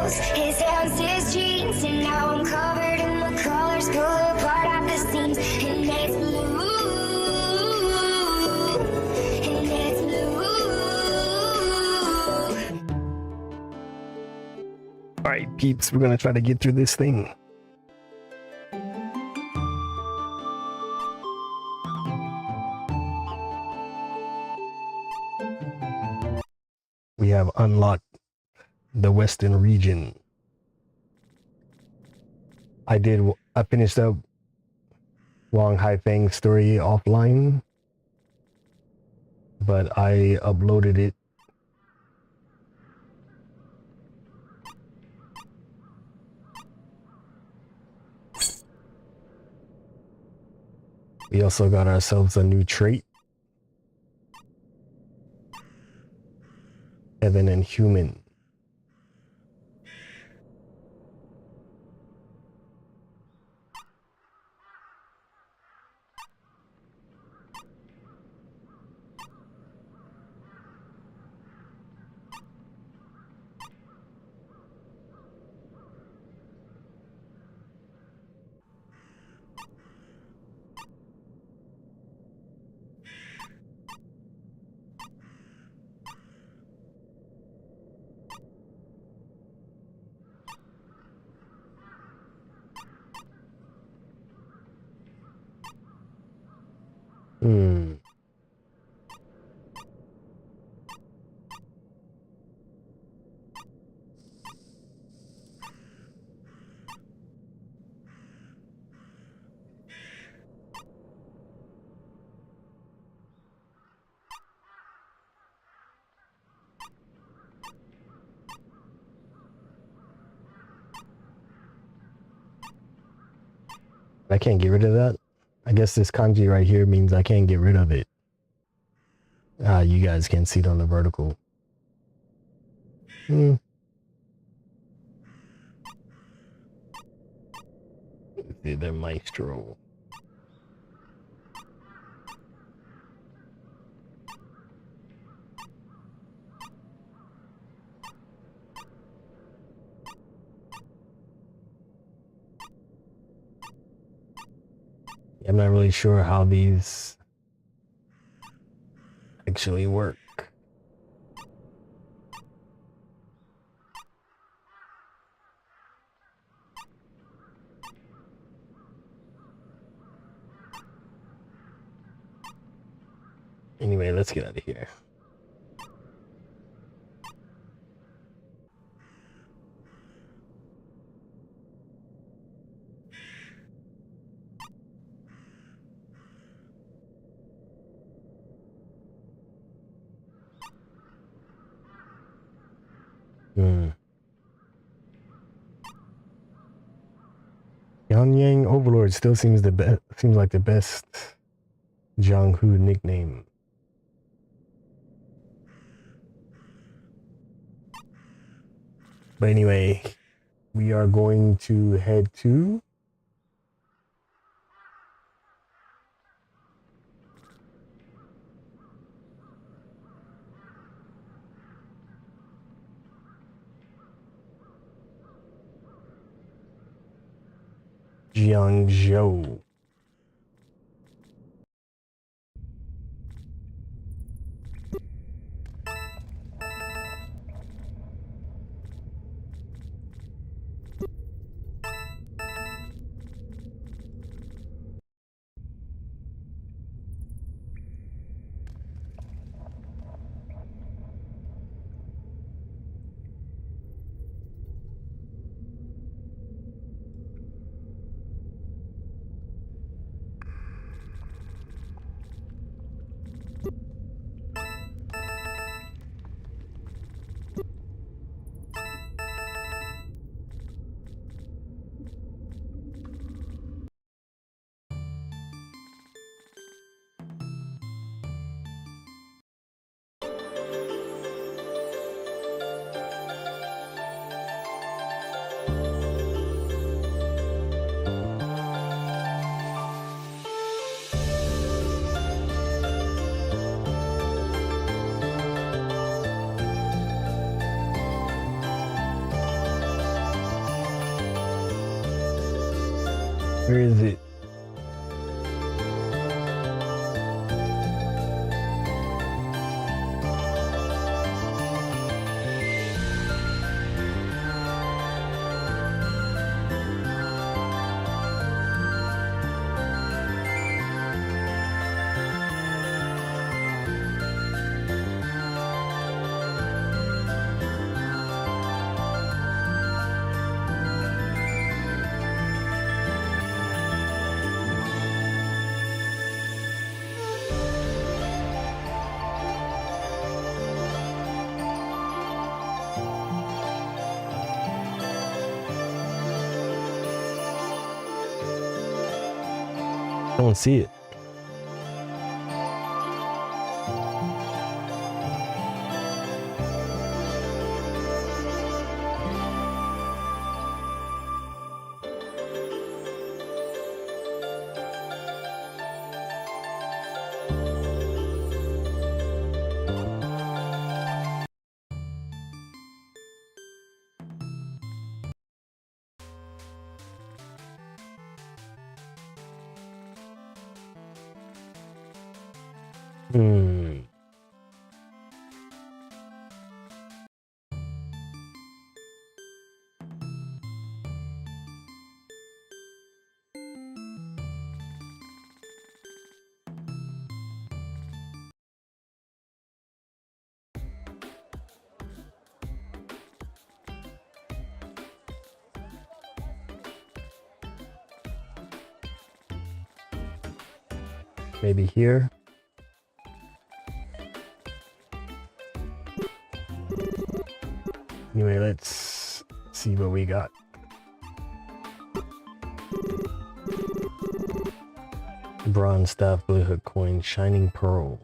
clothes, his hands, his jeans, and now I'm covered in the colors, pull apart at the seams, and it's blue, and it's blue. All right, peeps, we're gonna try to get through this thing. We have unlocked the Western region. I finished up Wang Haifeng's story offline, but I uploaded it. We also got ourselves a new trait. Heaven and human. I can't get rid of that. I guess this kanji right here means I can't get rid of it. You guys can't see it on the vertical. Let's see the maestro. I'm not really sure how these actually work. Anyway, let's get out of here. Yang Overlord still seems like the best jianghu nickname. But anyway, we are going to head to Jiangzhou. Where is it? I don't see it. Hmm. Maybe here. Anyway, let's see what we got. Bronze staff, blue hook coin, shining pearl.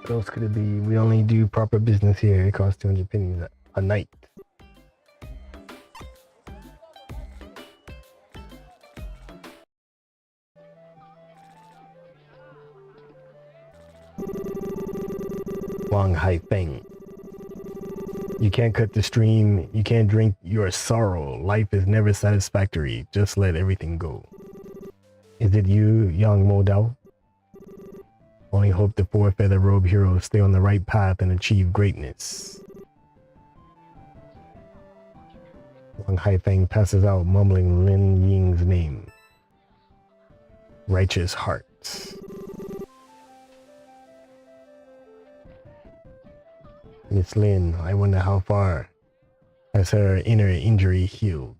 What else could it be? We only do proper business here. It costs 200 pennies a night. Wang Hai Feng. You can't cut the stream. You can't drink your sorrow. Life is never satisfactory. Just let everything go. Is it you, young Mo Dao? Only hope the four feather robe heroes stay on the right path and achieve greatness. Wang Haifeng passes out, mumbling Lin Ying's name. Righteous heart. Miss Lin, I wonder how far has her inner injury healed,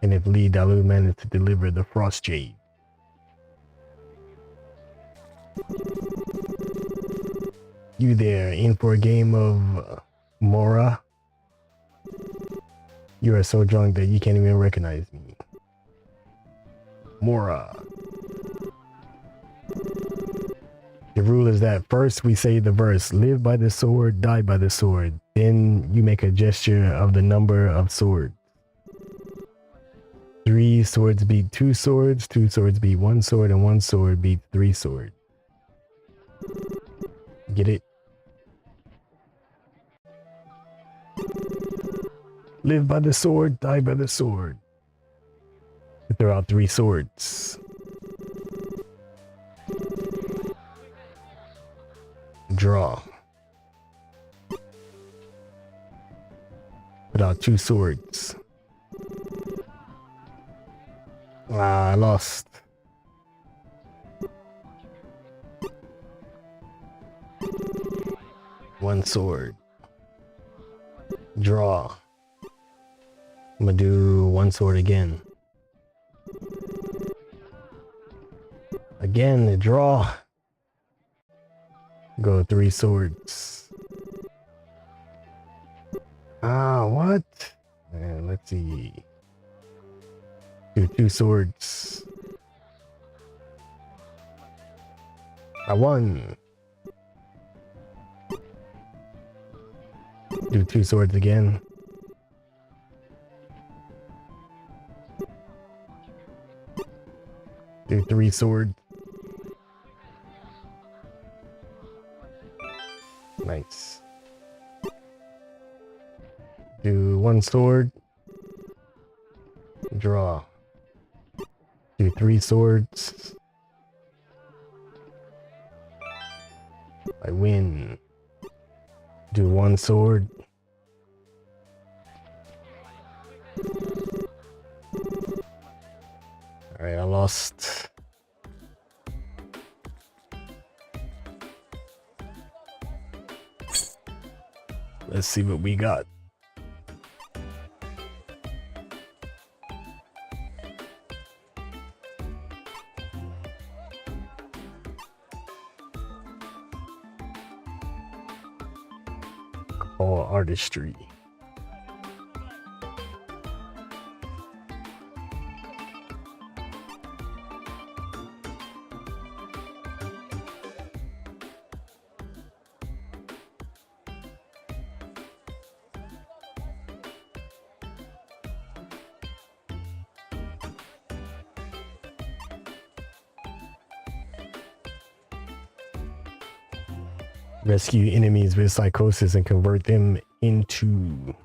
and if Li Dalu managed to deliver the Frost Jade. You there, in for a game of Mora? You are so drunk that you can't even recognize me. Mora. The rule is that first we say the verse, live by the sword, die by the sword. Then you make a gesture of the number of swords. 3 swords beat 2 swords, 2 swords beat 1 sword, and 1 sword beat 3 swords. Get it? Live by the sword, die by the sword. Throw out 3 swords. Draw. Put out 2 swords. Ah, I lost. One sword. Draw. I'm gonna do 1 sword again. Again, draw. Go 3 swords. Ah, what? Let's see. Do 2 swords. I won. Do 2 swords again. Do 3 swords. Nice. Do 1 sword. Draw. Do 3 swords. I win. Do 1 sword. Alright, I lost. Let's see what we got. All artistry. Rescue enemies with psychosis and convert them into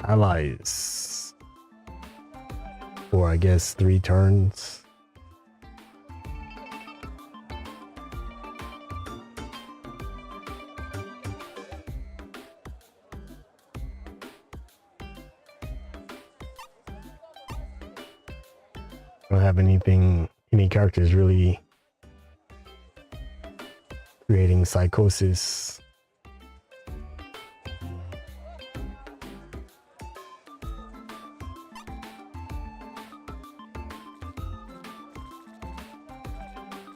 allies. For I guess 3 turns. I don't have any characters really creating psychosis.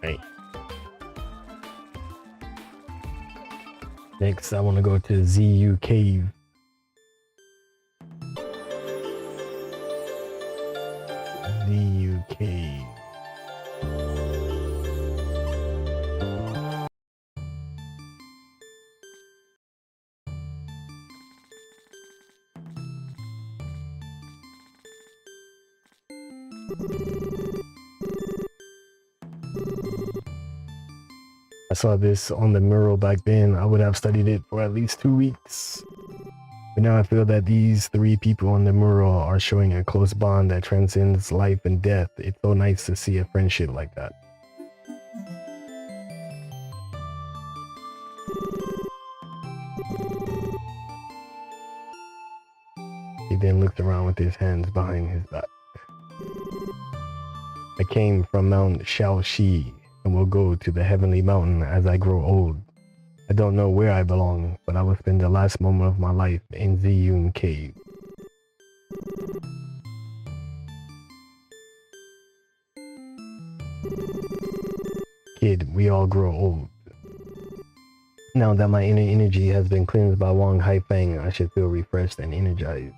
Right. Next, I want to go to ZU Cave. ZU Cave. I saw this on the mural back then. I would have studied it for at least 2 weeks. But now I feel that these 3 people on the mural are showing a close bond that transcends life and death. It's so nice to see a friendship like that. He then looked around with his hands behind his back. I came from Mount Shaoxi and will go to the heavenly mountain as I grow old. I don't know where I belong, but I will spend the last moment of my life in Ziyun Cave. Kid, we all grow old. Now that my inner energy has been cleansed by Wang Haifeng, I should feel refreshed and energized.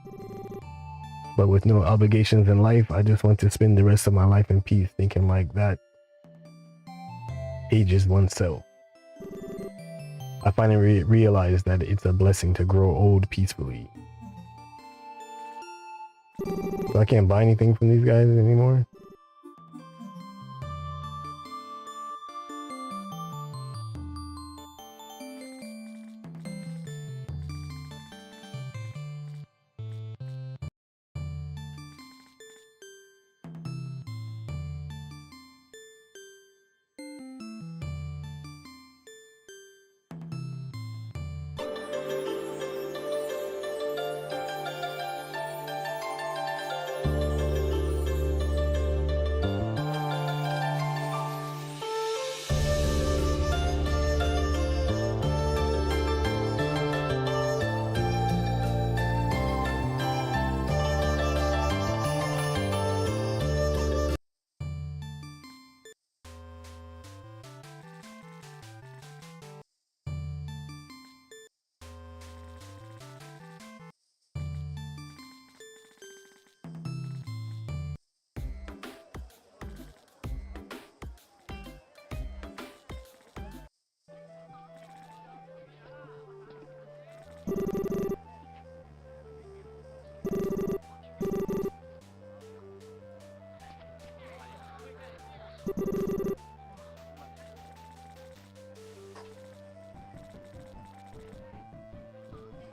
But with no obligations in life, I just want to spend the rest of my life in peace, thinking like that ages oneself. I finally realized that it's a blessing to grow old peacefully. So I can't buy anything from these guys anymore?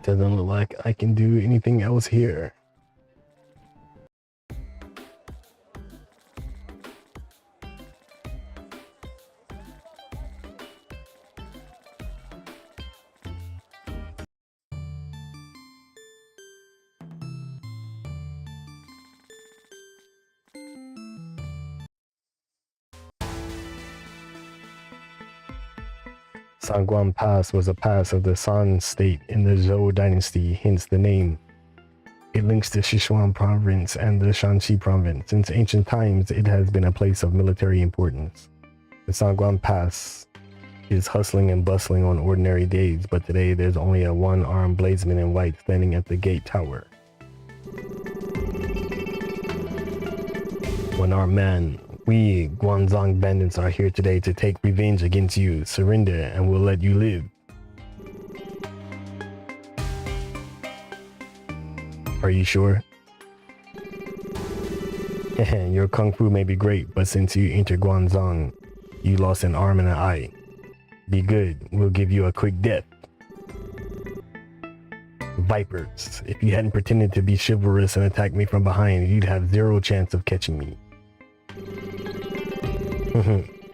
Doesn't look like I can do anything else here. Sangguan Pass was a pass of the San state in the Zhou dynasty, hence the name. It links the Sichuan province and the Shanxi province. Since ancient times, it has been a place of military importance. The Sangguan Pass is hustling and bustling on ordinary days, but today there's only a one-armed bladesman in white standing at the gate tower. One-armed man, we Guanzhong bandits are here today to take revenge against you. Surrender and we'll let you live. Are you sure? Your kung fu may be great, but since you entered Guanzhong, you lost an arm and an eye. Be good, we'll give you a quick death. Vipers, if you hadn't pretended to be chivalrous and attacked me from behind, you'd have zero chance of catching me.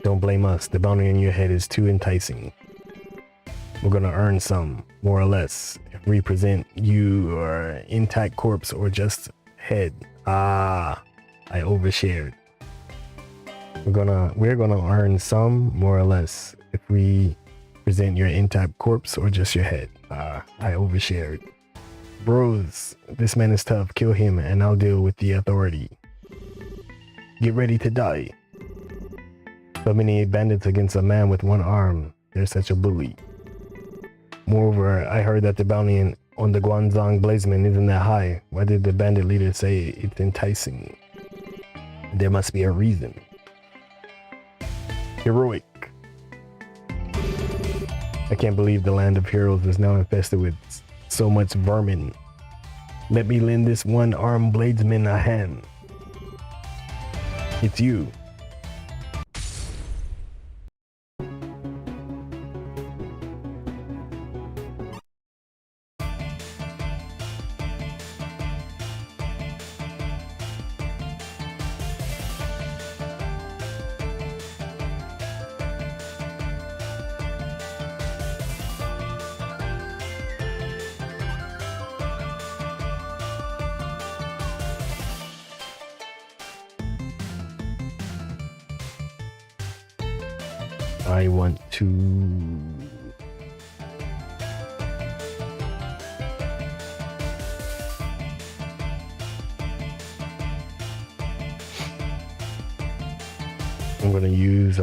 Don't blame us, the bounty on your head is too enticing. We're gonna earn some, more or less. If we present you an intact corpse or just head. I overshared. We're gonna earn some, more or less. If we present your intact corpse or just your head. I overshared. Bros, this man is tough. Kill him and I'll deal with the authority. Get ready to die. So many bandits against a man with one arm. They're such a bully. Moreover, I heard that the bounty on the Guanzhong Blazeman isn't that high. Why did the bandit leader say it's enticing? There must be a reason. Heroic. I can't believe the land of heroes is now infested with so much vermin. Let me lend this one-armed bladesman a hand. It's you. I want to I'm gonna use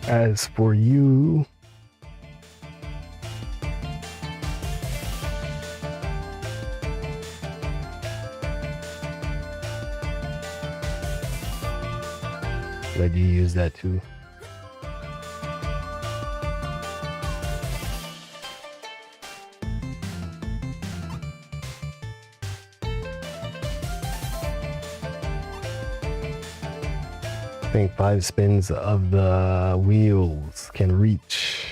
as for you, let you use that too. I think 5 spins of the wheels can reach.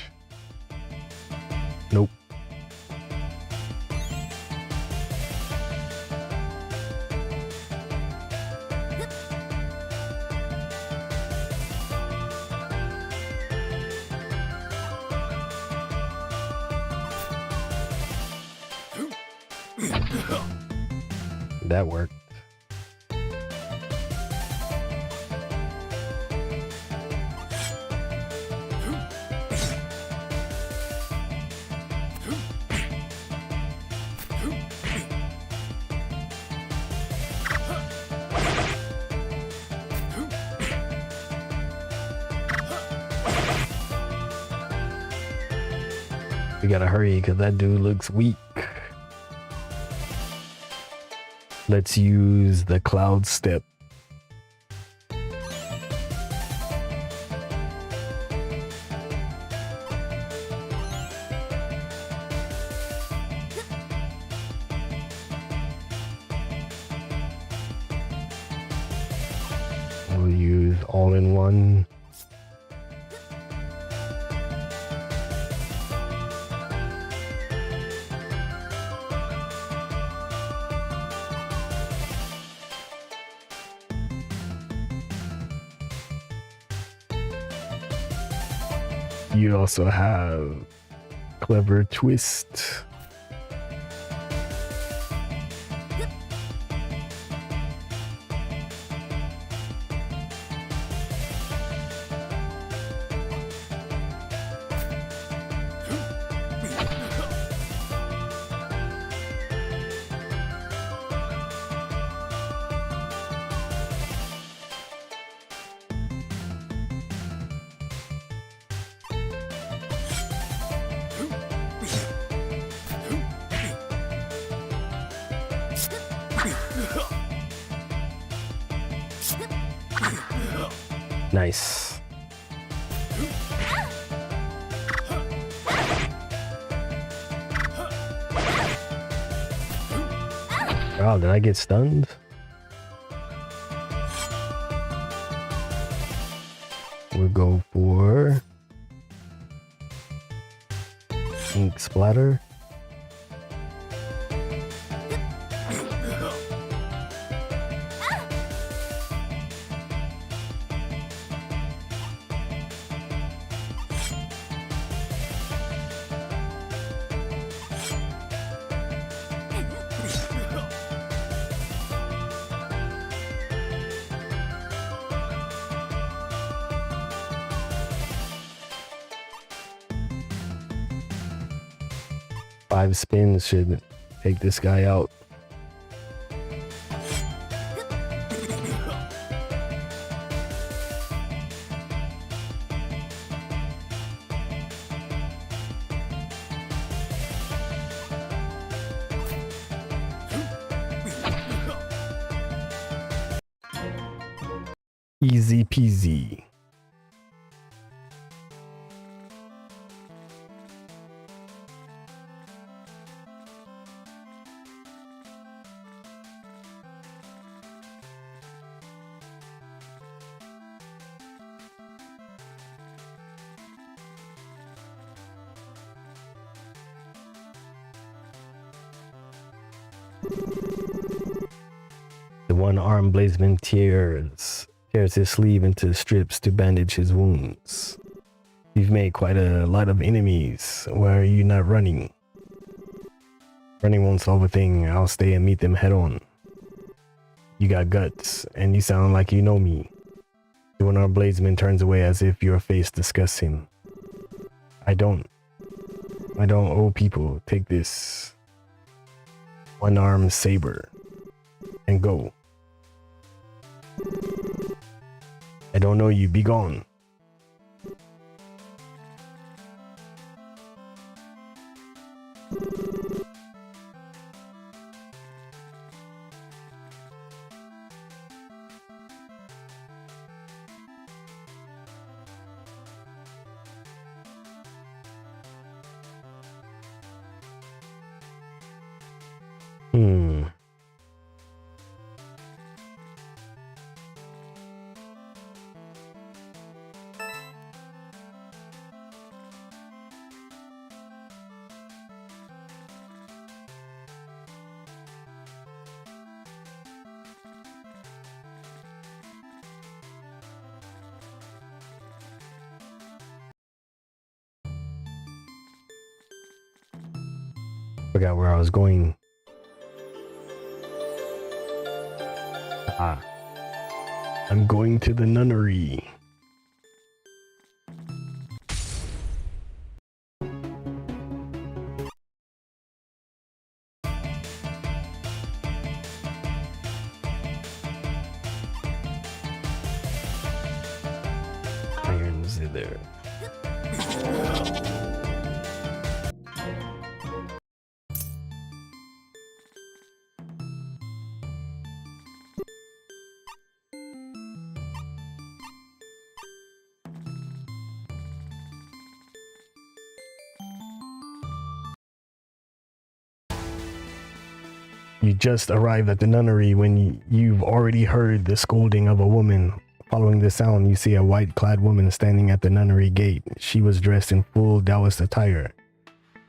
Nope. That worked. We gotta hurry because that dude looks weak. Let's use the cloud step. We'll use all in one. You also have clever twist. Nice. Wow, did I get stunned? We'll go for ink splatter. Five spins should take this guy out. Easy peasy. The one-armed bladesman tears his sleeve into strips to bandage his wounds. You've made quite a lot of enemies. Why are you not running? Running won't solve a thing. I'll stay and meet them head on. You got guts, and you sound like you know me. The one-armed bladesman turns away as if your face disgusts him. I don't owe people. Take this one-armed saber and go. I don't know you. Be gone. Forgot where I was going. I'm going to the nunnery. Iron zither. You just arrived at the nunnery when you've already heard the scolding of a woman. Following the sound, you see a white-clad woman standing at the nunnery gate. She was dressed in full Taoist attire.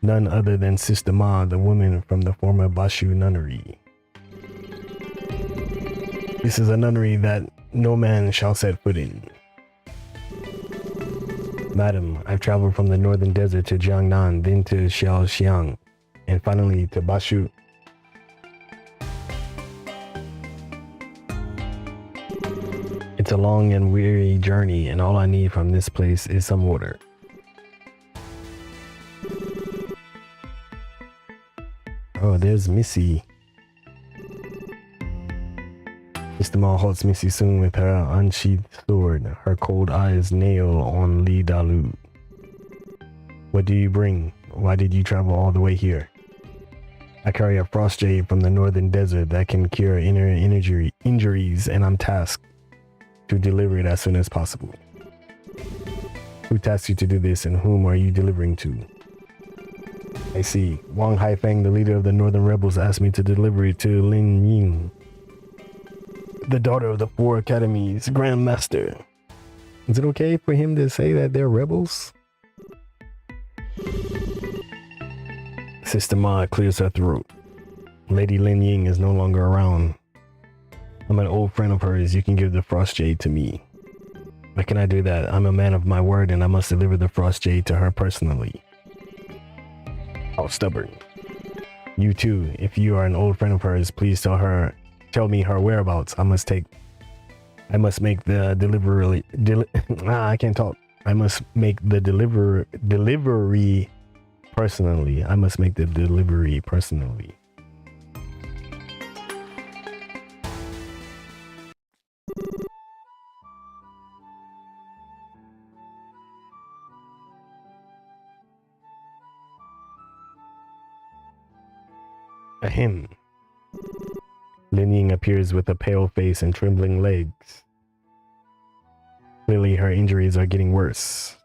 None other than Sister Ma, the woman from the former Bashu nunnery. This is a nunnery that no man shall set foot in. Madam, I've traveled from the northern desert to Jiangnan, then to Xiaoxiang, and finally to Bashu. It's a long and weary journey, and all I need from this place is some water. Oh, there's Missy. Mr. Ma halts Missy soon with her unsheathed sword, her cold eyes nail on Li Dalu. What do you bring? Why did you travel all the way here? I carry a frost jade from the northern desert that can cure inner injuries, and I'm tasked to deliver it as soon as possible. Who tasked you to do this, and whom are you delivering to? I see. Wang Haifeng, the leader of the northern rebels, asked me to deliver it to Lin Ying, the daughter of the 4 academies, Grand Master. Is it okay for him to say that they're rebels? Sister Ma clears her throat. Lady Lin Ying is no longer around. I'm an old friend of hers. You can give the frost jade to me. But can I do that? I'm a man of my word, and I must deliver the frost jade to her personally. How stubborn. You too, if you are an old friend of hers, please tell me her whereabouts. I must make the delivery I can't talk. I must make the delivery personally. I must make the delivery personally. Ahem. Lin Ying appears with a pale face and trembling legs. Clearly her injuries are getting worse.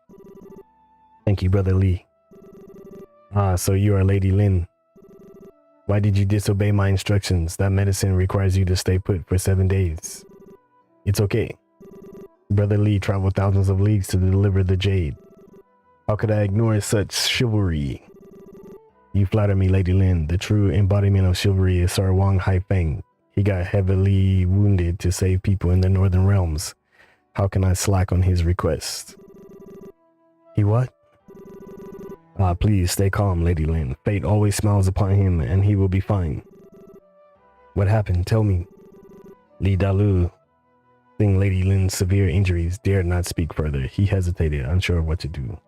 Thank you, Brother Li. Ah, so you are Lady Lin. Why did you disobey my instructions? That medicine requires you to stay put for 7 days. It's okay. Brother Li traveled thousands of leagues to deliver the jade. How could I ignore such chivalry? You flatter me, Lady Lin. The true embodiment of chivalry is Sir Wang Haifeng. He got heavily wounded to save people in the northern realms. How can I slack on his request? He what? Ah, please stay calm, Lady Lin. Fate always smiles upon him, and he will be fine. What happened? Tell me. Li Dalu, seeing Lady Lin's severe injuries, dared not speak further. He hesitated, unsure of what to do.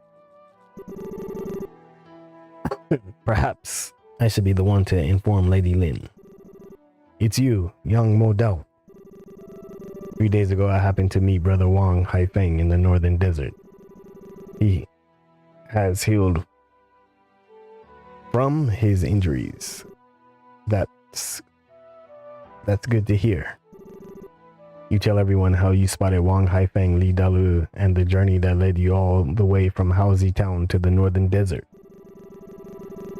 Perhaps I should be the one to inform Lady Lin. It's you, young Mo Dao. 3 days ago, I happened to meet Brother Wang Haifeng in the northern desert. He has healed from his injuries. That's good to hear. You tell everyone how you spotted Wang Haifeng, Li Dalu, and the journey that led you all the way from Haozi town to the northern desert.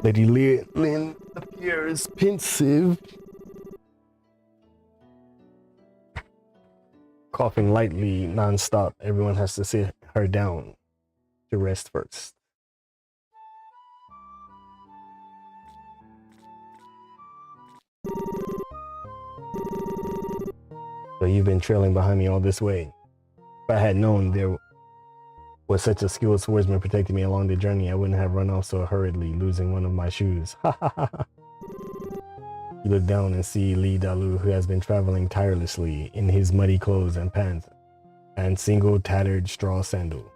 Lady Lin appears pensive, coughing lightly non-stop. Everyone has to sit her down to rest first. So you've been trailing behind me all this way. If I had known there was such a skilled swordsman protecting me along the journey, I wouldn't have run off so hurriedly, losing one of my shoes. You look down and see Li Dalu, who has been traveling tirelessly in his muddy clothes and pants, and single tattered straw sandal.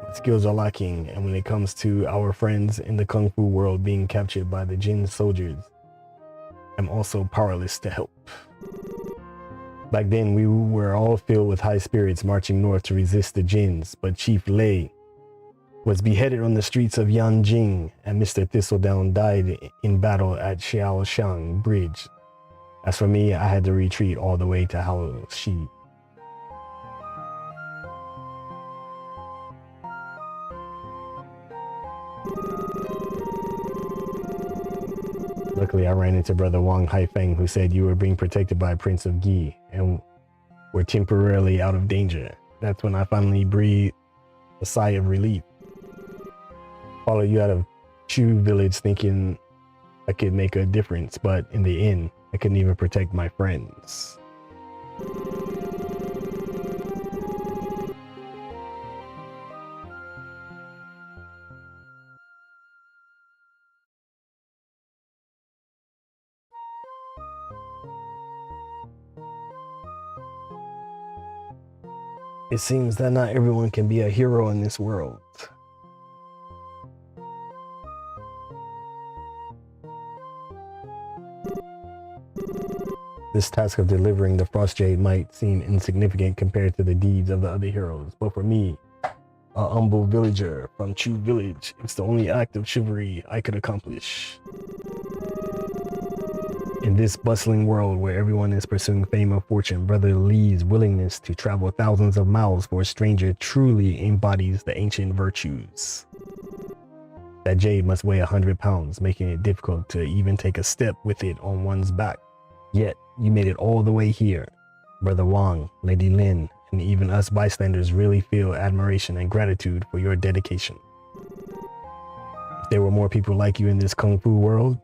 My skills are lacking, and when it comes to our friends in the Kung Fu world being captured by the Jin soldiers, I'm also powerless to help. Back then, we were all filled with high spirits marching north to resist the Jins, but Chief Lei was beheaded on the streets of Yanjing, and Mr. Thistledown died in battle at Xiaoxiang Bridge. As for me, I had to retreat all the way to Haoxi. Luckily, I ran into Brother Wang Haifeng, who said you were being protected by Prince of Gi and were temporarily out of danger. That's when I finally breathed a sigh of relief. Followed you out of Chu village thinking I could make a difference, but in the end, I couldn't even protect my friends. It seems that not everyone can be a hero in this world. This task of delivering the Frost Jade might seem insignificant compared to the deeds of the other heroes, but for me, a humble villager from Chu village, it's the only act of chivalry I could accomplish. In this bustling world where everyone is pursuing fame or fortune, Brother Li's willingness to travel thousands of miles for a stranger truly embodies the ancient virtues. That jade must weigh 100 pounds, making it difficult to even take a step with it on one's back. Yet, you made it all the way here. Brother Wang, Lady Lin, and even us bystanders really feel admiration and gratitude for your dedication. If there were more people like you in this Kung Fu world,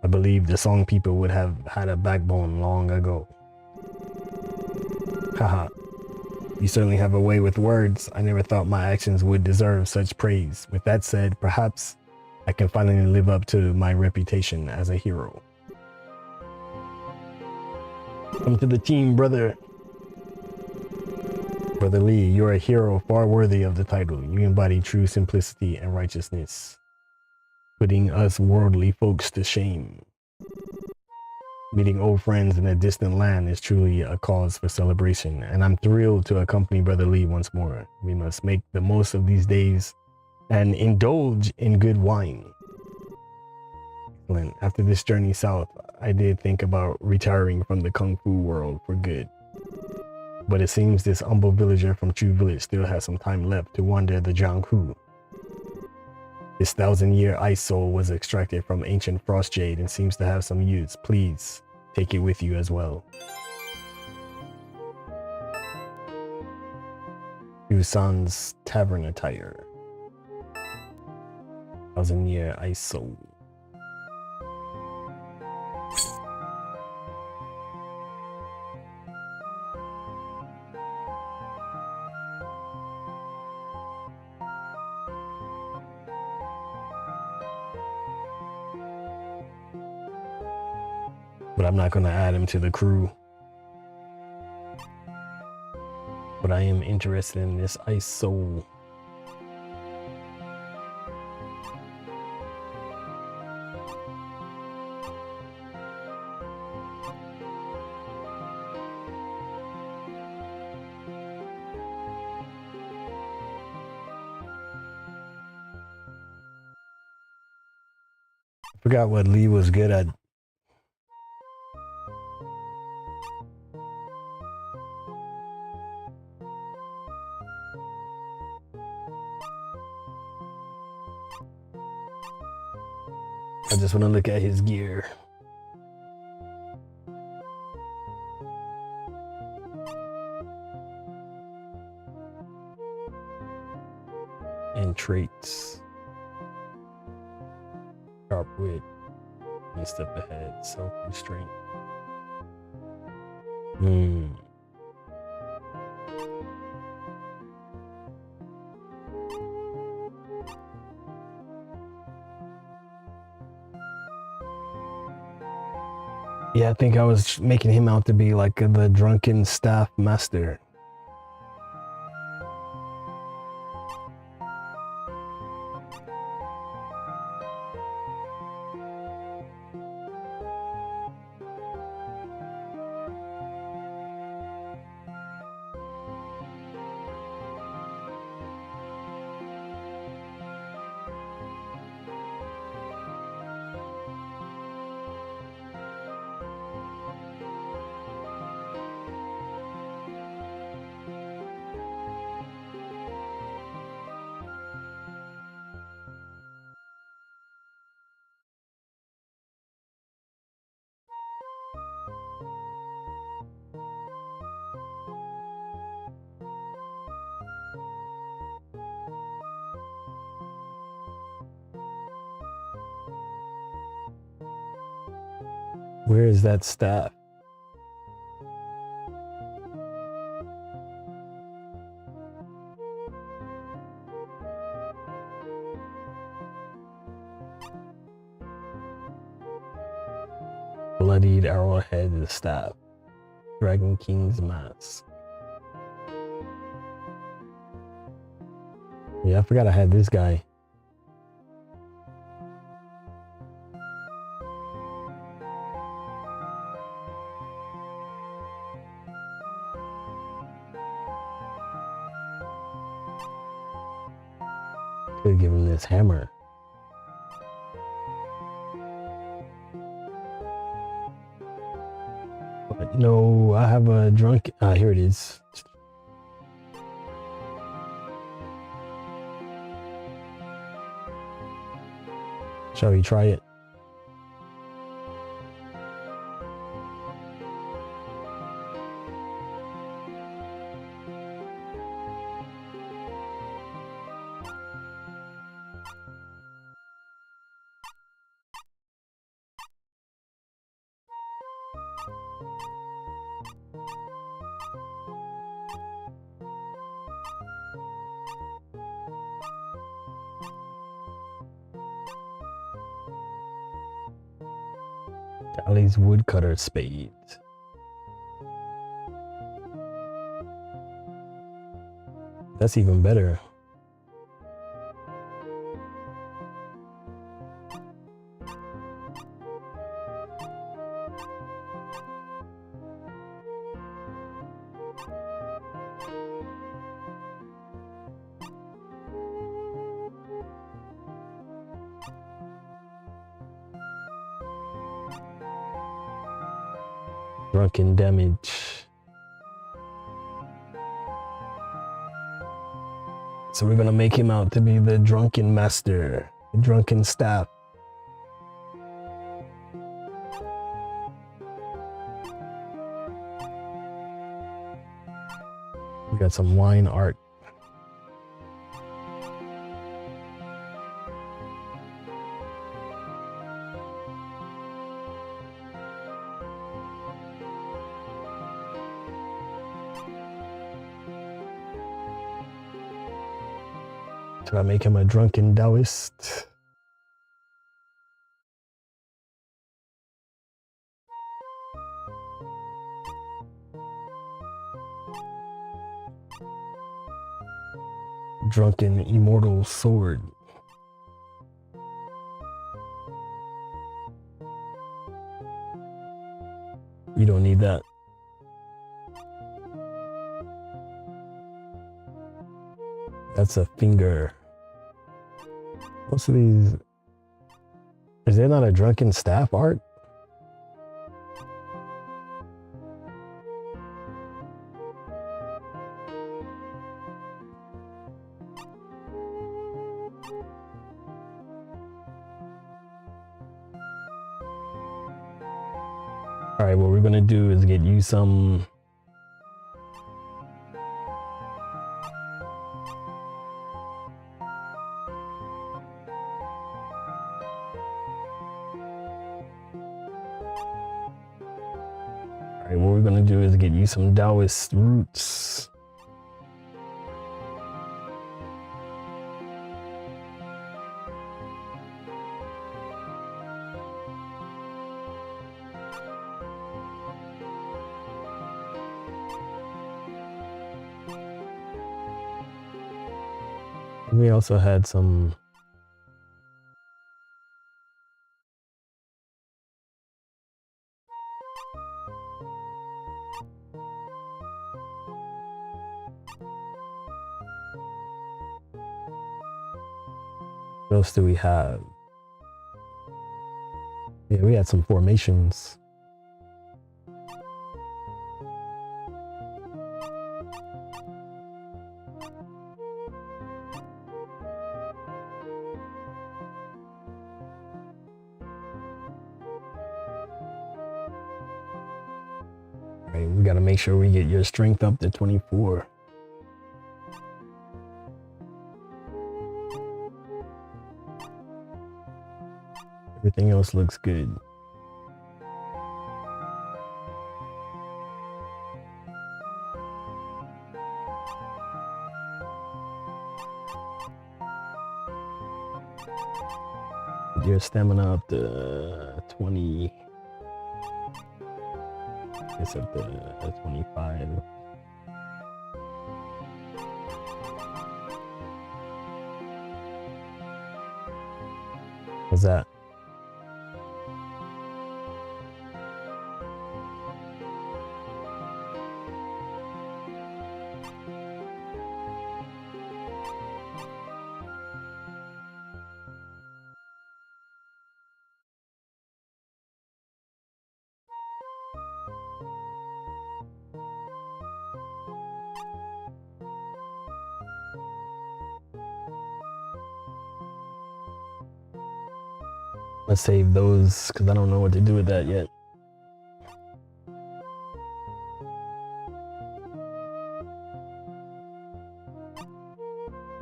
I believe the Song people would have had a backbone long ago. Haha. You certainly have a way with words. I never thought my actions would deserve such praise. With that said, perhaps I can finally live up to my reputation as a hero. Come to the team, brother. Brother Li, you're a hero far worthy of the title. You embody true simplicity and righteousness, putting us worldly folks to shame. Meeting old friends in a distant land is truly a cause for celebration, and I'm thrilled to accompany Brother Li once more. We must make the most of these days and indulge in good wine. Excellent. After this journey south, I did think about retiring from the Kung Fu world for good. But it seems this humble villager from Chu village still has some time left to wander the jianghu. This 1,000-year ice soul was extracted from ancient frost jade and seems to have some use. Please take it with you as well. Yusan's tavern attire. 1,000-year ice soul. But I'm not going to add him to the crew. But I am interested in this ice soul. Forgot what Lee was good at. I just want to look at his gear. And traits. Sharp wit. One step ahead. Self-restraint. Yeah, I think I was making him out to be like the drunken staff master. Where is that staff? Bloodied arrowhead staff. Dragon King's mask. Yeah, I forgot I had this guy. Could give him this hammer. But no, I have a drunk. Here it is. Shall we try it? Ali's woodcutter spade. That's even better. Drunken damage. So we're gonna make him out to be the drunken master, the drunken staff. We got some wine art. Should I make him a drunken Taoist? Drunken immortal sword. You don't need that. That's a finger. Most of these, is there not a drunken staff art? All right, what we're gonna do is get you some what we're gonna do is get you some Taoist roots. We also had some what else do we have? Yeah, we had some formations. All right, we gotta make sure we get your strength up to 24. Everything else looks good. Your stamina up to 20. It's up to 25. What's that? Let's save those because I don't know what to do with that yet.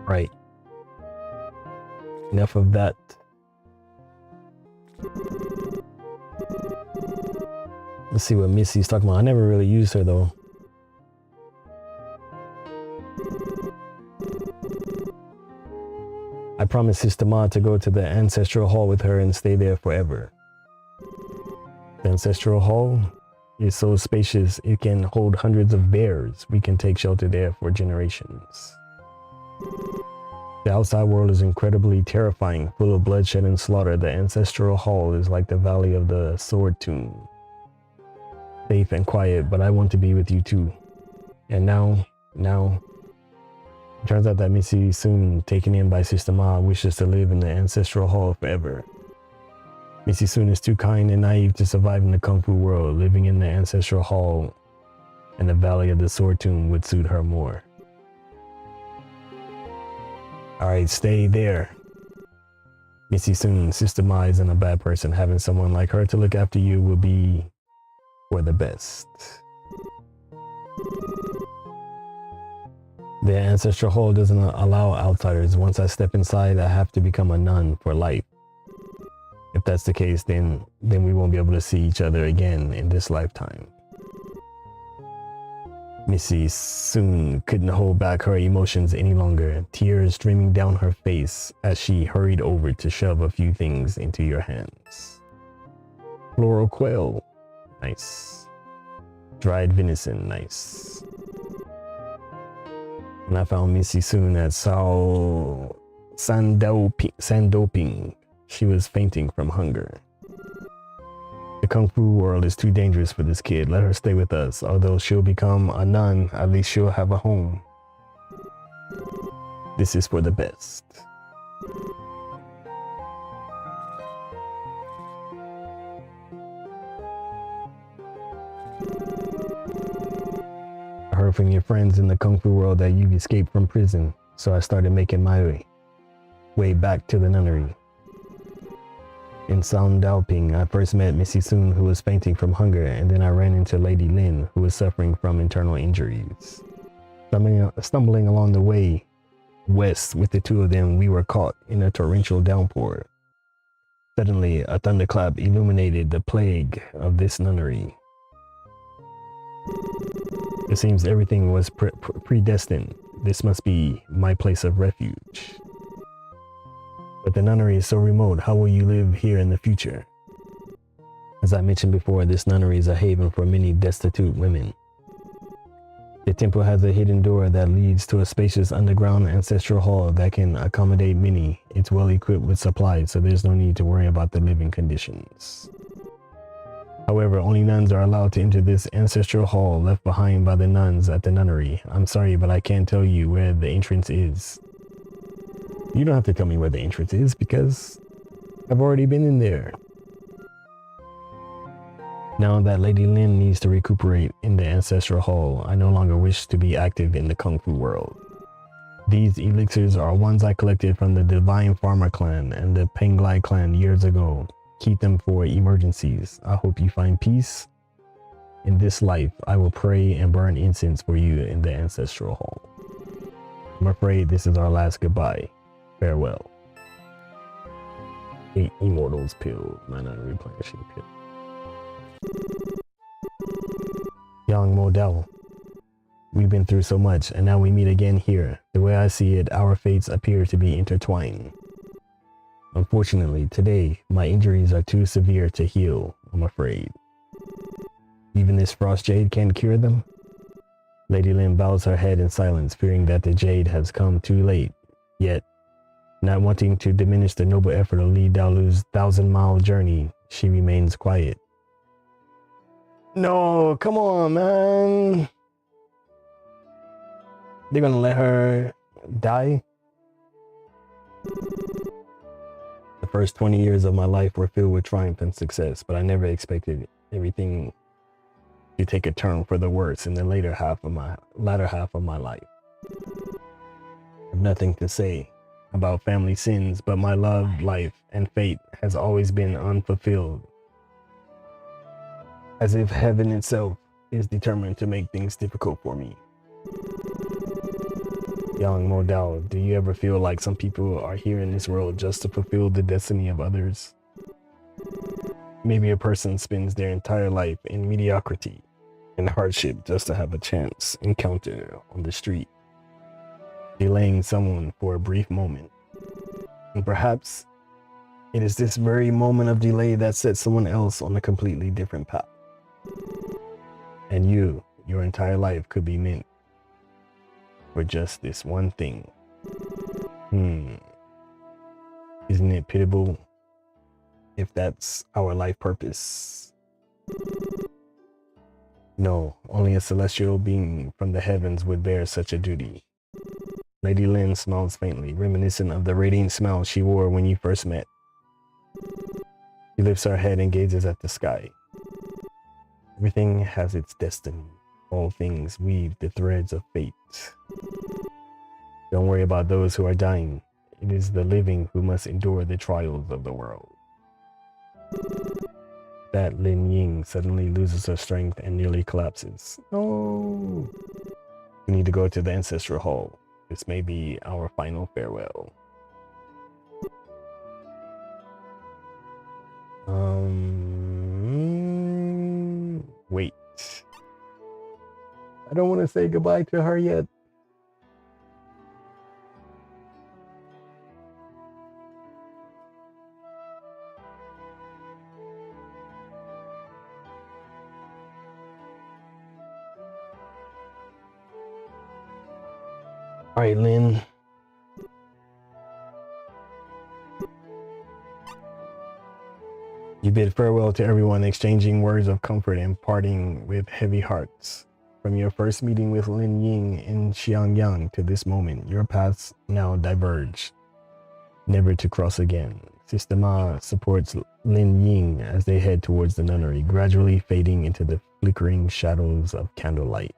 Right. Enough of that. Let's see what Missy's talking about. I never really used her though. I promised Sister Ma to go to the Ancestral Hall with her and stay there forever. The Ancestral Hall is so spacious it can hold hundreds of bears. We can take shelter there for generations. The outside world is incredibly terrifying, full of bloodshed and slaughter. The Ancestral Hall is like the Valley of the Sword Tomb. Safe and quiet, but I want to be with you too. And now, it turns out that Missy, soon taken in by Sister Ma, wishes to live in the Ancestral Hall forever. Missy Soon is too kind and naive to survive in the Kung Fu world. Living in the Ancestral Hall and the Valley of the Sword Tomb would suit her more. Alright, stay there. Missy Soon, Sister Ma isn't a bad person. Having someone like her to look after you will be for the best. The Ancestral Hall doesn't allow outsiders. Once I step inside, I have to become a nun for life. If that's the case, then we won't be able to see each other again in this lifetime. Missy soon couldn't hold back her emotions any longer, tears streaming down her face as she hurried over to shove a few things into your hands. Floral quail, nice. Dried venison, nice. When I found Missy Soon at Sandoping, she was fainting from hunger. The Kung Fu world is too dangerous for this kid. Let her stay with us. Although she'll become a nun, at least she'll have a home. This is for the best. I heard from your friends in the Kung Fu world that you've escaped from prison, so I started making my way back to the nunnery. In Daoping, I first met Missy Soon, who was fainting from hunger, and then I ran into Lady Lin, who was suffering from internal injuries. Stumbling along the way west with the two of them, we were caught in a torrential downpour. Suddenly, a thunderclap illuminated the plague of this nunnery. It seems everything was predestined. This must be my place of refuge. But the nunnery is so remote. How will you live here in the future? As I mentioned before, this nunnery is a haven for many destitute women. The temple has a hidden door that leads to a spacious underground ancestral hall that can accommodate many. It's well equipped with supplies, so there's no need to worry about the living conditions. However, only nuns are allowed to enter this ancestral hall left behind by the nuns at the nunnery. I'm sorry, but I can't tell you where the entrance is. You don't have to tell me where the entrance is because I've already been in there. Now that Lady Lin needs to recuperate in the ancestral hall, I no longer wish to be active in the Kung Fu world. These elixirs are ones I collected from the Divine Farmer clan and the Penglai clan years ago. Keep them for emergencies. I hope you find peace. In this life, I will pray and burn incense for you in the ancestral hall. I'm afraid this is our last goodbye. Farewell. 8 immortals pill, mana replenishing pill. Young Model, we've been through so much, and now we meet again here. The way I see it, our fates appear to be intertwined. Unfortunately, today, my injuries are too severe to heal, I'm afraid. Even this frost jade can't cure them? Lady Lin bows her head in silence, fearing that the jade has come too late. Yet, not wanting to diminish the noble effort of Li Daolu's 1,000-mile journey, she remains quiet. No, come on, man. They're gonna let her die? The first 20 years of my life were filled with triumph and success, but I never expected everything to take a turn for the worse in the latter half of my life. I have nothing to say about family sins, but my love, life, and fate has always been unfulfilled. As if heaven itself is determined to make things difficult for me. Young Modal, do you ever feel like some people are here in this world just to fulfill the destiny of others? Maybe a person spends their entire life in mediocrity and hardship just to have a chance encounter on the street, delaying someone for a brief moment. And perhaps it is this very moment of delay that sets someone else on a completely different path. And your entire life could be meant for just this one thing. Isn't it pitiable if that's our life purpose? No, only a celestial being from the heavens would bear such a duty. Lady Lin smiles faintly, reminiscent of the radiant smile she wore when you first met. She lifts her head and gazes at the sky. Everything has its destiny. All things weave the threads of fate. Don't worry about those who are dying. It is the living who must endure the trials of the world. That Lin Ying suddenly loses her strength and nearly collapses. No. We need to go to the ancestral hall. This may be our final farewell. Wait. I don't want to say goodbye to her yet. All right, Lynn. You bid farewell to everyone, exchanging words of comfort and parting with heavy hearts. From your first meeting with Lin Ying in Xiangyang to this moment, your paths now diverge, never to cross again. Sister Ma supports Lin Ying as they head towards the nunnery, gradually fading into the flickering shadows of candlelight.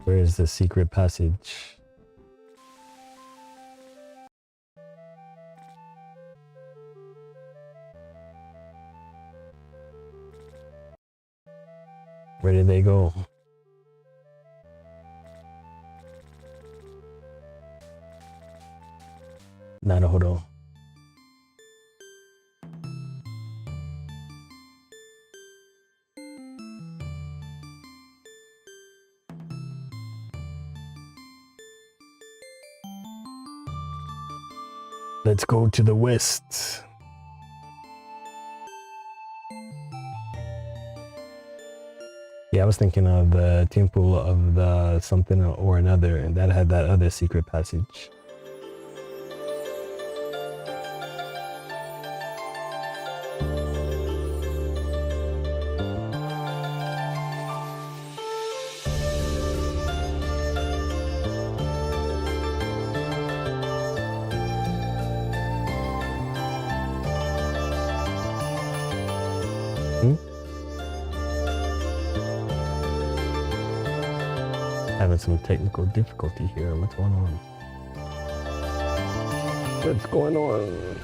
Where is the secret passage? Where did they go? Naruhodo. Let's go to the west. Yeah, I was thinking of the temple of the something or another, and that had that other secret passage. having some technical difficulty here. What's going on? What's going on?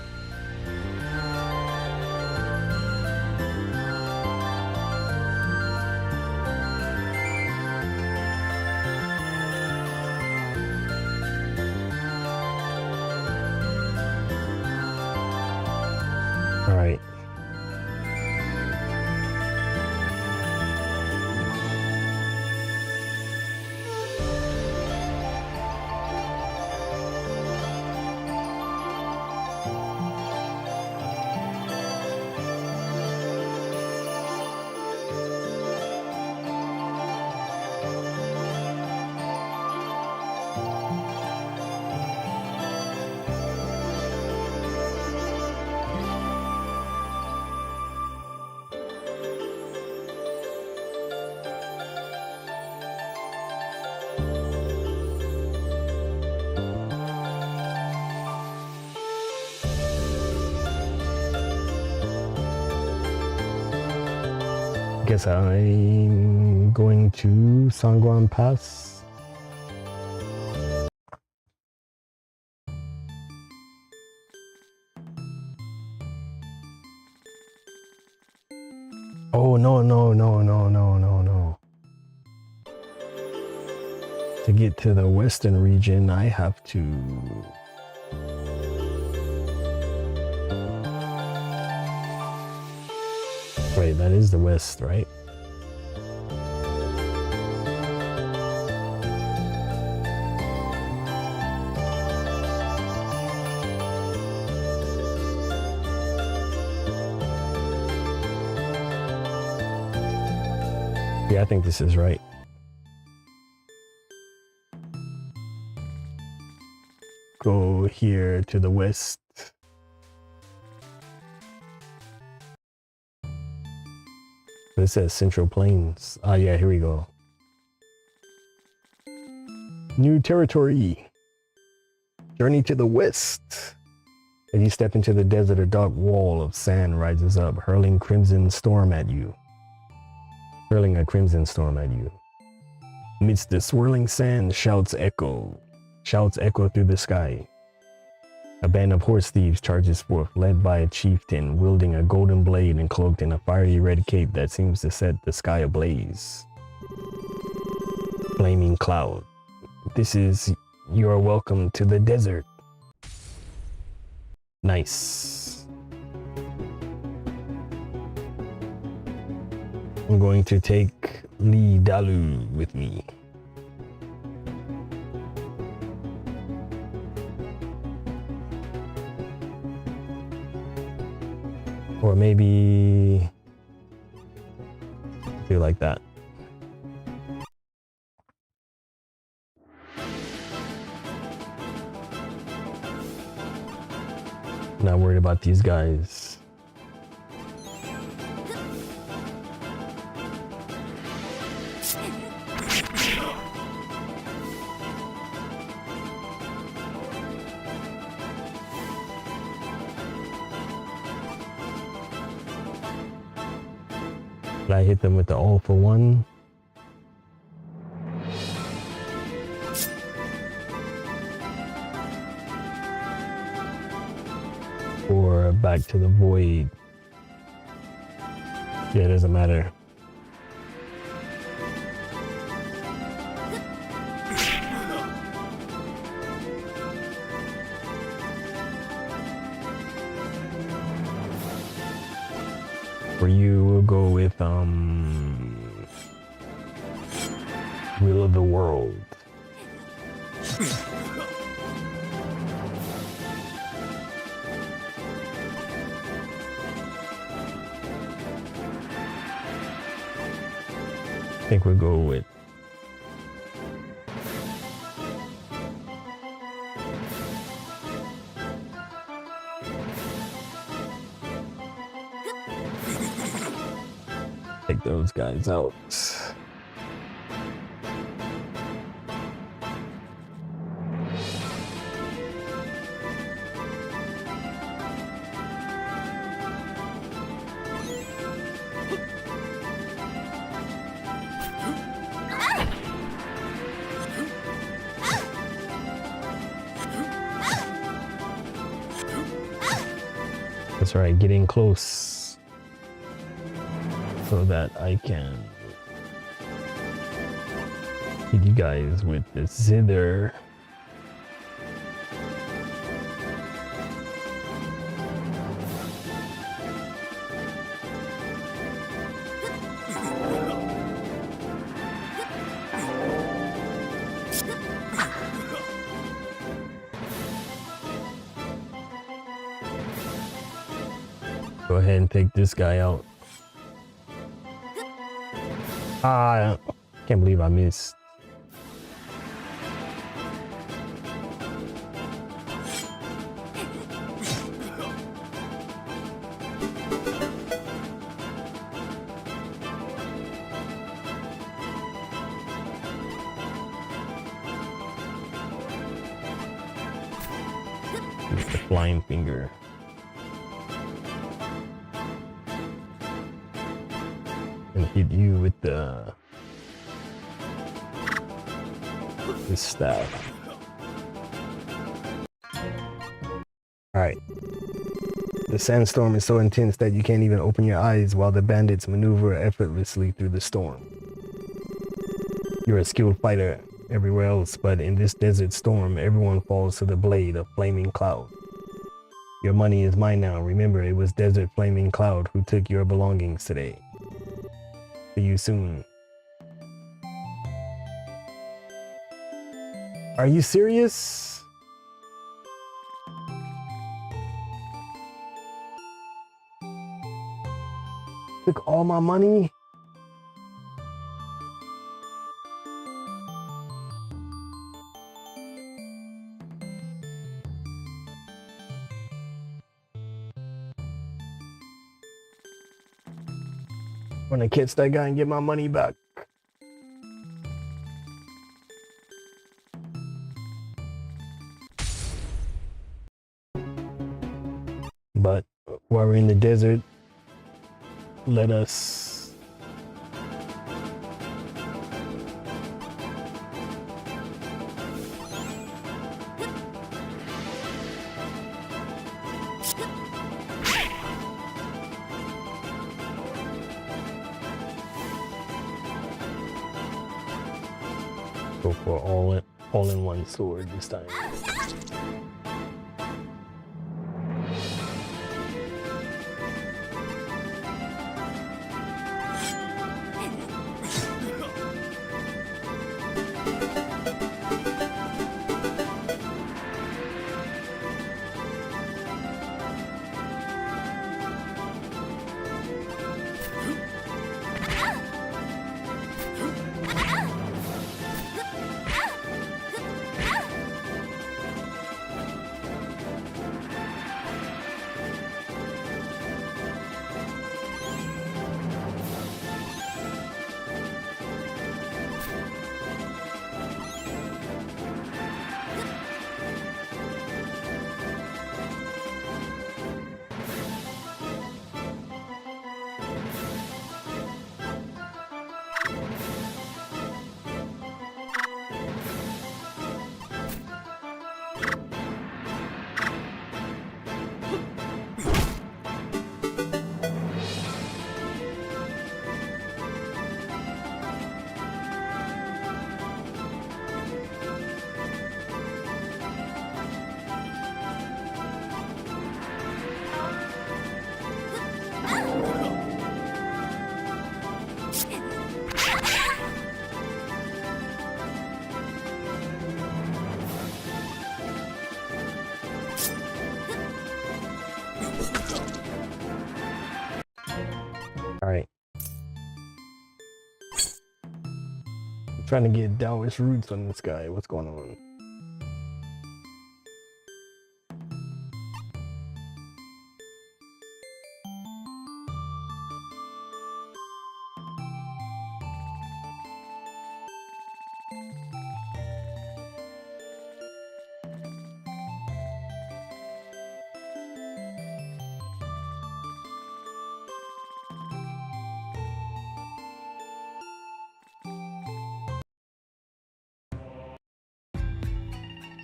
All right. Guess I'm going to Sangguan Pass. Oh, no. To get to the western region, I have to... Wait, that is the west, right? Yeah, I think this is right. Go here to the west. This says Central Plains. Ah, yeah, here we go. New territory. Journey to the west. As you step into the desert, a dark wall of sand rises up, hurling a crimson storm at you. Amidst the swirling sand, shouts echo through the sky. A band of horse thieves charges forth, led by a chieftain wielding a golden blade and cloaked in a fiery red cape that seems to set the sky ablaze. Flaming cloud. You are welcome to the desert. Nice. I'm going to take Li Dalu with me. Or maybe do like that. Not worried about these guys. I hit them with the all for one. Or back to the void. Yeah, it doesn't matter. For you, we'll go with Will of the World. I think we'll go with take those guys out. That's right, getting close so that I can hit you guys with the zither. Go ahead and take this guy out. Ah, can't believe I missed. Use the flying finger. And hit you with this staff. Alright. The sandstorm is so intense that you can't even open your eyes while the bandits maneuver effortlessly through the storm. You're a skilled fighter everywhere else, but in this desert storm, everyone falls to the blade of Flaming Cloud. Your money is mine now. Remember, it was Desert Flaming Cloud who took your belongings today. See you soon. Are you serious? Took all my money? I'm gonna catch that guy and get my money back. But while we're in the desert, let us go for all-in-one sword this time. Alright. I'm trying to get Taoist roots on this guy. What's going on?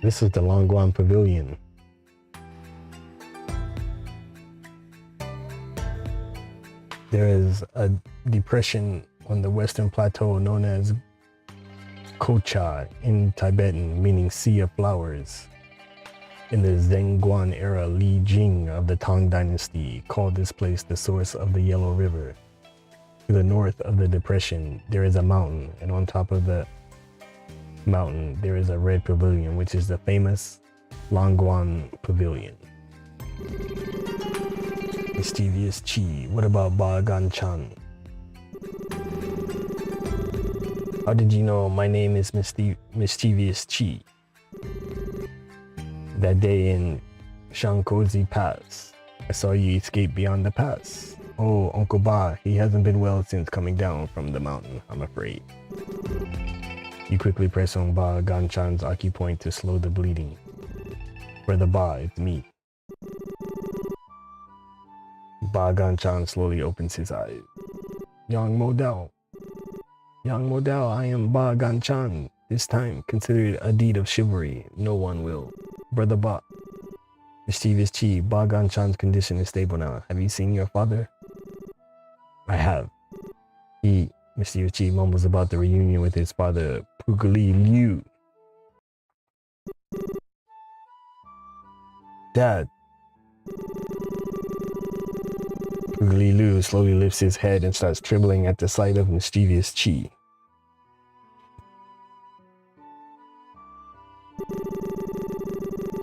This is the Longguan Pavilion. There is a depression on the western plateau known as Kocha in Tibetan, meaning sea of flowers. In the Zhenguan era, Li Jing of the Tang Dynasty called this place the source of the Yellow River. To the north of the depression, there is a mountain, and on top of the mountain, there is a red pavilion, which is the famous Langguan Pavilion. Mischievous Chi. What about Ba Gan Chan? How did you know my name is Mischievous Chi? That day in Shankozi Pass, I saw you escape beyond the pass. Oh, Uncle Ba, he hasn't been well since coming down from the mountain, I'm afraid. You quickly press on Ba Gan Chan's acupoint to slow the bleeding. Brother Ba, it's me. Ba Gan Chan slowly opens his eyes. Young Model, I am Ba Gan Chan. This time, consider it a deed of chivalry. No one will. Brother Ba. Mischievous Chi, Ba Gan Chan's condition is stable now. Have you seen your father? I have. He, Mischievous Chi, mumbles about the reunion with his father, Pugli Liu. Dad. Pugli Liu slowly lifts his head and starts trembling at the sight of Mischievous Chi.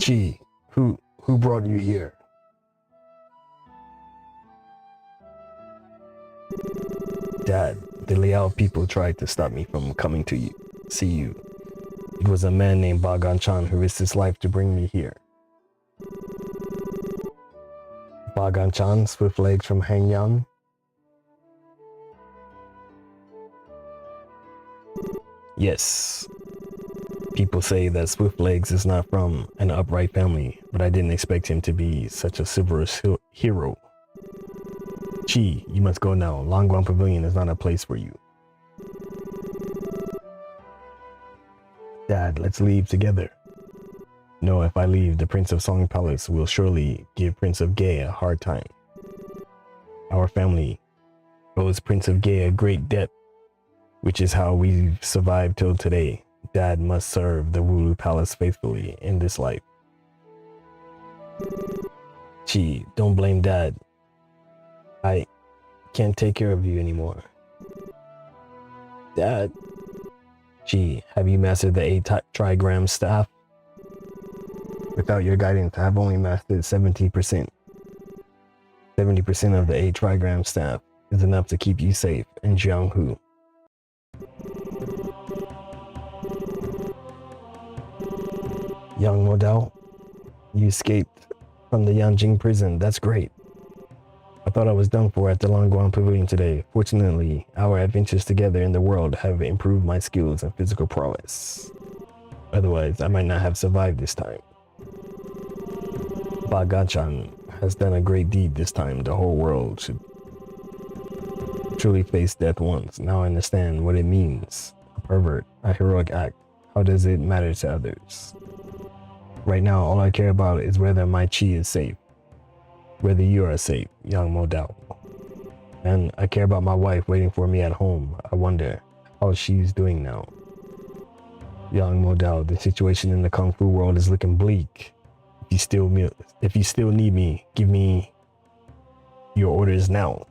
Chi, who brought you here? Dad, the Liao people tried to stop me from coming to see you. It was a man named Ba Gan Chan who risked his life to bring me here. Ba Gan Chan, swift legs from Hanyang. Yes. People say that Swift Legs is not from an upright family, but I didn't expect him to be such a chivalrous hero. Chi, you must go now. Langguan Pavilion is not a place for you. Dad, let's leave together. No, if I leave, the Prince of Song Palace will surely give Prince of Gay a hard time. Our family owes Prince of Gay a great debt, which is how we've survived till today. Dad must serve the Wulu Palace faithfully in this life. Chi, don't blame Dad. I can't take care of you anymore. Dad. Chi, have you mastered the 8 trigram staff? Without your guidance, I've only mastered 70%. 70% of the 8 trigram staff is enough to keep you safe in jianghu. Young Model, you escaped from the Yanjing prison. That's great. I thought I was done for at the Langguan Pavilion today. Fortunately, our adventures together in the world have improved my skills and physical prowess. Otherwise, I might not have survived this time. Ba Gan Chan has done a great deed this time. The whole world should truly face death once. Now I understand what it means. A pervert, a heroic act. How does it matter to others? Right now, all I care about is whether my chi is safe. Whether you are safe, young Model. And I care about my wife waiting for me at home. I wonder how she's doing now. Young Model, the situation in the Kung Fu world is looking bleak. If you still need me, give me your orders now.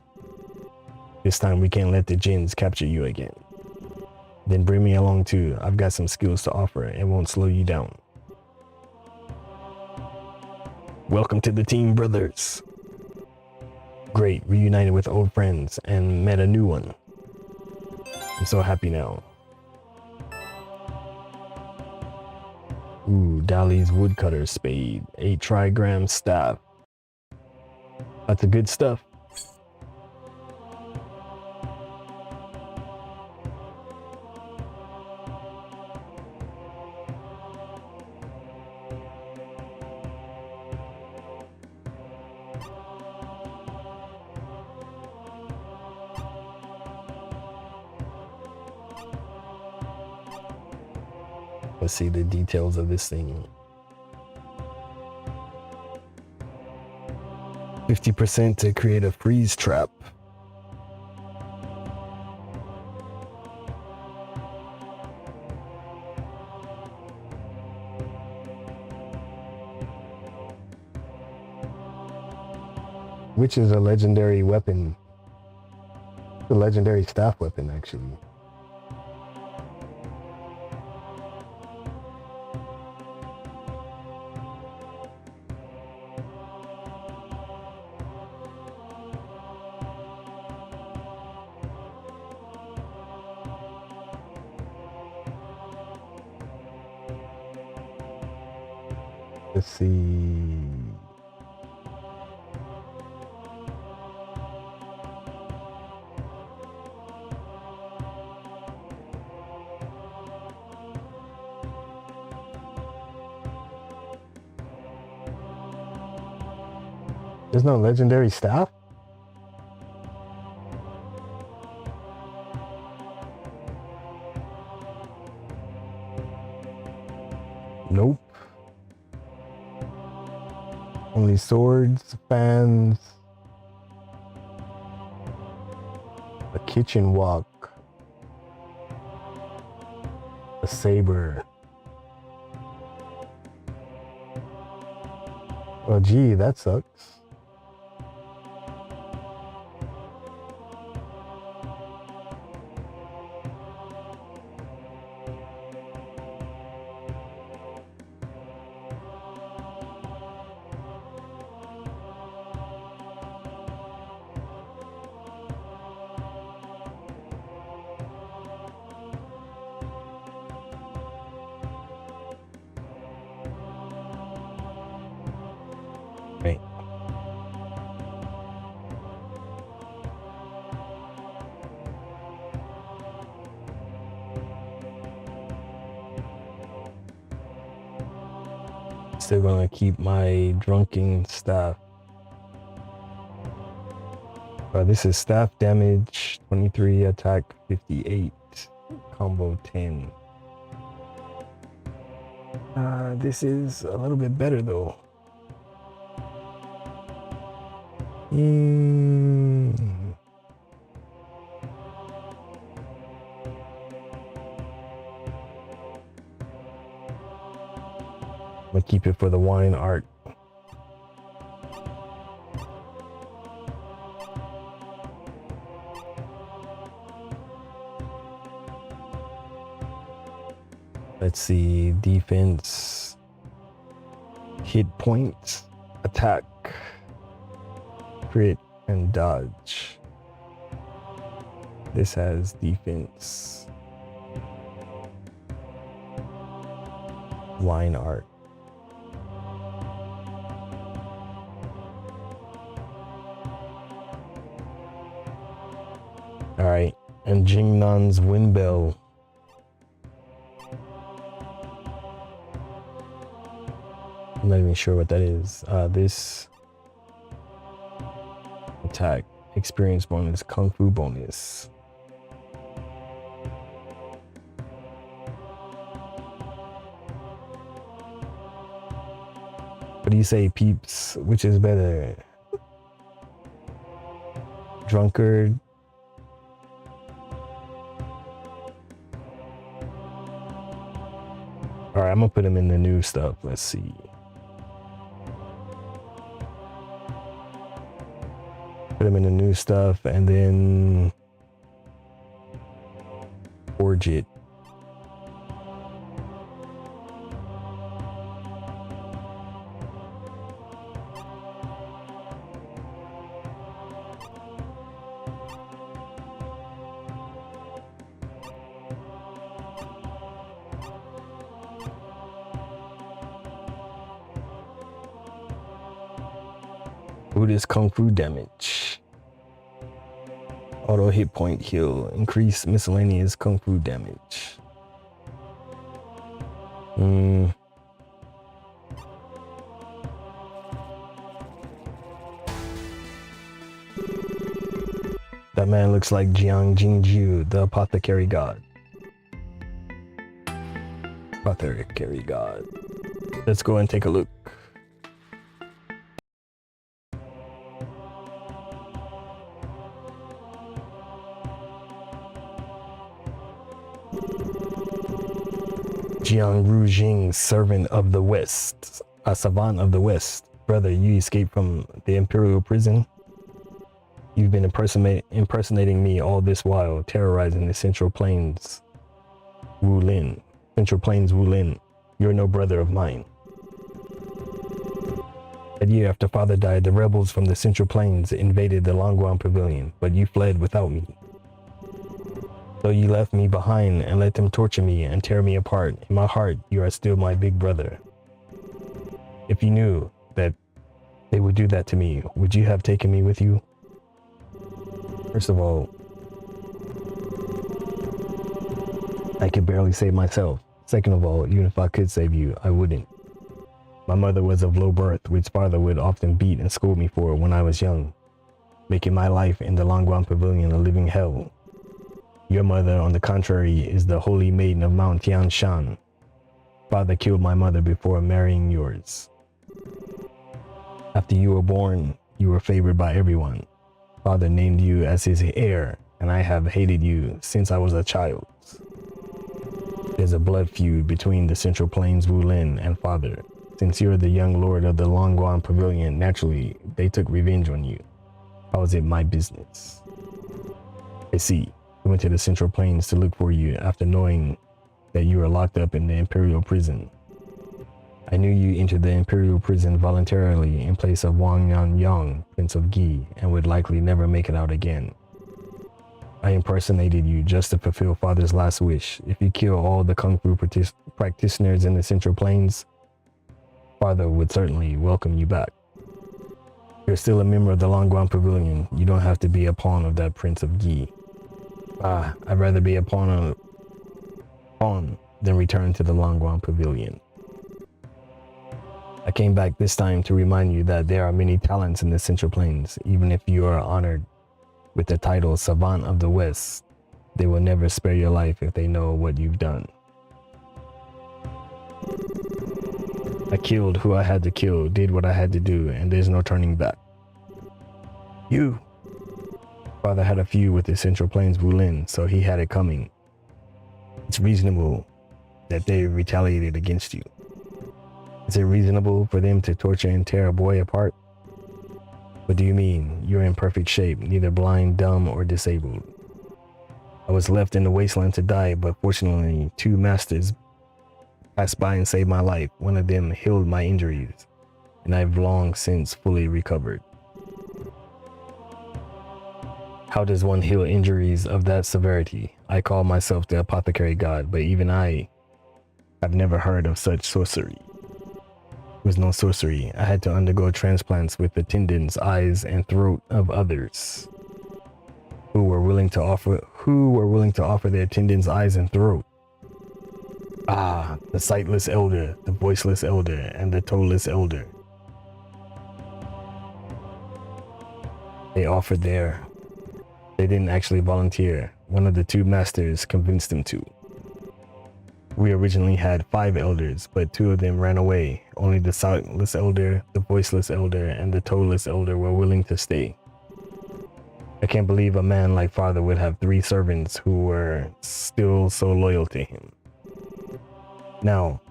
This time we can't let the jinns capture you again. Then bring me along too. I've got some skills to offer and won't slow you down. Welcome to the team, brothers. Great, reunited with old friends and met a new one. I'm so happy now. Ooh, Dali's woodcutter spade, 8 trigram staff. That's the good stuff. Let's see the details of this thing. 50% to create a freeze trap. which is a legendary weapon. The legendary staff weapon, actually. Let's see. There's no legendary staff? Nope. Only swords, fans, a kitchen wok, a saber. Oh gee, that sucks. Right. Still gonna keep my drunken staff. This is staff damage 23, attack 58, combo 10. This is a little bit better though. I'm gonna keep it for the wine art. Let's see, defense, hit points, attack, crit, and dodge. This has defense, wine art. All right, and Jingnan's wind bell. I'm not even sure what that is. This attack, experience bonus, kung fu bonus. What do you say, peeps? Which is better? Drunkard? Alright, I'm gonna put him in the new stuff. Let's see. Put him in the new stuff and then forge it. Buddhist Kung Fu damage. Auto hit point heal. Increase miscellaneous Kung Fu damage. That man looks like jianghu, the apothecary god. Apothecary god. Let's go and take a look. Jianghu Jing, servant of the West, a savant of the West. Brother, you escaped from the Imperial prison. You've been impersonating me all this while, terrorizing the Central Plains Wulin. Central Plains Wulin. You're no brother of mine. A year after father died, the rebels from the Central Plains invaded the Longguan Pavilion, but you fled without me. So you left me behind and let them torture me and tear me apart. In my heart, you are still my big brother. If you knew that they would do that to me, would you have taken me with you? First of all, I could barely save myself. Second of all, even if I could save you, I wouldn't. My mother was of low birth, which father would often beat and scold me for when I was young, making my life in the Longguan Pavilion a living hell. Your mother, on the contrary, is the holy maiden of Mount Tianshan. Father killed my mother before marrying yours. After you were born, you were favored by everyone. Father named you as his heir, and I have hated you since I was a child. There's a blood feud between the Central Plains Wulin and father. Since you're the young lord of the Longguan Pavilion, naturally, they took revenge on you. How is it my business? I see. I went to the Central Plains to look for you after knowing that you were locked up in the Imperial Prison. I knew you entered the Imperial Prison voluntarily in place of Wang Yangyang, Prince of Gi, and would likely never make it out again. I impersonated you just to fulfill father's last wish. If you kill all the Kung Fu practitioners in the Central Plains, father would certainly welcome you back. You're still a member of the Longguan Pavilion. You don't have to be a pawn of that Prince of Gi. I'd rather be a pawn than return to the Longguan Pavilion. I came back this time to remind you that there are many talents in the Central Plains. Even if you are honored with the title Savant of the West, they will never spare your life if they know what you've done. I killed who I had to kill, did what I had to do, and there's no turning back. You! Father had a feud with the Central Plains Wulin, so he had it coming. It's reasonable that they retaliated against you. Is it reasonable for them to torture and tear a boy apart? What do you mean? You're in perfect shape, neither blind, dumb, or disabled. I was left in the wasteland to die, but fortunately, two masters passed by and saved my life. One of them healed my injuries, and I've long since fully recovered. How does one heal injuries of that severity? I call myself the apothecary god, but even I have never heard of such sorcery. It was no sorcery. I had to undergo transplants with the tendons, eyes, and throat of others who were willing to offer their tendons, eyes, and throat. The sightless elder, the voiceless elder, and the toeless elder. They offered their... They didn't actually volunteer. One of the two masters convinced them to. We originally had 5 elders, but 2 of them ran away. Only the sightless elder, the voiceless elder, and the toeless elder were willing to stay. I can't believe a man like father would have 3 servants who were still so loyal to him. Now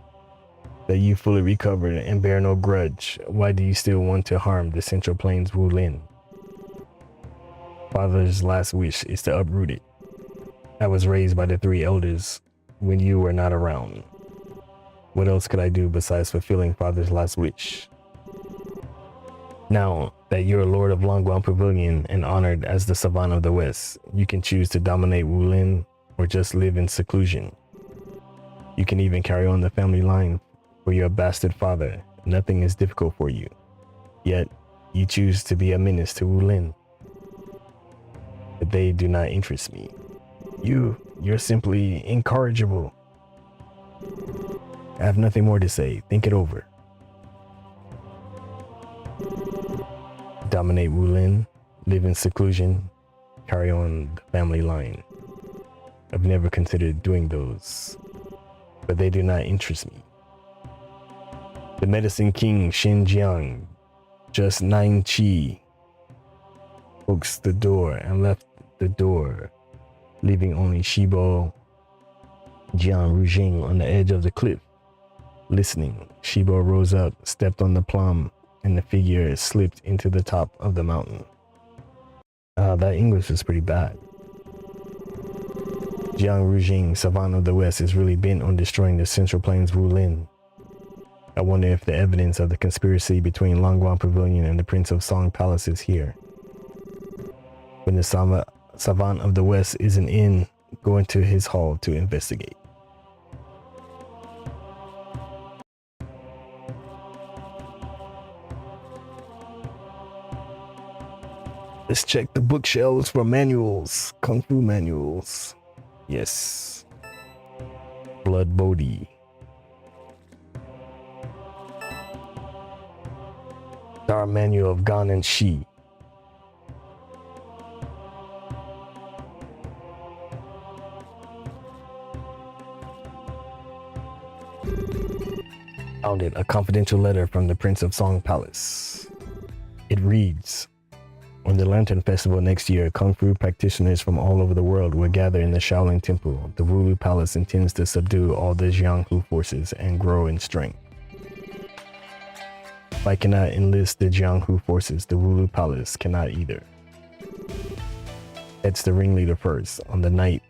that you fully recovered and bear no grudge, why do you still want to harm the Central Plains Wulin? Father's last wish is to uproot it. I was raised by the 3 elders when you were not around. What else could I do besides fulfilling father's last wish? Now that you're Lord of Longguan Pavilion and honored as the Savant of the West, you can choose to dominate Wulin or just live in seclusion. You can even carry on the family line for your bastard father. Nothing is difficult for you. Yet, you choose to be a menace to Wulin. But they do not interest me. You're simply incorrigible. I have nothing more to say. Think it over. Dominate Wulin, live in seclusion, carry on the family line. I've never considered doing those, but they do not interest me. The Medicine King Xinjiang, just 9 chi, coaxed the door and left the door, leaving only Shibo Jian Rujing on the edge of the cliff. Listening, Shibo rose up, stepped on the plum, and the figure slipped into the top of the mountain. That English is pretty bad. Jianghu, Savant of the West, is really bent on destroying the Central Plains Wulin. I wonder if the evidence of the conspiracy between Langguan Pavilion and the Prince of Song Palace is here. When the Savant of the West isn't in, go into his hall to investigate. Let's check the bookshelves for manuals, kung fu manuals. Yes. Blood Bodhi. Our manual of Gan and Shi. Found it, a confidential letter from the Prince of Song Palace. It reads, on the Lantern Festival next year, Kung Fu practitioners from all over the world will gather in the Shaolin Temple. The Wulu Palace intends to subdue all the jianghu forces and grow in strength. If I cannot enlist the jianghu forces, the Wulu Palace cannot either. That's the ringleader first. On the night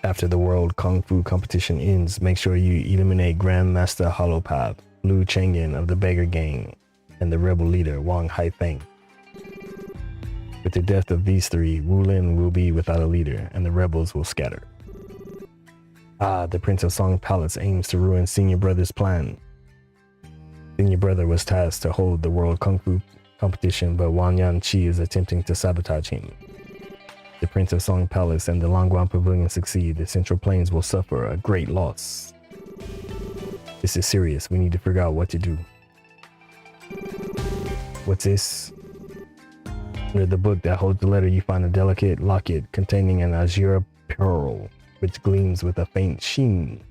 after the World Kung Fu competition ends, make sure you eliminate Grandmaster Hollow-Path, Lu Chengyan of the Beggar Gang, and the rebel leader Wang Haifeng. With the death of these three, Wulin will be without a leader, and the rebels will scatter. The Prince of Song Palace aims to ruin Senior Brother's plan. Senior Brother was tasked to hold the World Kung Fu competition, but Wang Yanqi is attempting to sabotage him. The Prince of Song Palace and the Langguan Pavilion succeed, the Central Plains will suffer a great loss. This is serious. We need to figure out what to do. What's this? Under the book that holds the letter, you find a delicate locket containing an azure pearl, which gleams with a faint sheen.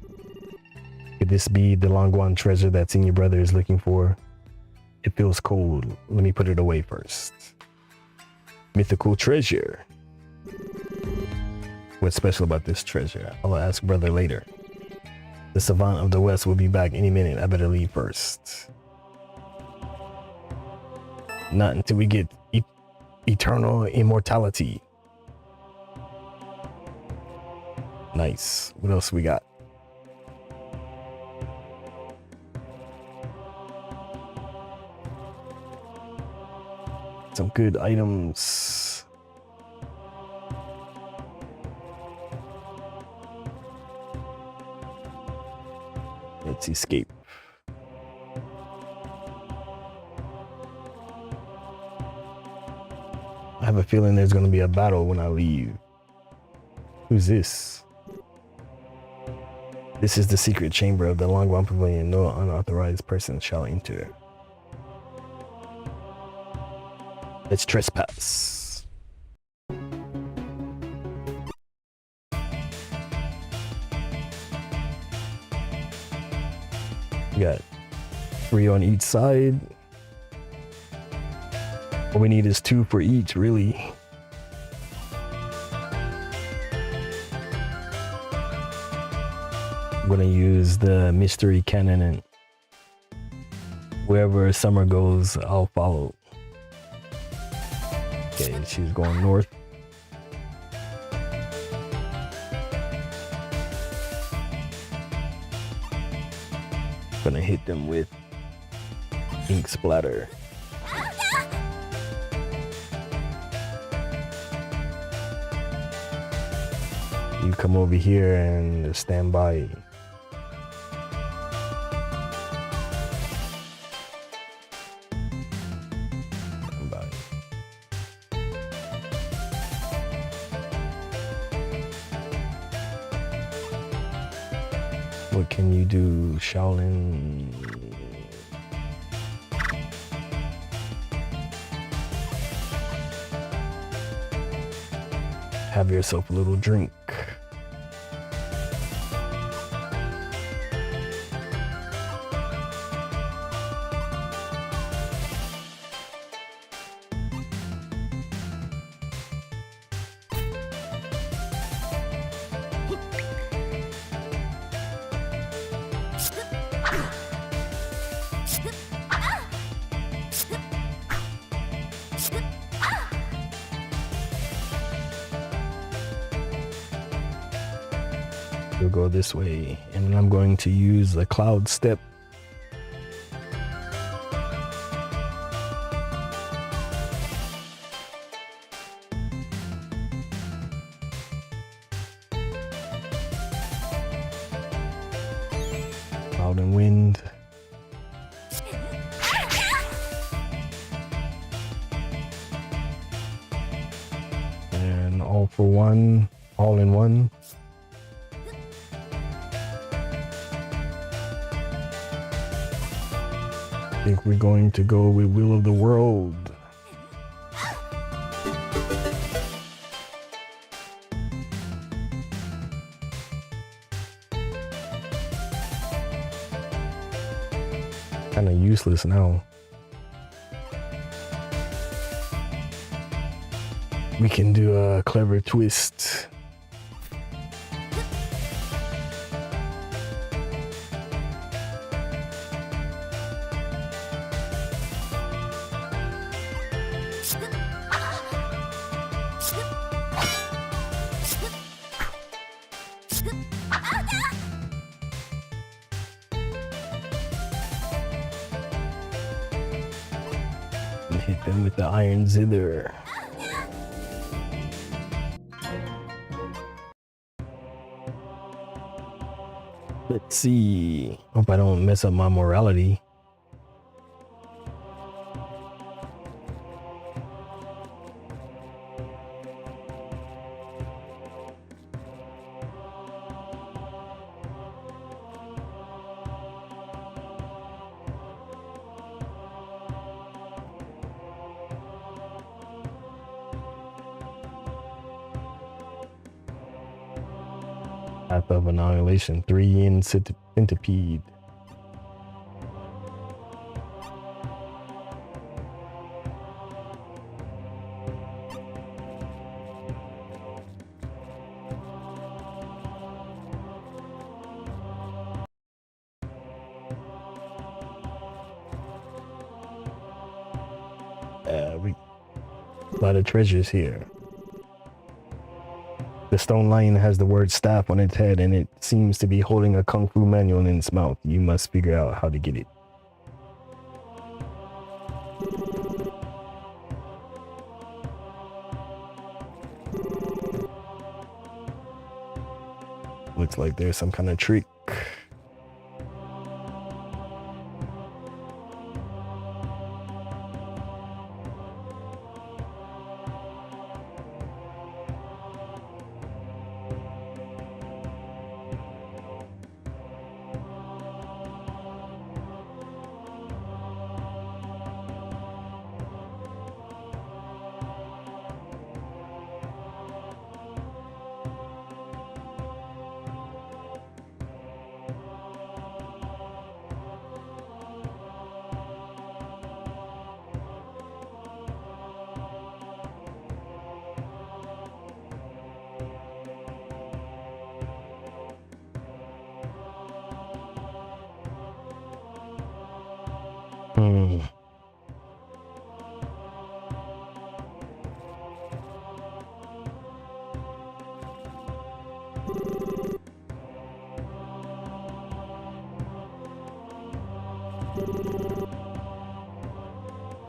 Could this be the Langguan treasure that Senior Brother is looking for? It feels cold. Let me put it away first. Mythical treasure. What's special about this treasure? I'll ask Brother later. The Savant of the West will be back any minute. I better leave first. Not until we get eternal immortality. Nice. What else we got? Some good items. Let's escape. I have a feeling there's going to be a battle when I leave. Who's this? This is the secret chamber of the Langguan Pavilion. No unauthorized person shall enter. Let's trespass. We got 3 on each side. All we need is 2 for each, really. I'm gonna use the mystery cannon, and wherever Summer goes, I'll follow. Okay, she's going north. Gonna hit them with ink splatter. You come over here and stand by. Stand by. What can you do, Shaolin? Have yourself a little drink. We'll go this way, and then I'm going to use the cloud step. Cloud and wind. And all for one, all in one. I think we're going to go with Will of the World. Kind of useless now. We can do a clever twist. And hit them with the iron zither. Let's see. Hope I don't mess up my morality. Path of Annihilation, 3 in Centipede. We a lot of treasures here. The stone lion has the word staff on its head, and it seems to be holding a kung fu manual in its mouth. You must figure out how to get it. Looks like there's some kind of trick.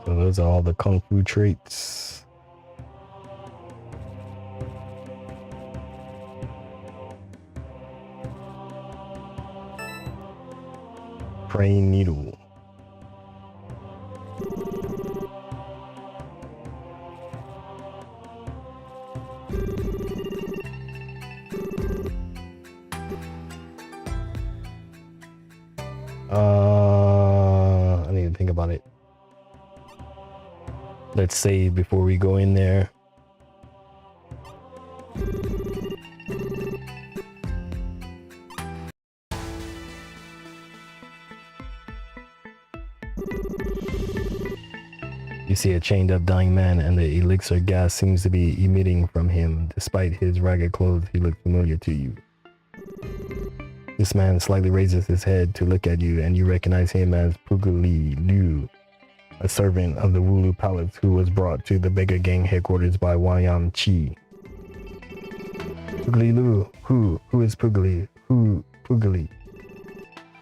So those are all the kung fu traits. Praying needle. I need to think about it. Let's save before we go in there. You see a chained up dying man, and the elixir gas seems to be emitting from him. Despite his ragged clothes, he looks familiar to you. This man slightly raises his head to look at you, and you recognize him as Pugli Liu, a servant of the Wulu Palace who was brought to the beggar gang headquarters by Wayam Chi. Pugli Liu, who is Pugli? Pugili.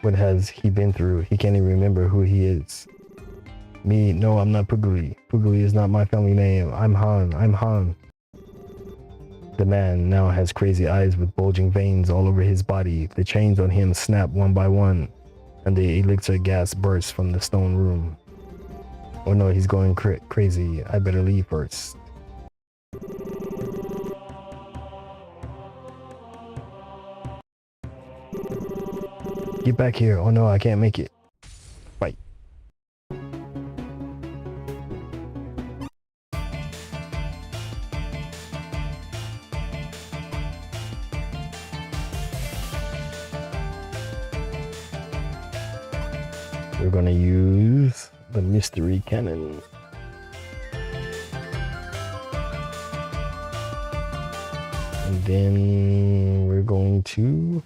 What has he been through? He can't even remember who he is. Me? No, I'm not Pugili. Pugili is not my family name. I'm Han. I'm Han. The man now has crazy eyes with bulging veins all over his body. The chains on him snap one by one, and the elixir gas bursts from the stone room. Oh no, he's going crazy. I better leave first. Get back here. Oh no, I can't make it. Fight. We're gonna use the mystery cannon. And then we're going to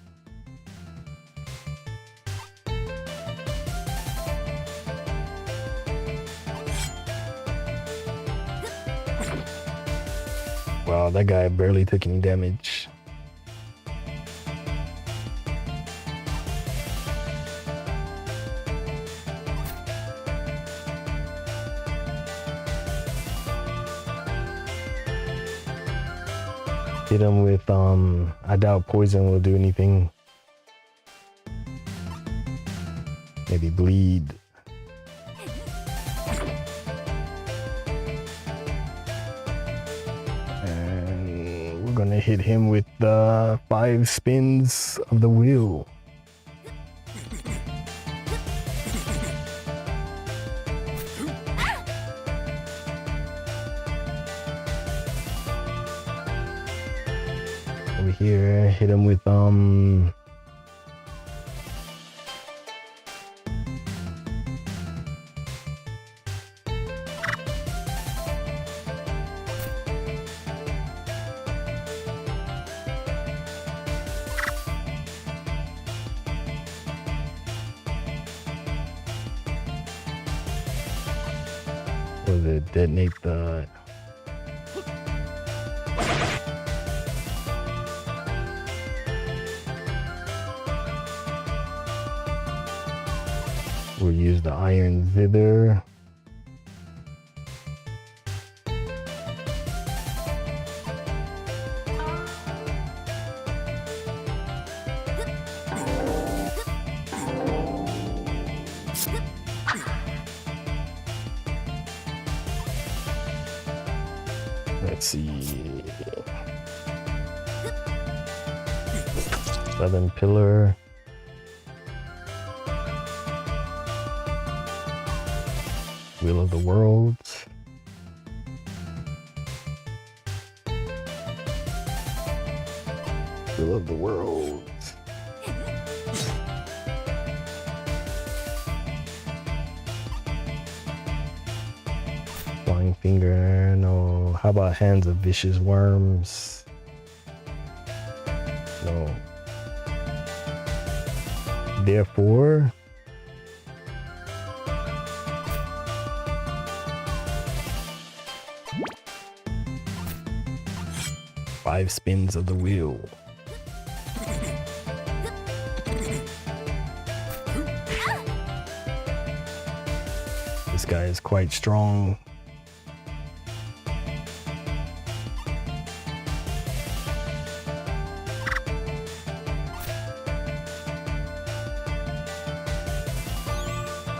wow, that guy barely took any damage. Hit him with, I doubt poison will do anything. Maybe bleed. And we're gonna hit him with the 5 spins of the wheel. Over here, hit him with was it detonate the we'll use the iron zither. Let's see. Southern Pillar. Wheel of the Worlds. Wheel of the Worlds. Flying Finger, no. How about Hands of Vicious Worms? No. Therefore, five spins of the wheel. This guy is quite strong.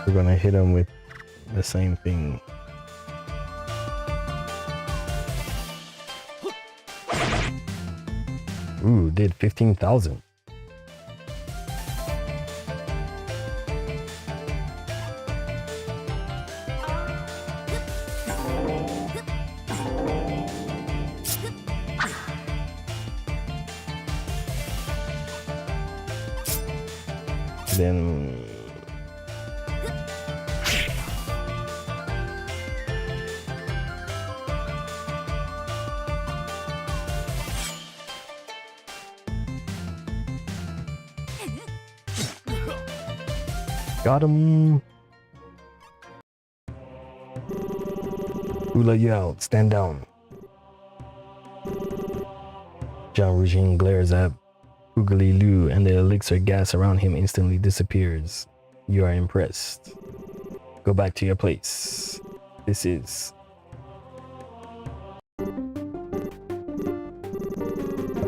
We're gonna hit him with the same thing. Ooh, did 15,000. Then got him. Who let you out? Stand down. Jianghu glares at Oogly Loo, and the elixir gas around him instantly disappears. You are impressed. Go back to your place. This is...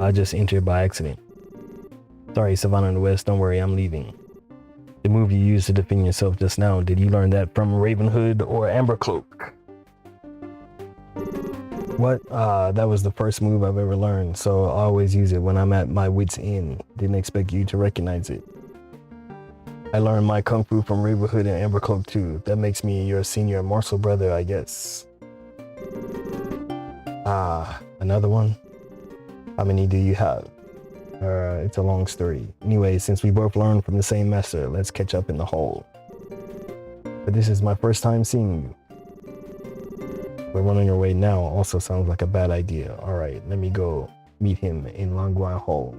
I just entered by accident. Sorry, Savannah in the West, don't worry, I'm leaving. The move you used to defend yourself just now, did you learn that from Ravenhood or Ambercloak? What? That was the first move I've ever learned, so I always use it when I'm at my wit's end. Didn't expect you to recognize it. I learned my kung fu from Ravenhood and Ambercloak too. That makes me your senior morsel brother, I guess. Another one? How many do you have? It's a long story. Anyway, since we both learned from the same master, let's catch up in the hall. But this is my first time seeing you. But running away now also sounds like a bad idea. Alright, let me go meet him in Langguan Hall.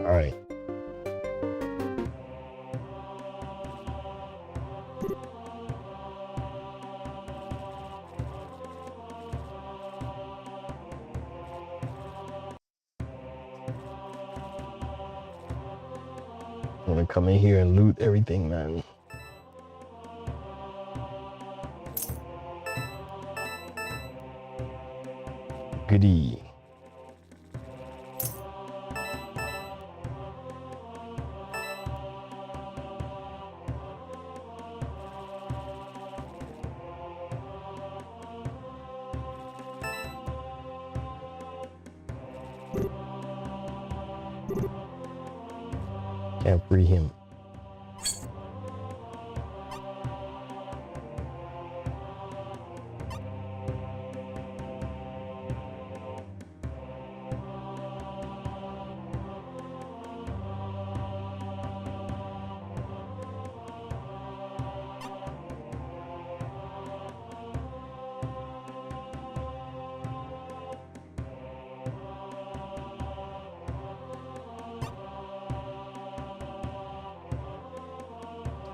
Alright. I'm gonna come in here and loot everything, man. Goodie. Can't free him.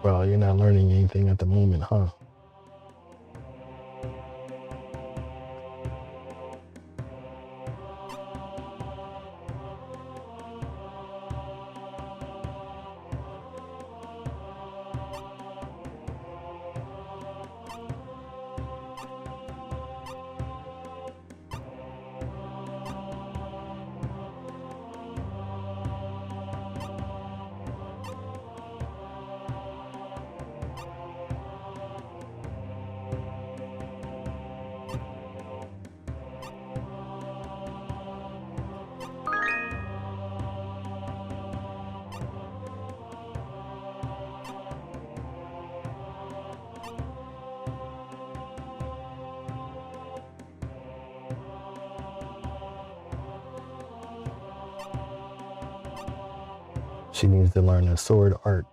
Well, you're not learning anything at the moment, huh? She needs to learn a sword art.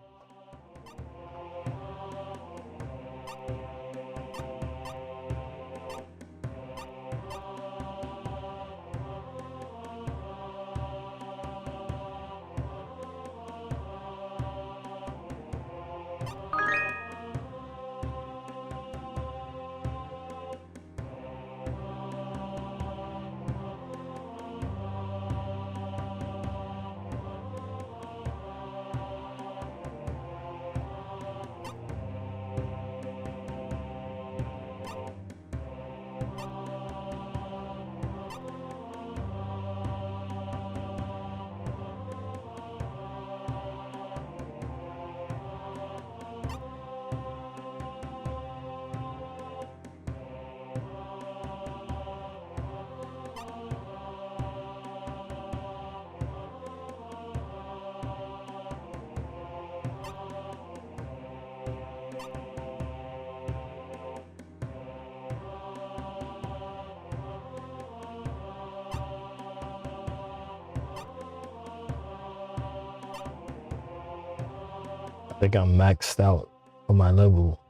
I think I'm maxed out for my level.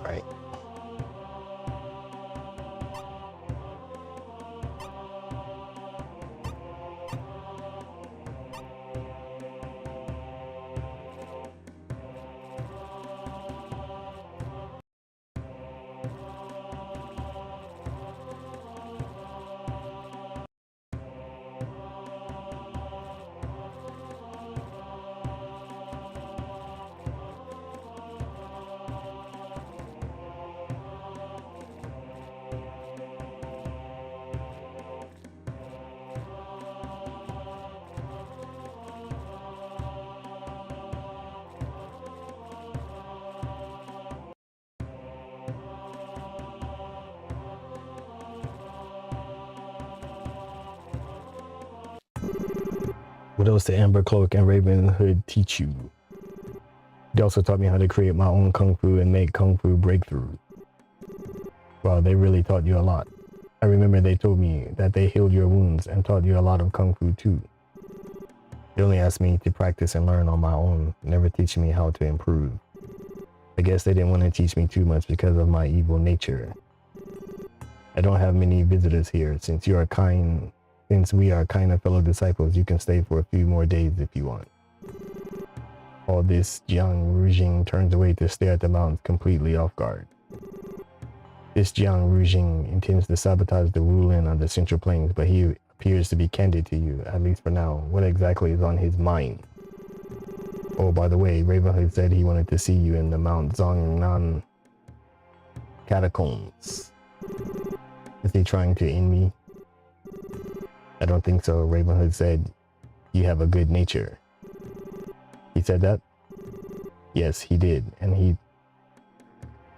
Right. What else did Amber Cloak and Raven Hood teach you? They also taught me how to create my own kung fu and make kung fu breakthroughs. Wow, they really taught you a lot. I remember they told me that they healed your wounds and taught you a lot of kung fu too. They only asked me to practice and learn on my own, never teaching me how to improve. I guess they didn't want to teach me too much because of my evil nature. I don't have many visitors here. Since we are kind of fellow disciples, you can stay for a few more days if you want. All this jianghu turns away to stare at the mountains completely off guard. This jianghu intends to sabotage the Wulin on the Central Plains, but he appears to be candid to you, at least for now. What exactly is on his mind? Oh, by the way, Ravenhood said he wanted to see you in the Mount Zongnan catacombs. Is he trying to end me? I don't think so. Ravenhood said you have a good nature. He said that? Yes, he did. And he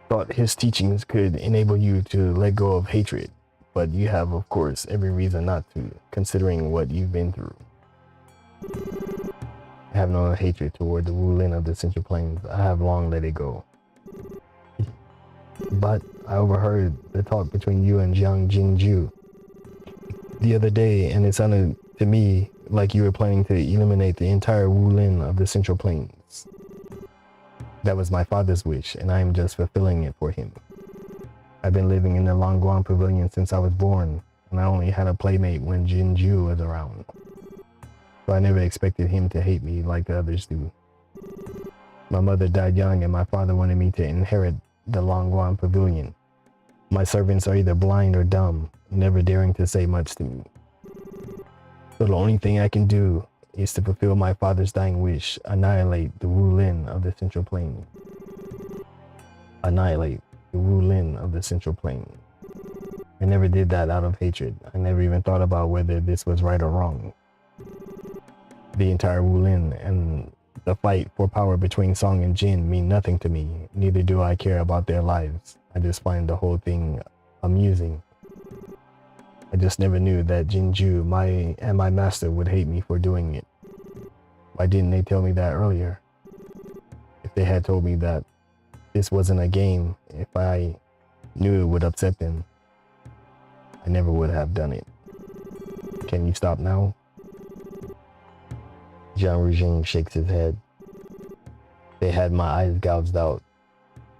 thought his teachings could enable you to let go of hatred. But you have, of course, every reason not to, considering what you've been through. I have no hatred toward the Wulin of the Central Plains. I have long let it go. But I overheard the talk between you and Jianghu the other day, and it sounded to me like you were planning to eliminate the entire Wulin of the Central Plains. That was my father's wish, and I am just fulfilling it for him. I've been living in the Longguan Pavilion since I was born, and I only had a playmate when Jianghu was around. So I never expected him to hate me like the others do. My mother died young, and my father wanted me to inherit the Longguan Pavilion. My servants are either blind or dumb, never daring to say much to me. So the only thing I can do is to fulfill my father's dying wish, annihilate the Wulin of the Central Plain. Annihilate the Wulin of the Central Plain. I never did that out of hatred. I never even thought about whether this was right or wrong. The entire Wulin and the fight for power between Song and Jin mean nothing to me. Neither do I care about their lives. I just find the whole thing amusing. I just never knew that Jianghu, my master, would hate me for doing it. Why didn't they tell me that earlier? If they had told me that this wasn't a game, if I knew it would upset them, I never would have done it. Can you stop now? Jianghu shakes his head. They had my eyes gouged out,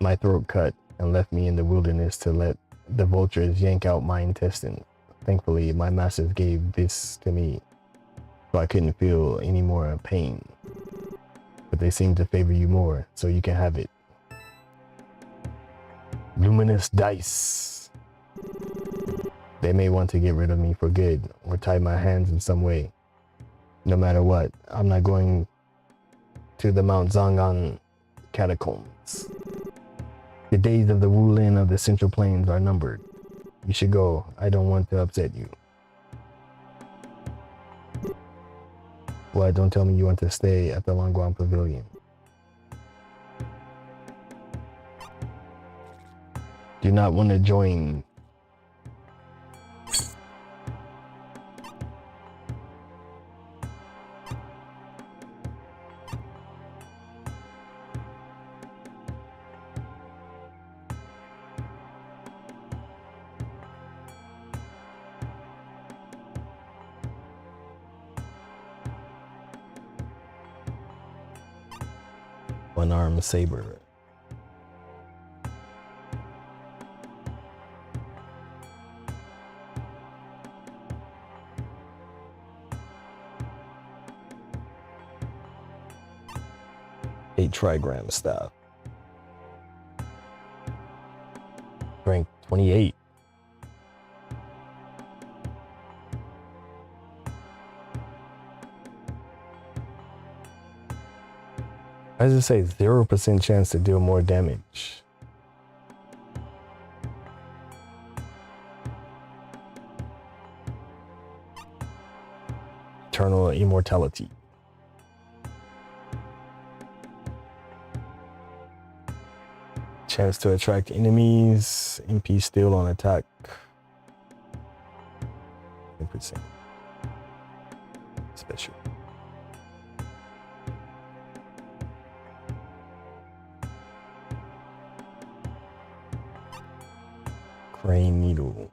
my throat cut, and left me in the wilderness to let the vultures yank out my intestines. Thankfully, my masters gave this to me, so I couldn't feel any more pain. But they seem to favor you more, so you can have it. Luminous dice. They may want to get rid of me for good, or tie my hands in some way. No matter what, I'm not going to the Mount Zongnan catacombs. The days of the Wulin of the Central Plains are numbered. You should go. I don't want to upset you. What? Don't tell me you want to stay at the Langguang Pavilion. Do not want to join. One-armed saber. A trigram staff. Rank 28. Why does it say 0% chance to deal more damage? Eternal immortality. Chance to attract enemies. MP still on attack. 10%. Special. Crane needle.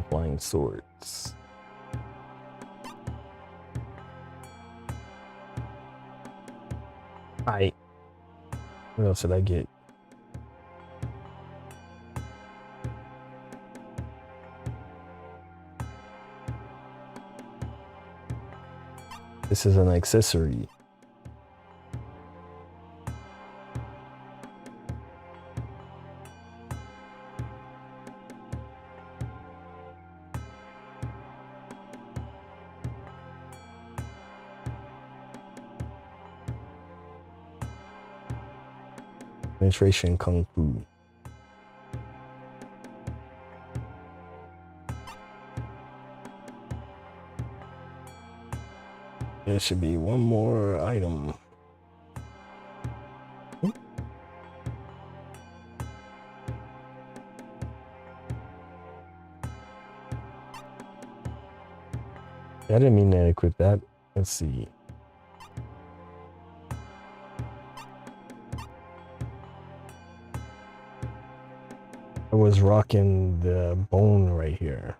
Flying swords. Alright. What else did I get? This is an accessory. Penetration Kung Fu. There should be one more item. I didn't mean to equip that. Let's see. I was rocking the bone right here.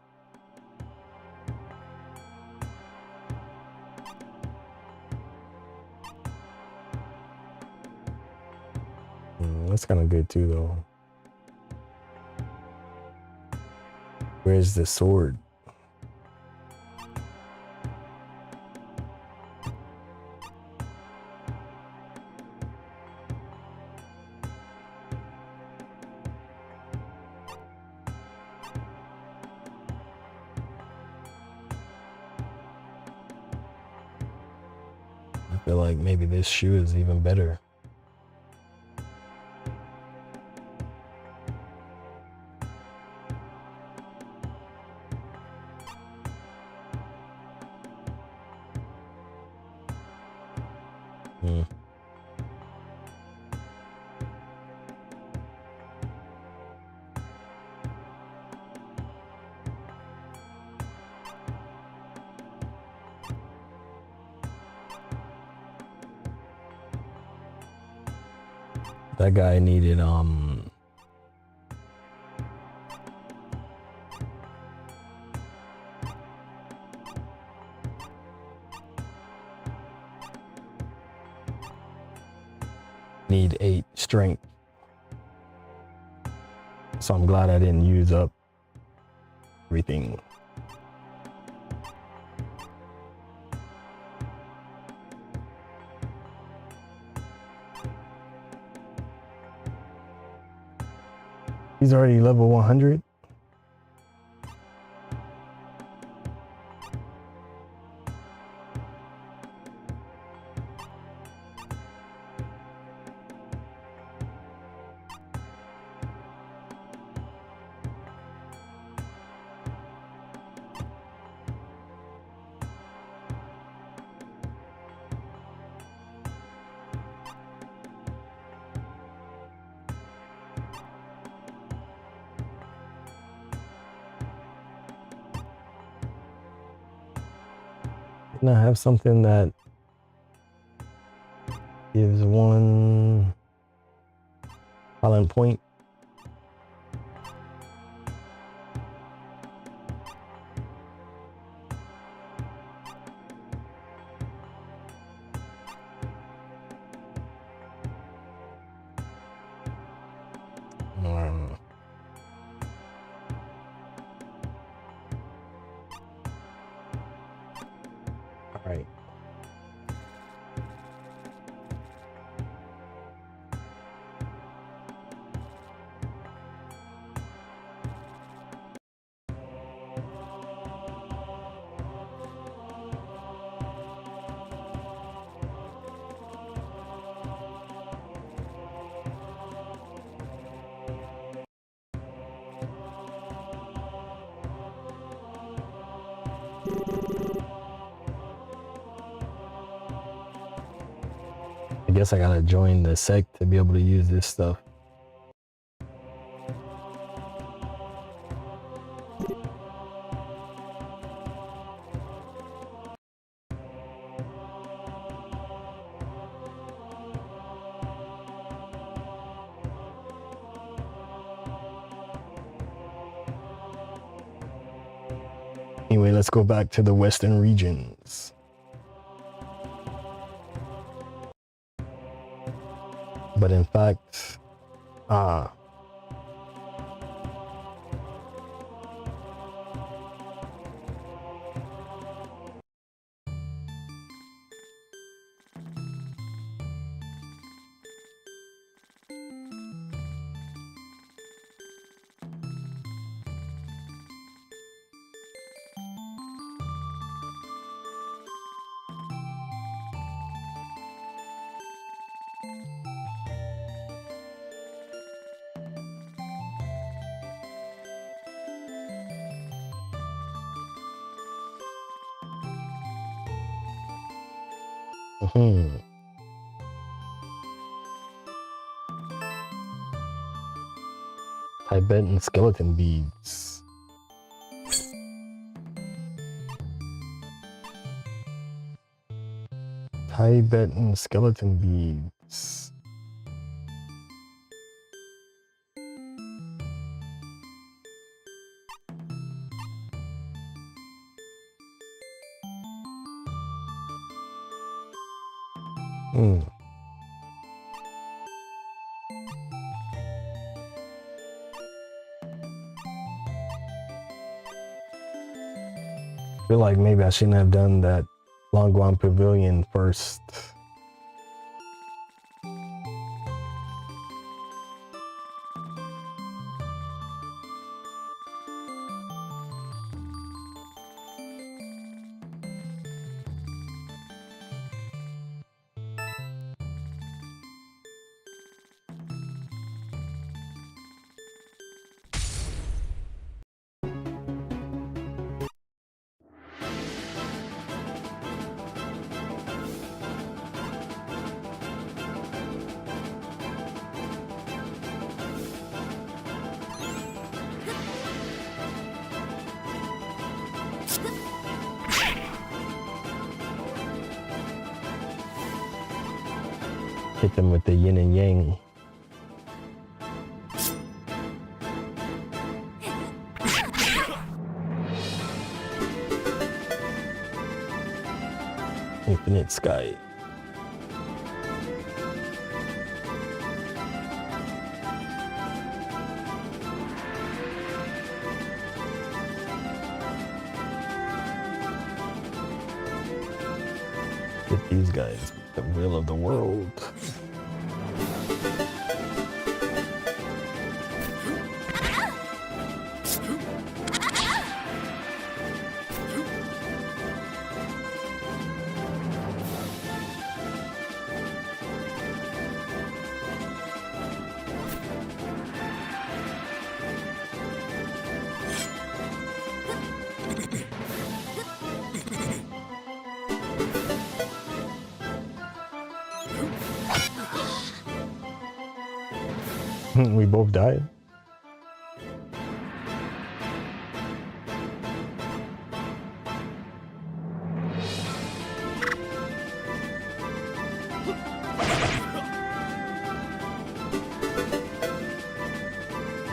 That's kind of good too, though. Where's the sword? I feel like maybe this shoe is even better. That guy needed need 8 strength. So I'm glad I didn't use up everything. He's already level 100. Can I have something that gives 1 talent point? All right. I guess I gotta join the sect to be able to use this stuff. Anyway, let's go back to the western regions. But in fact, Tibetan skeleton beads. Tibetan skeleton beads. I feel like maybe I shouldn't have done that Longguan Pavilion first. Hit them with the yin and yang. Infinite sky. Get these guys the will of the world. We both died.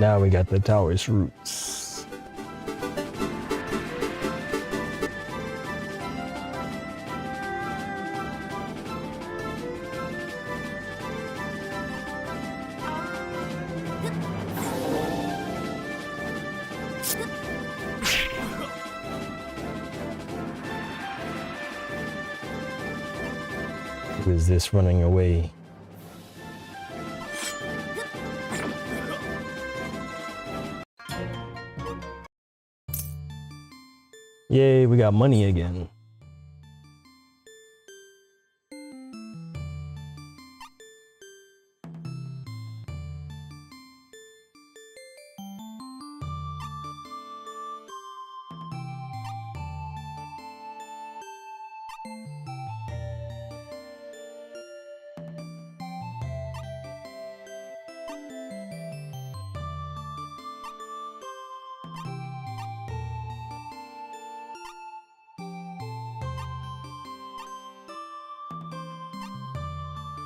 Now we got the Taoist roots. Who is this running away? Yay, we got money again.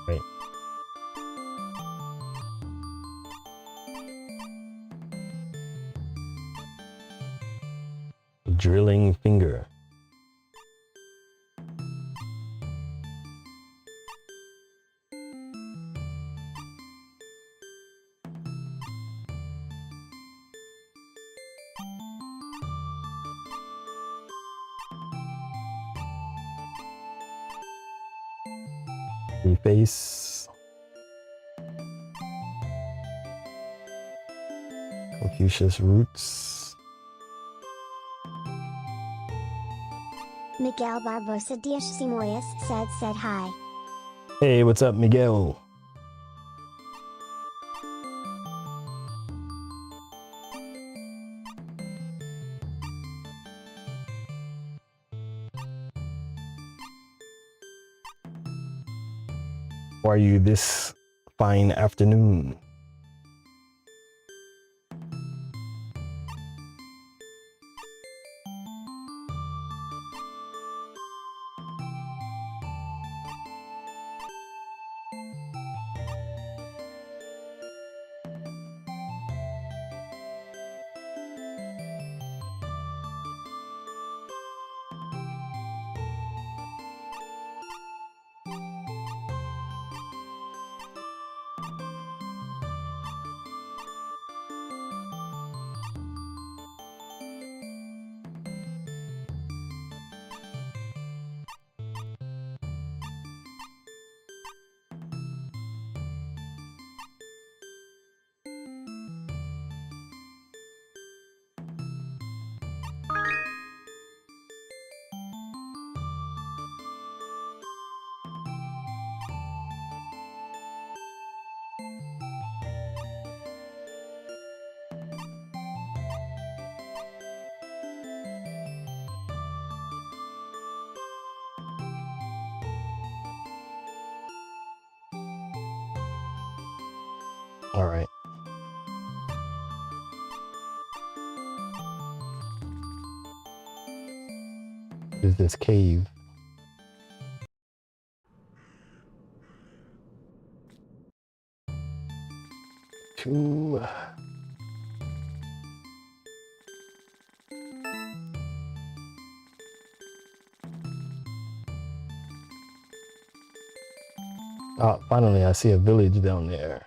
Right. Drilling finger. Face. Confucius roots. Miguel Barbosa Dias Simoyas said hi. Hey, what's up, Miguel? How are you this fine afternoon? All right. What is this cave? Two. Oh, finally, I see a village down there.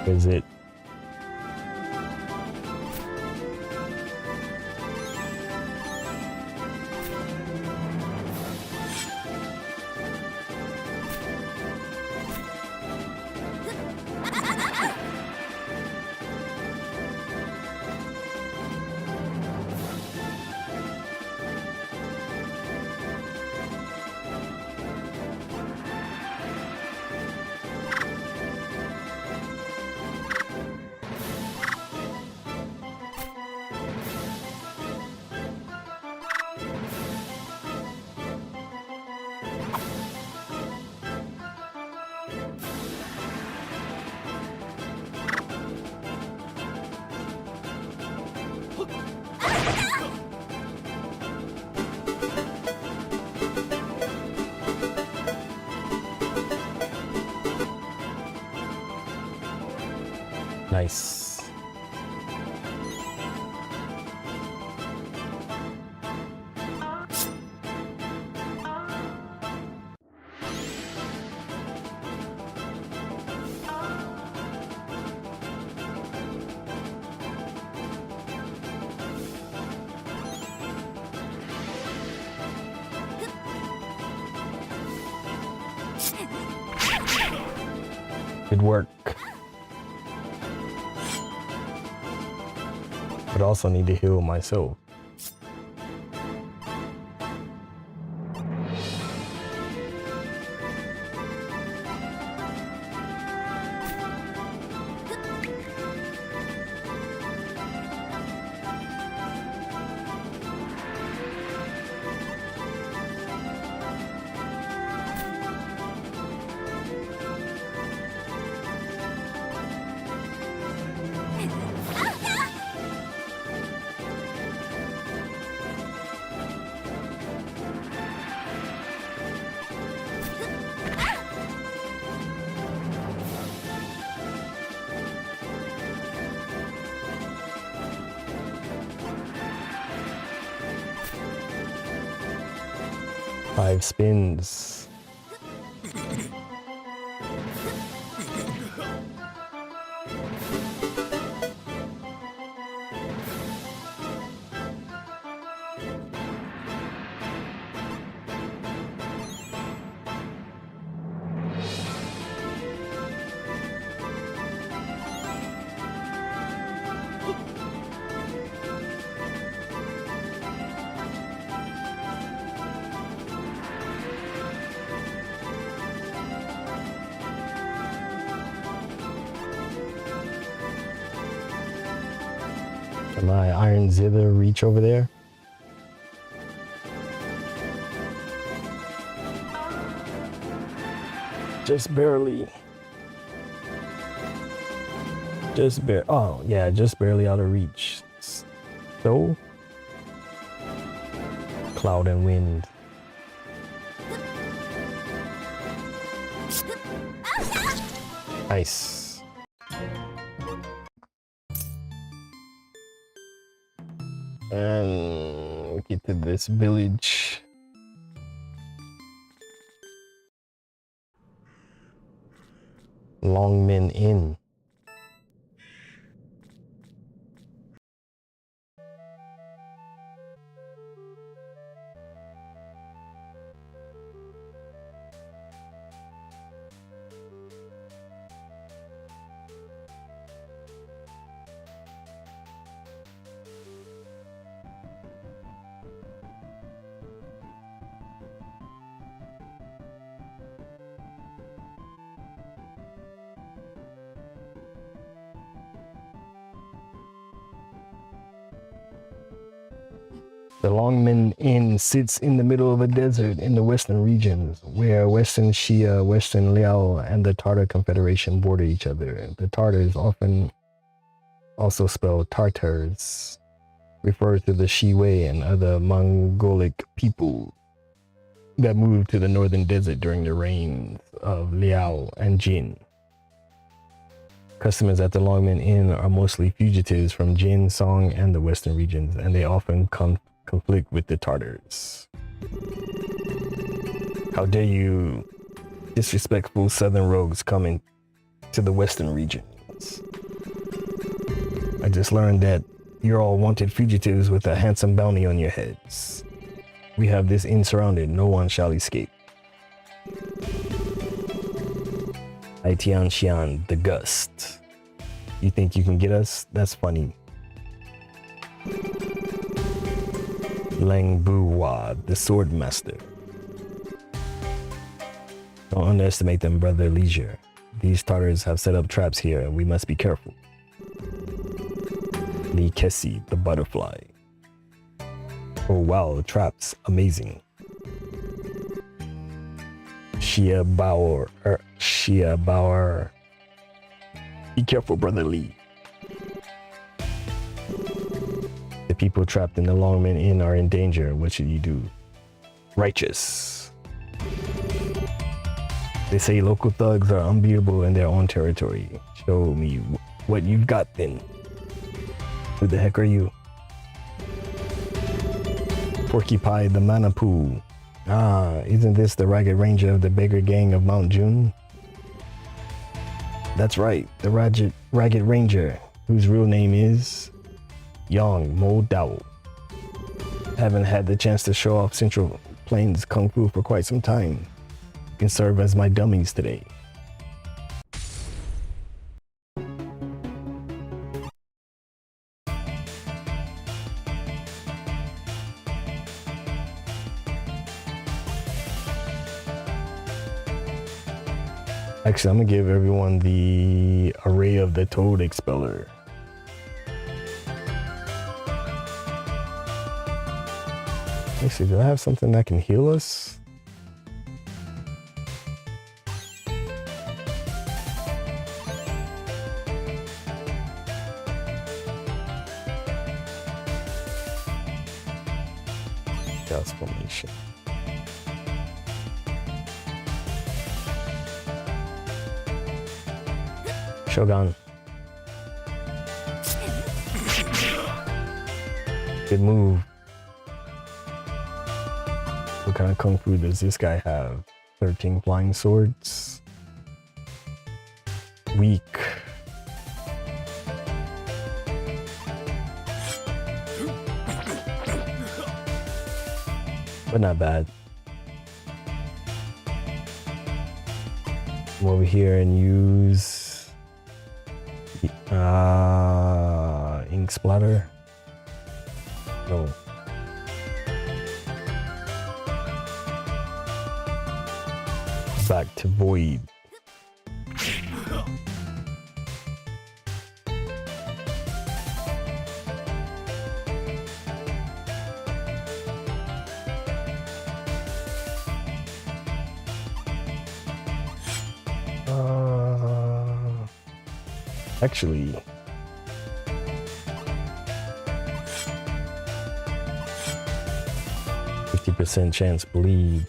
Is it? Nice. Good work. But also need to heal myself. Five spins. Can my iron zither reach over there? Just barely. Oh yeah, just barely out of reach. So cloud and wind. Nice. And get to this village. Longmen Inn. The Longmen Inn sits in the middle of a desert in the western regions, where Western Xia, Western Liao, and the Tartar Confederation border each other. The Tartars, often also spelled Tartars, refers to the Shiwei and other Mongolic people that moved to the northern desert during the reigns of Liao and Jin. Customers at the Longman Inn are mostly fugitives from Jin, Song, and the western regions, and they often conflict with the Tartars. How dare you disrespectful southern rogues coming to the western regions. I just learned that you're all wanted fugitives with a handsome bounty on your heads. We have this inn surrounded, no one shall escape. Aitian Xian, the Gust. You think you can get us? That's funny. Lang Buwa, the Sword Master. Don't underestimate them, brother Leisure. These Tartars have set up traps here, and we must be careful. Li Kesi, the Butterfly. Oh wow, traps, amazing. Shia Bauer. Be careful, brother Lee. The people trapped in the Longman Inn are in danger. What should you do? Righteous. They say local thugs are unbeatable in their own territory. Show me what you've got then. Who the heck are you? Porky Pie the Manapoo. Ah, isn't this the Ragged Ranger of the Beggar Gang of Mount June? That's right, the Ragged Ranger, whose real name is Yang Mo Dao. Haven't had the chance to show off Central Plains Kung Fu for quite some time. You can serve as my dummies today. Actually, I'm gonna give everyone the Array of the Toad Expeller. Let me see, do I have something that can heal us? Chaos Formation. Shogun. Good move. What kind of kung fu does this guy have? 13 flying swords. Weak. But not bad. Come over here and use ink splatter. No. Back to void. Actually, %50 chance bleed.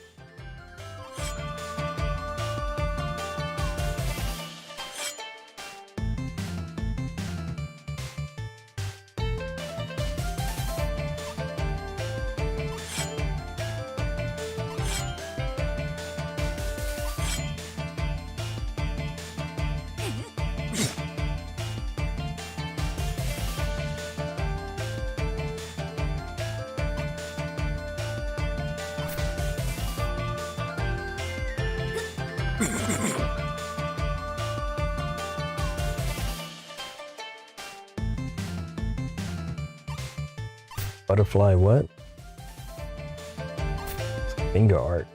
Butterfly what? Finger art.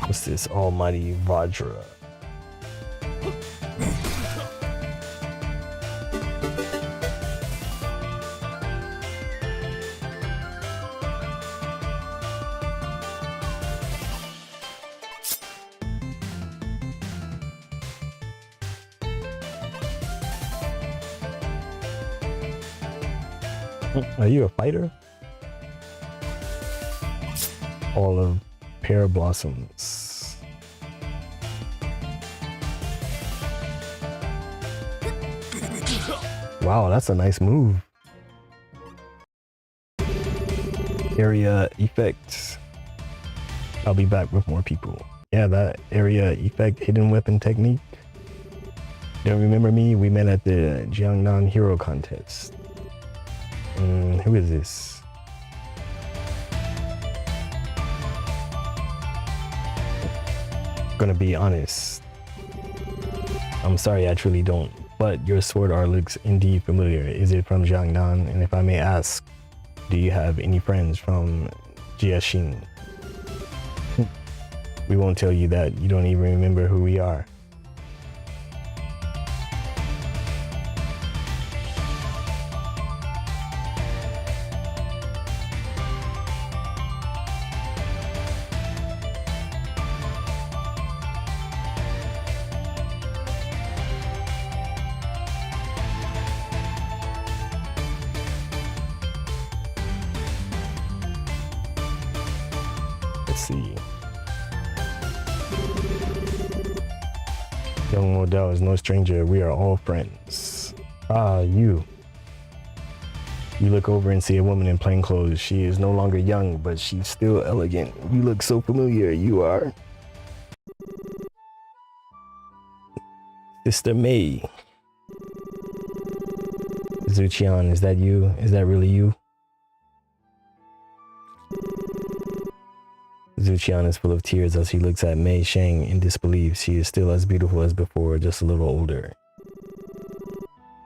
What's this? Almighty Vajra. Are you a fighter? All of pear blossoms. Wow, that's a nice move. Area effect. I'll be back with more people. Yeah, that area effect hidden weapon technique. Don't remember me? We met at the Jiangnan Hero Contest. Who is this? Gonna be honest. I'm sorry, I truly don't. But your sword art looks indeed familiar. Is it from Jiangnan? And if I may ask, do you have any friends from Jiangxing? We won't tell you that. You don't even remember who we are. Let's see. Young Model is no stranger. We are all friends. Ah, you. You look over and see a woman in plain clothes. She is no longer young, but she's still elegant. You look so familiar. You are Sister May. Zuchian, is that you? Is that really you? Zuchian is full of tears as he looks at Mei Shang in disbelief. She is still as beautiful as before, just a little older.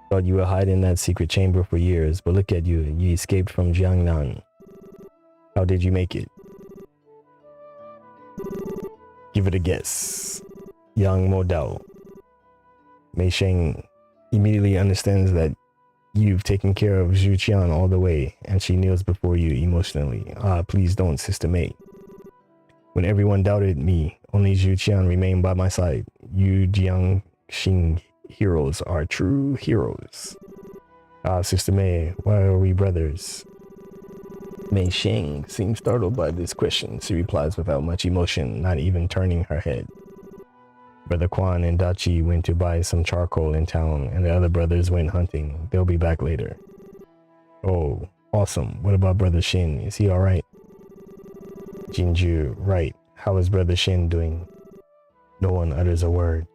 Thought you were hiding in that secret chamber for years, but look at you. You escaped from Jiangnan. How did you make it? Give it a guess. Young Modao. Mei Shang immediately understands that you've taken care of Zuchian all the way, and she kneels before you emotionally. Ah, please don't, Sister Mei. When everyone doubted me, only Zhu Qian remained by my side. You Jiangxing heroes are true heroes. Ah, Sister Mei, why are we brothers? Mei Sheng seems startled by this question. She replies without much emotion, not even turning her head. Brother Quan and Dachi went to buy some charcoal in town, and the other brothers went hunting. They'll be back later. Oh, awesome. What about Brother Shin? Is he alright? Jinju, right. How is Brother Shin doing? No one utters a word.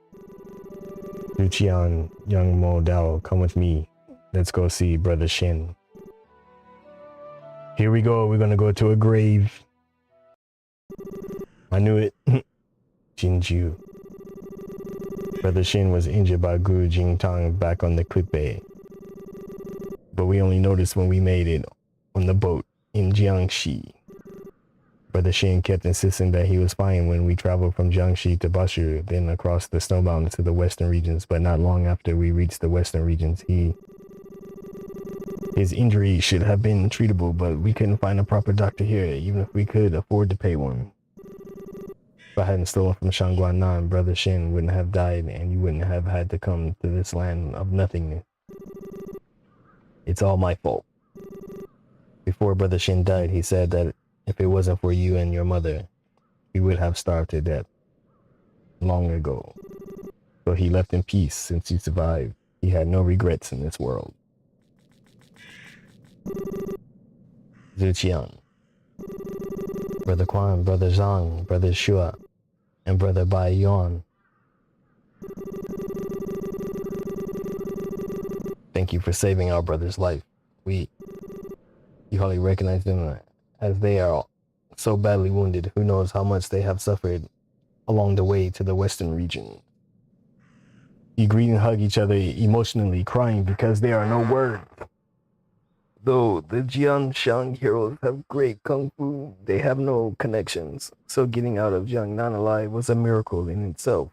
Luqian, young Mo Dao, come with me. Let's go see Brother Shin. Here we go. We're gonna go to a grave. I knew it. Jinju. Brother Shin was injured by Gu Jingtang back on the cliff bay. But we only noticed when we made it on the boat in Jiangxi. Brother Shin kept insisting that he was fine when we traveled from Jiangxi to Bashu, then across the snow mountains to the western regions. But not long after we reached the western regions, his injury should have been treatable, but we couldn't find a proper doctor here, even if we could afford to pay one. If I hadn't stolen from Shangguanan, Brother Shin wouldn't have died, and you wouldn't have had to come to this land of nothingness. It's all my fault. Before Brother Shin died, he said that if it wasn't for you and your mother, we would have starved to death long ago. So he left in peace since he survived. He had no regrets in this world. Zuqian. Brother Quan, Brother Zhang, Brother Shua, and Brother Bai Yuan. Thank you for saving our brother's life. You hardly recognize them as they are so badly wounded. Who knows how much they have suffered along the way to the western region. You greet and hug each other emotionally, crying because there are no words. Though the Jiangxiang heroes have great kung fu, they have no connections. So getting out of Jiangnan alive was a miracle in itself.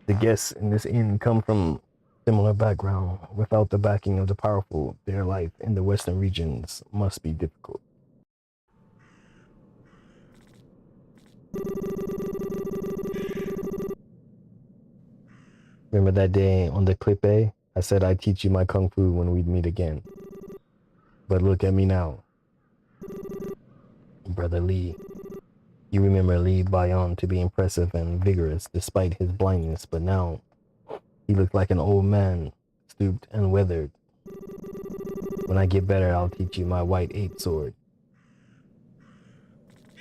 The guests in this inn come from similar background. Without the backing of the powerful, their life in the western regions must be difficult. Remember that day on the cliff, I said I'd teach you my kung fu when we'd meet again. But look at me now. Brother Lee. You remember Lee Bayon to be impressive and vigorous despite his blindness, but now he looked like an old man, stooped and weathered. When I get better, I'll teach you my white ape sword.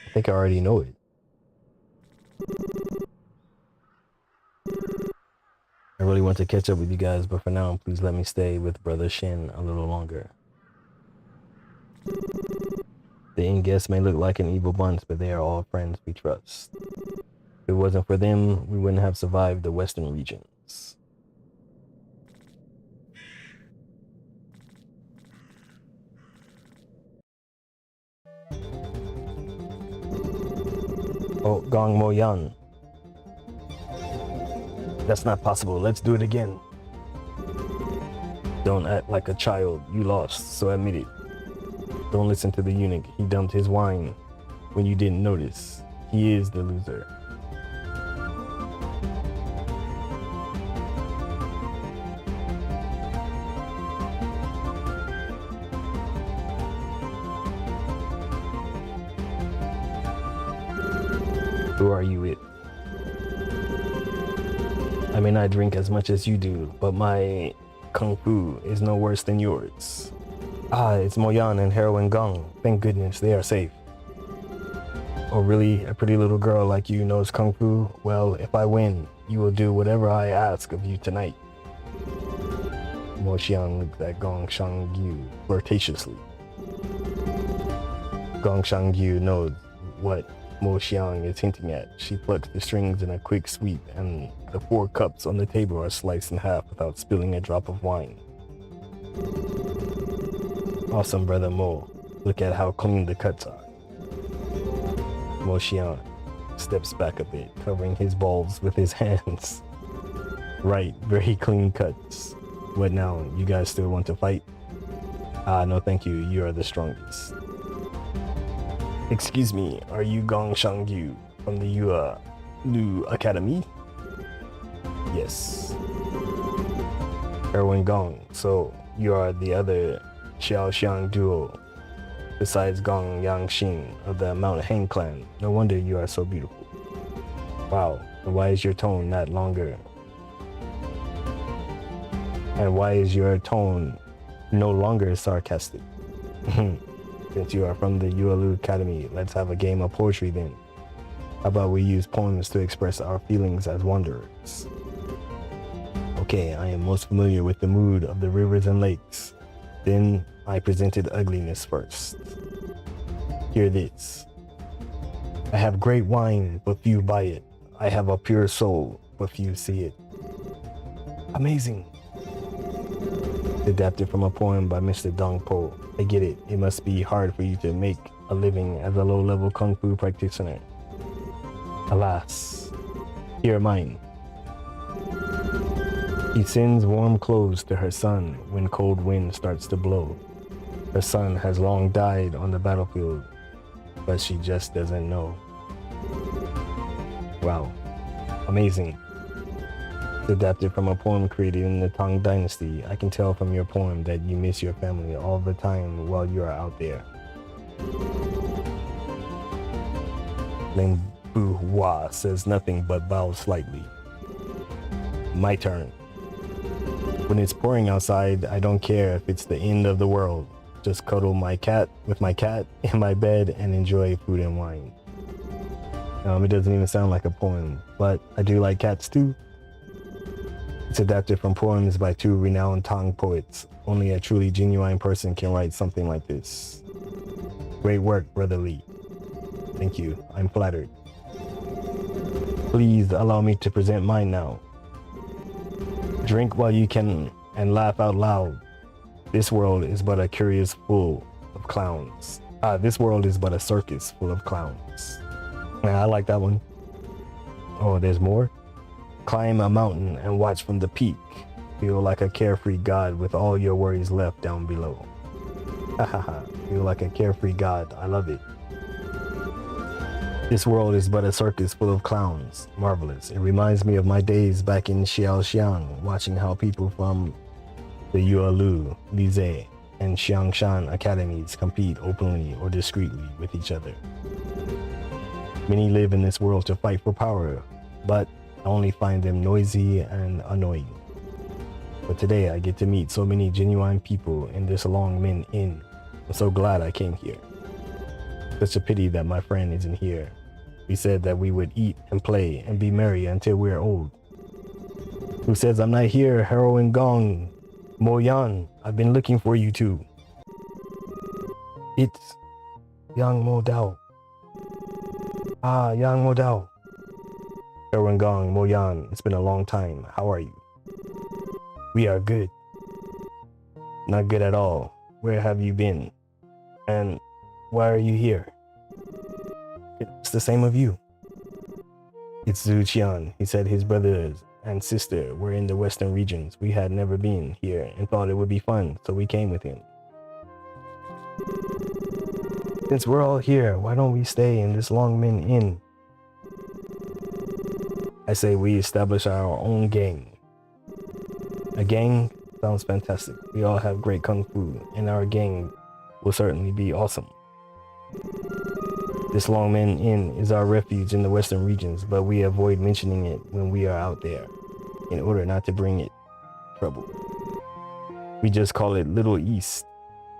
I think I already know it. I really want to catch up with you guys, but for now, please let me stay with Brother Shin a little longer. The in guests may look like an evil bunch, but they are all friends we trust. If it wasn't for them, we wouldn't have survived the western regions. Oh, Gong Mo Yan. That's not possible. Let's do it again. Don't act like a child. You lost, so admit it. Don't listen to the eunuch. He dumped his wine when you didn't notice. He is the loser. Who are you with? I may not drink as much as you do, but my kung fu is no worse than yours. Ah, it's Moyan and Heroin Gong. Thank goodness they are safe. Oh really? A pretty little girl like you knows kung fu? Well, if I win, you will do whatever I ask of you tonight. Mo Xiang looked at Gong Shangyu flirtatiously. Gong Shangyu knows what Mo Xiang is hinting at. She plucks the strings in a quick sweep, and the 4 cups on the table are sliced in half without spilling a drop of wine. Awesome, Brother Mo. Look at how clean the cuts are. Mo Xiang steps back a bit, covering his balls with his hands. Right, very clean cuts. What now? You guys still want to fight? Ah, no thank you. You are the strongest. Excuse me, are you Gong Shangyu from the new academy? Yes. Erwin Gong, so you are the other Xiaoxiang duo besides Gong Yangxing of the Mount Heng clan. No wonder you are so beautiful. Wow, and why is your tone not longer? And why is your tone no longer sarcastic? Since you are from the Yuelu Academy, let's have a game of poetry then. How about we use poems to express our feelings as wanderers? Okay, I am most familiar with the mood of the rivers and lakes. Then I presented ugliness first. Hear this. I have great wine, but few buy it. I have a pure soul, but few see it. Amazing. Adapted from a poem by Mr. Dong Po. I get it. It must be hard for you to make a living as a low-level kung fu practitioner. Alas, here are mine. He sends warm clothes to her son when cold wind starts to blow. Her son has long died on the battlefield, but she just doesn't know. Wow, amazing. It's adapted from a poem created in the Tang Dynasty. I can tell from your poem that you miss your family all the time while you are out there. Lin Bu Hua says nothing but bows slightly. My turn. When it's pouring outside, I don't care if it's the end of the world. Just cuddle with my cat in my bed and enjoy food and wine. It doesn't even sound like a poem, but I do like cats too. It's adapted from poems by 2 renowned Tang poets. Only a truly genuine person can write something like this. Great work, Brother Lee. Thank you. I'm flattered. Please allow me to present mine now. Drink while you can and laugh out loud. This world is but a curious full of clowns. This world is but a circus full of clowns. I like that one. Oh, there's more? Climb a mountain and watch from the peak. Feel like a carefree god with all your worries left down below. Hahaha, feel like a carefree god. I love it. This world is but a circus full of clowns. Marvelous. It reminds me of my days back in Xiaoxiang, watching how people from the Yuelu, Lize, and Xiangshan academies compete openly or discreetly with each other. Many live in this world to fight for power, but I only find them noisy and annoying. But today I get to meet so many genuine people in this Long Min Inn. I'm so glad I came here. Such a pity that my friend isn't here. We said that we would eat and play and be merry until we're old. Who says I'm not here, Heroin Gong? Mo Yan, I've been looking for you too. It's Yang Mo Dao. Ah, Yang Mo Dao. Heroin Gong, Mo Yan, it's been a long time. How are you? We are good. Not good at all. Where have you been? And why are you here? It's the same of you. It's Zhu Qian. He said his brothers and sister were in the western regions. We had never been here and thought it would be fun, so we came with him. Since we're all here, why don't we stay in this Long Min Inn? I say we establish our own gang. A gang sounds fantastic. We all have great kung fu, and our gang will certainly be awesome. This Long Min Inn is our refuge in the western regions, but we avoid mentioning it when we are out there, in order not to bring it trouble. We just call it Little East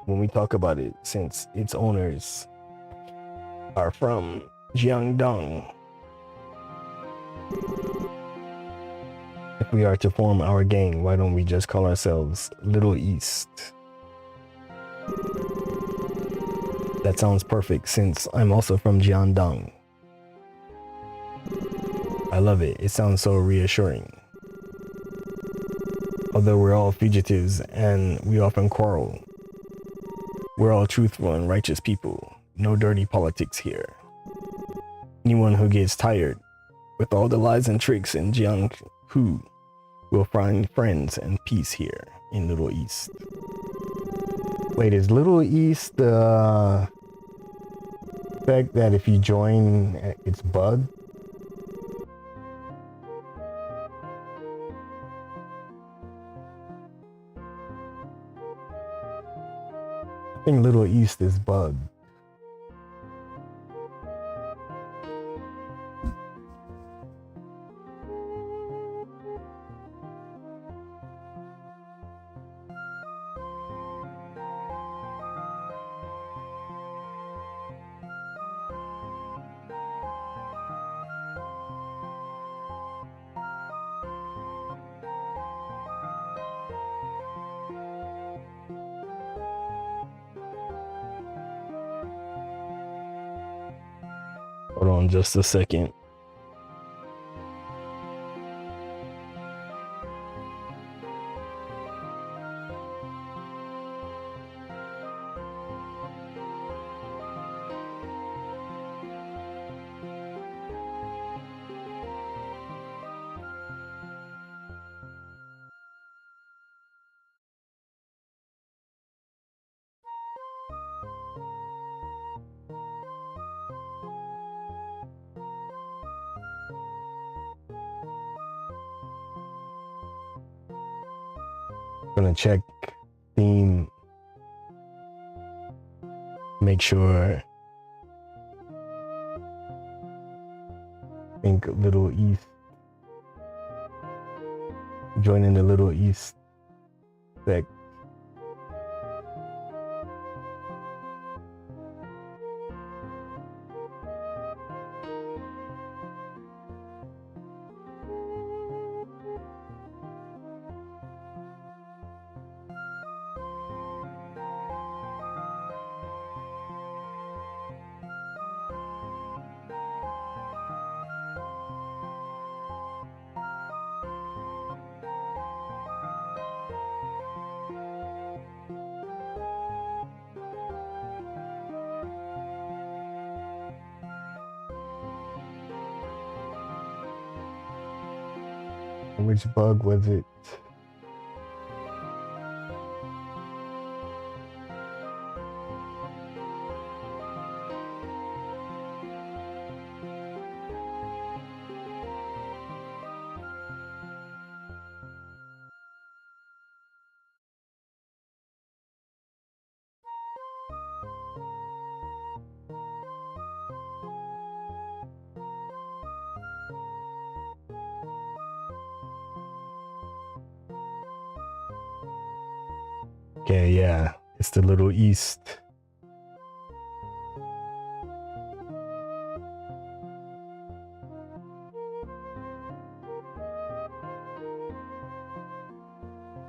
when we talk about it, since its owners are from Jiangdong. If we are to form our gang, why don't we just call ourselves Little East? That sounds perfect, since I'm also from Jiangdong. I love it. It sounds so reassuring. Although we're all fugitives and we often quarrel, we're all truthful and righteous people. No dirty politics here. Anyone who gets tired with all the lies and tricks in jianghu will find friends and peace here in Little East. Wait, is Little East the fact that if you join, it's bug? I think Little East is bug. Hold on just a second. Gonna check theme, make sure. Think Little East, joining the Little East sect. Which bug was it? Okay, yeah. It's the Little East.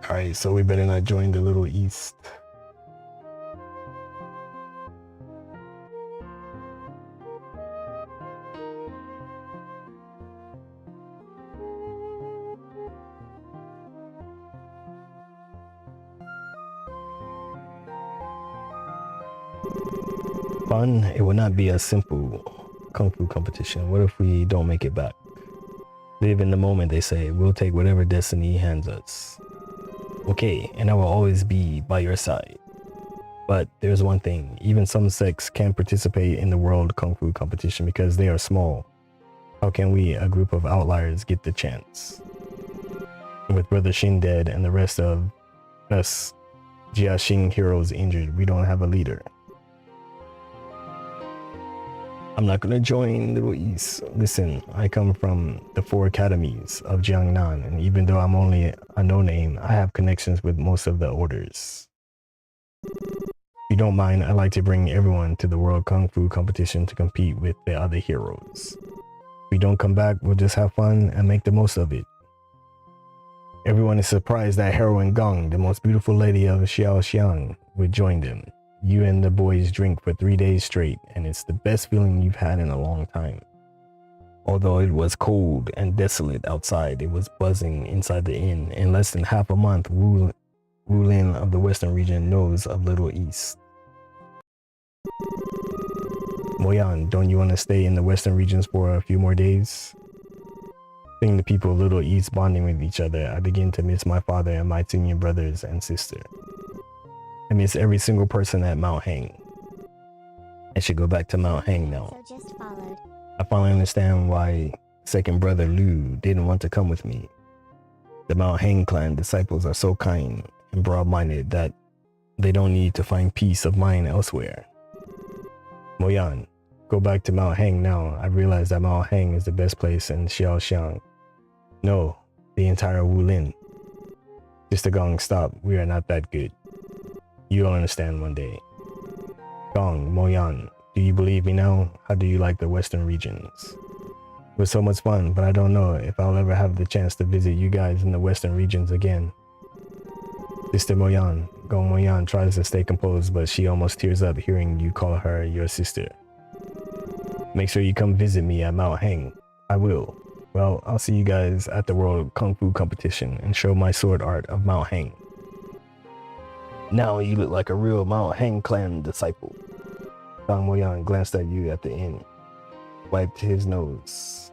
Alright, so we better not join the Little East. Fun, it would not be a simple kung fu competition. What if we don't make it back? Live in the moment, they say. We'll take whatever destiny hands us. Okay, and I will always be by your side. But there's one thing, even some sects can't participate in the world kung fu competition because they are small. How can we, a group of outliers, get the chance? With Brother Shin dead and the rest of us Jianghu heroes injured, we don't have a leader. I'm not gonna join Little East. Listen, I come from the 4 academies of Jiangnan, and even though I'm only a no-name, I have connections with most of the orders. If you don't mind, I'd like to bring everyone to the World Kung Fu competition to compete with the other heroes. If we don't come back, we'll just have fun and make the most of it. Everyone is surprised that heroine Gong, the most beautiful lady of Xiaoxiang, would join them. You and the boys drink for 3 days straight, and it's the best feeling you've had in a long time. Although it was cold and desolate outside, it was buzzing inside the inn. In less than half a month, Wu Lin of the Western region knows of Little East. Moyan, don't you want to stay in the Western regions for a few more days? Seeing the people of Little East bonding with each other, I begin to miss my father and my senior brothers and sister. I miss every single person at Mount Hang. I should go back to Mount Hang now. So just followed. I finally understand why second brother Liu didn't want to come with me. The Mount Hang clan disciples are so kind and broad-minded that they don't need to find peace of mind elsewhere. Moyan, go back to Mount Hang now. I realize that Mount Hang is the best place in Xiaoxiang. No, the entire Wulin. Just a Gong, stop. We are not that good. You'll understand one day. Gong, Moyan, do you believe me now? How do you like the Western regions? It was so much fun, but I don't know if I'll ever have the chance to visit you guys in the Western regions again. Sister Moyan, Gong Moyan tries to stay composed, but she almost tears up hearing you call her your sister. Make sure you come visit me at Mount Hang. I will. Well, I'll see you guys at the World Kung Fu competition and show my sword art of Mount Hang. Now you look like a real Mount Hang clan disciple. Gong Moyan glanced at you at the inn, wiped his nose.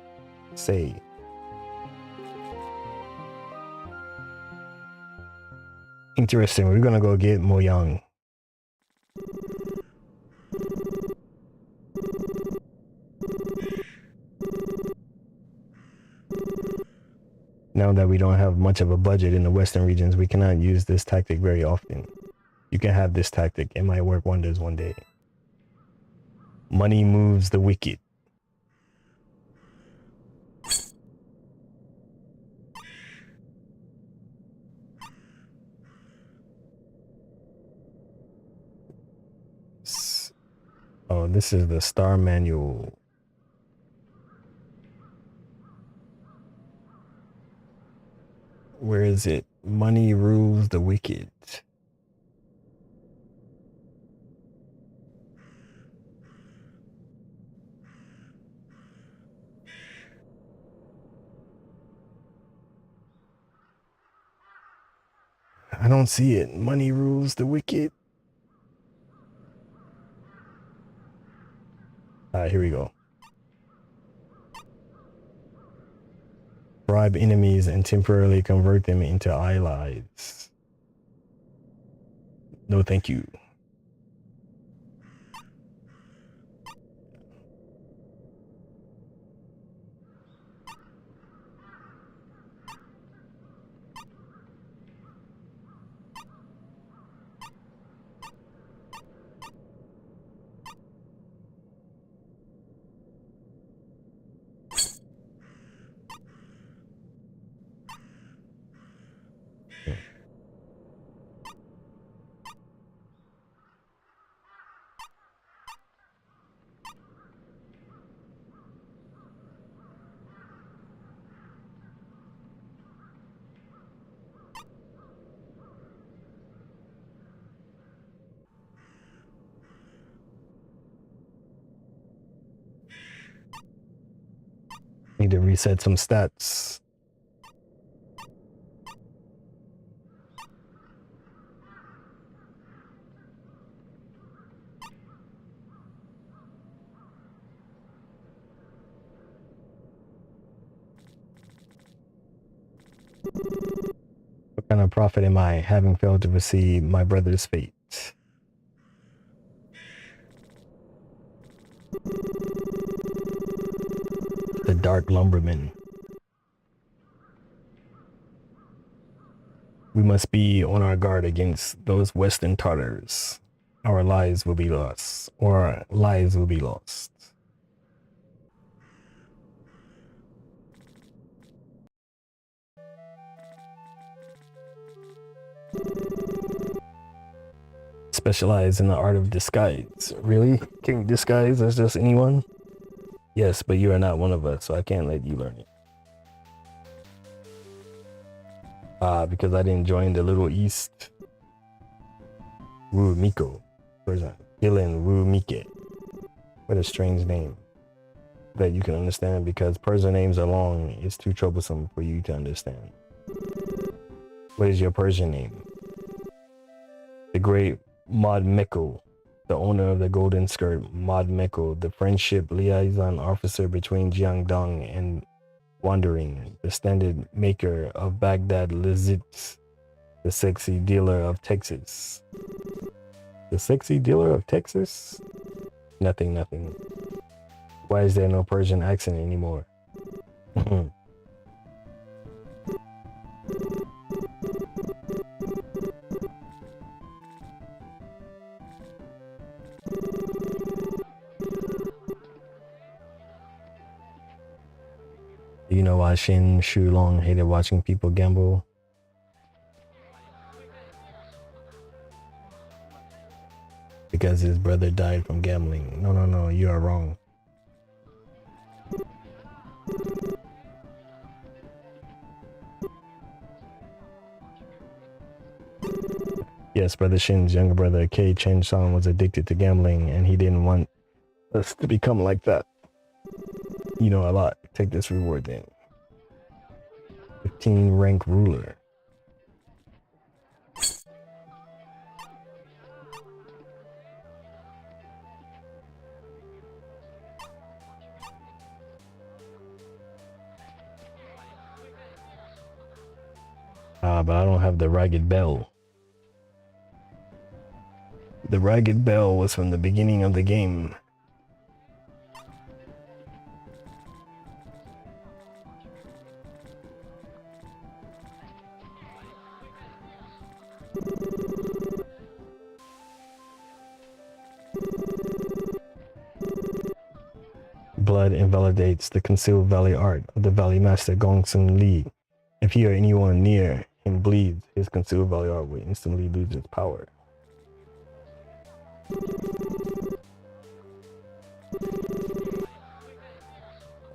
Say, interesting, we're gonna go get Moyang. Now that we don't have much of a budget in the Western regions, we cannot use this tactic very often. You can have this tactic, it might work wonders one day. Money moves the wicked. Oh, this is the Star Manual. Where is it? Money rules the wicked. I don't see it. Money rules the wicked. Alright, here we go. Bribe enemies and temporarily convert them into allies. No, thank you. Need to reset some stats. What kind of prophet am I, having failed to foresee my brother's fate? The Dark Lumberman. We must be on our guard against those Western Tartars. Our lives will be lost, or our lives will be lost. Specialize in the art of disguise. Really? Can you disguise as just anyone? Yes, but you are not one of us, so I can't let you learn it. Because I didn't join the Little East. Wu Miko. Dylan Wu Mike. What a strange name. That you can understand, because Persian names are long. It's too troublesome for you to understand. What is your Persian name? The great Mod Meko, the owner of the Golden Skirt. Mod Meko, the friendship liaison officer between Jiangdong and Wandering, the standard maker of Baghdad Lizits, the sexy dealer of Texas. The sexy dealer of Texas? Nothing. Why is there no Persian accent anymore? Do you know why Shin Shulong hated watching people gamble? Because his brother died from gambling. No, you are wrong. Yes, Brother Shin's younger brother, Kei Chen-san, was addicted to gambling, and he didn't want us to become like that. You know a lot. Take this reward then. 15 rank ruler. But I don't have the Ragged Bell. The Ragged Bell was from the beginning of the game. Blood invalidates the concealed valley art of the Valley Master Gongsun Li. If he or anyone near him bleeds, his concealed valley art will instantly lose its power.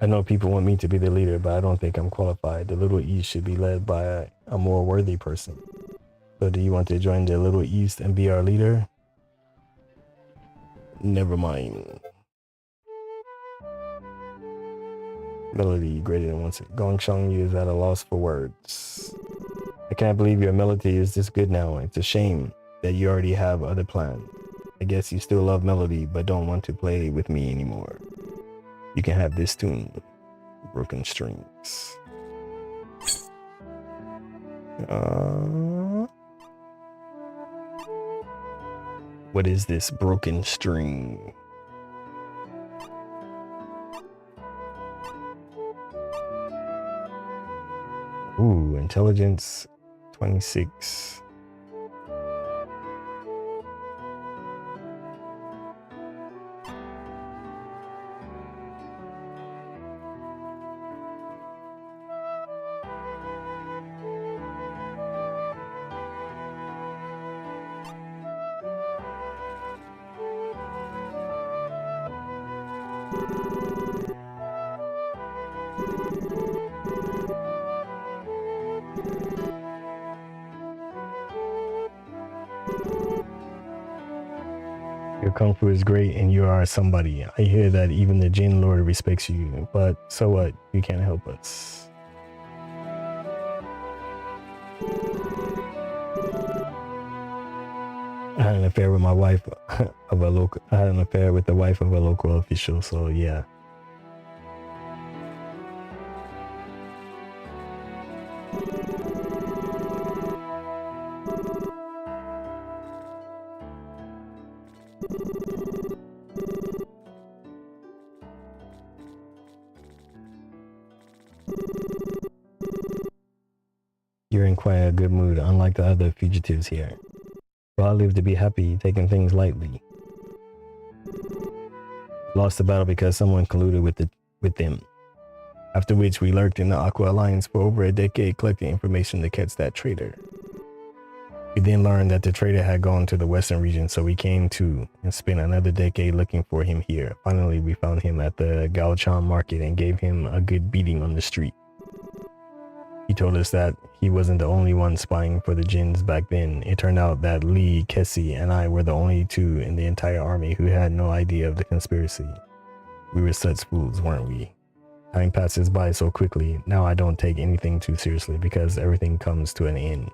I know people want me to be the leader, but I don't think I'm qualified. The Little East should be led by a more worthy person. So do you want to join the Little East and be our leader? Never mind. Melody greater than once. Gongshang Yu is at a loss for words. I can't believe your melody is this good now. It's a shame that you already have other plans. I guess you still love melody, but don't want to play with me anymore. You can have this tune, Broken Strings. What is this broken string? Ooh, intelligence 26. Your kung fu is great and you are somebody. I hear that even the Jin Lord respects you, but so what? You can't help us. I had an affair with my wife of a local. I had an affair with the wife of a local official, so yeah. You're in quite a good mood, unlike the other fugitives here. Well, I live to be happy, taking things lightly. Lost the battle because someone colluded with them. After which we lurked in the Aqua Alliance for over a decade collecting information to catch that traitor. We then learned that the traitor had gone to the western region, so we came to and spent another decade looking for him here. Finally, we found him at the Gaochan market and gave him a good beating on the street. He told us that he wasn't the only one spying for the Jins back then. It turned out that Lee, Kessie, and I were the only two in the entire army who had no idea of the conspiracy. We were such fools, weren't we? Time passes by so quickly. Now I don't take anything too seriously because everything comes to an end.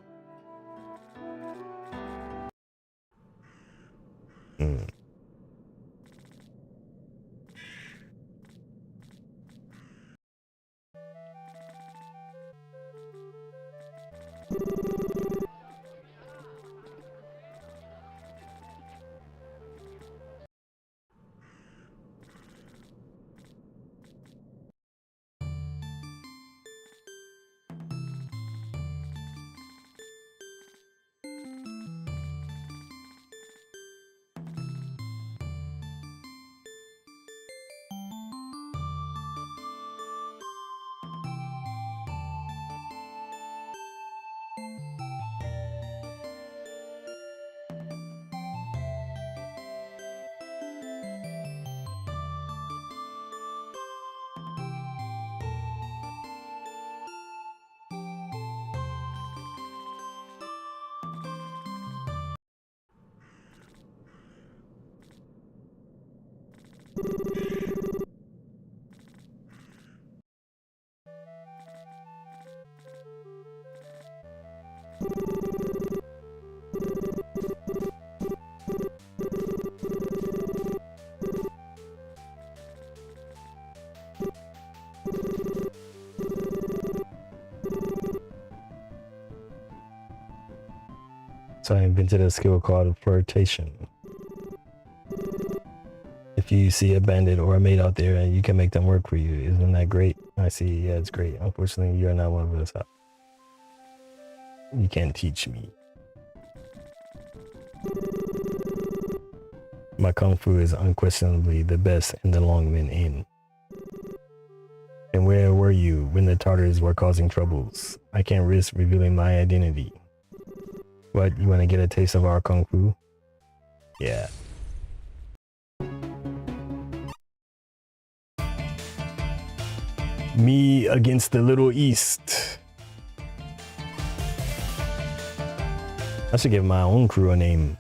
So I invented a skill called flirtation. If you see a bandit or a maid out there and you can make them work for you, isn't that great? I see, yeah, it's great. Unfortunately, you're not one of us. You can't teach me. My kung fu is unquestionably the best in the Longmen Inn. And where were you when the Tartars were causing troubles? I can't risk revealing my identity. What, you want to get a taste of our kung fu? Yeah. Me against the Little East. I should give my own crew a name.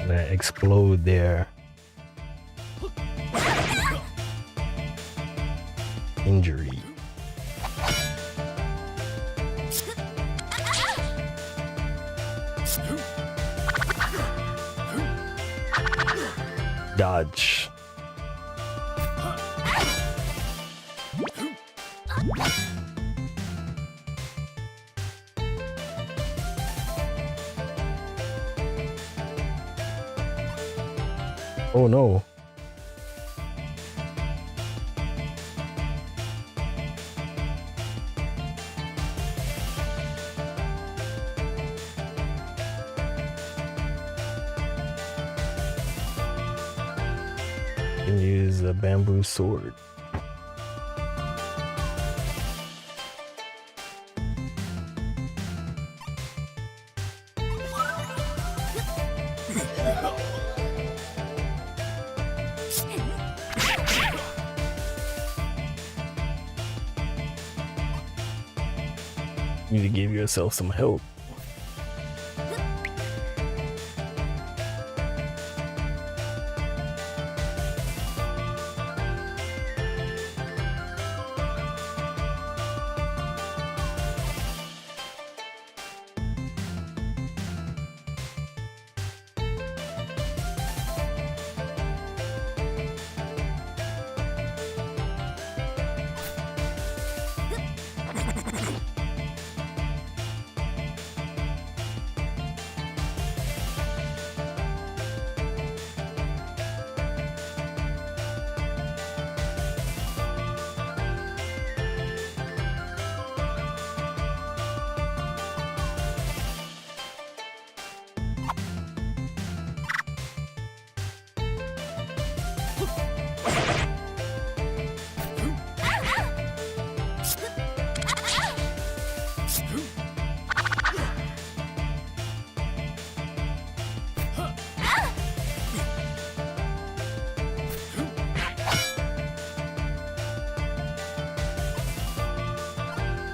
gonna explode their injury. Dodge. Oh no. Can use a bamboo sword. You need to give yourself some help.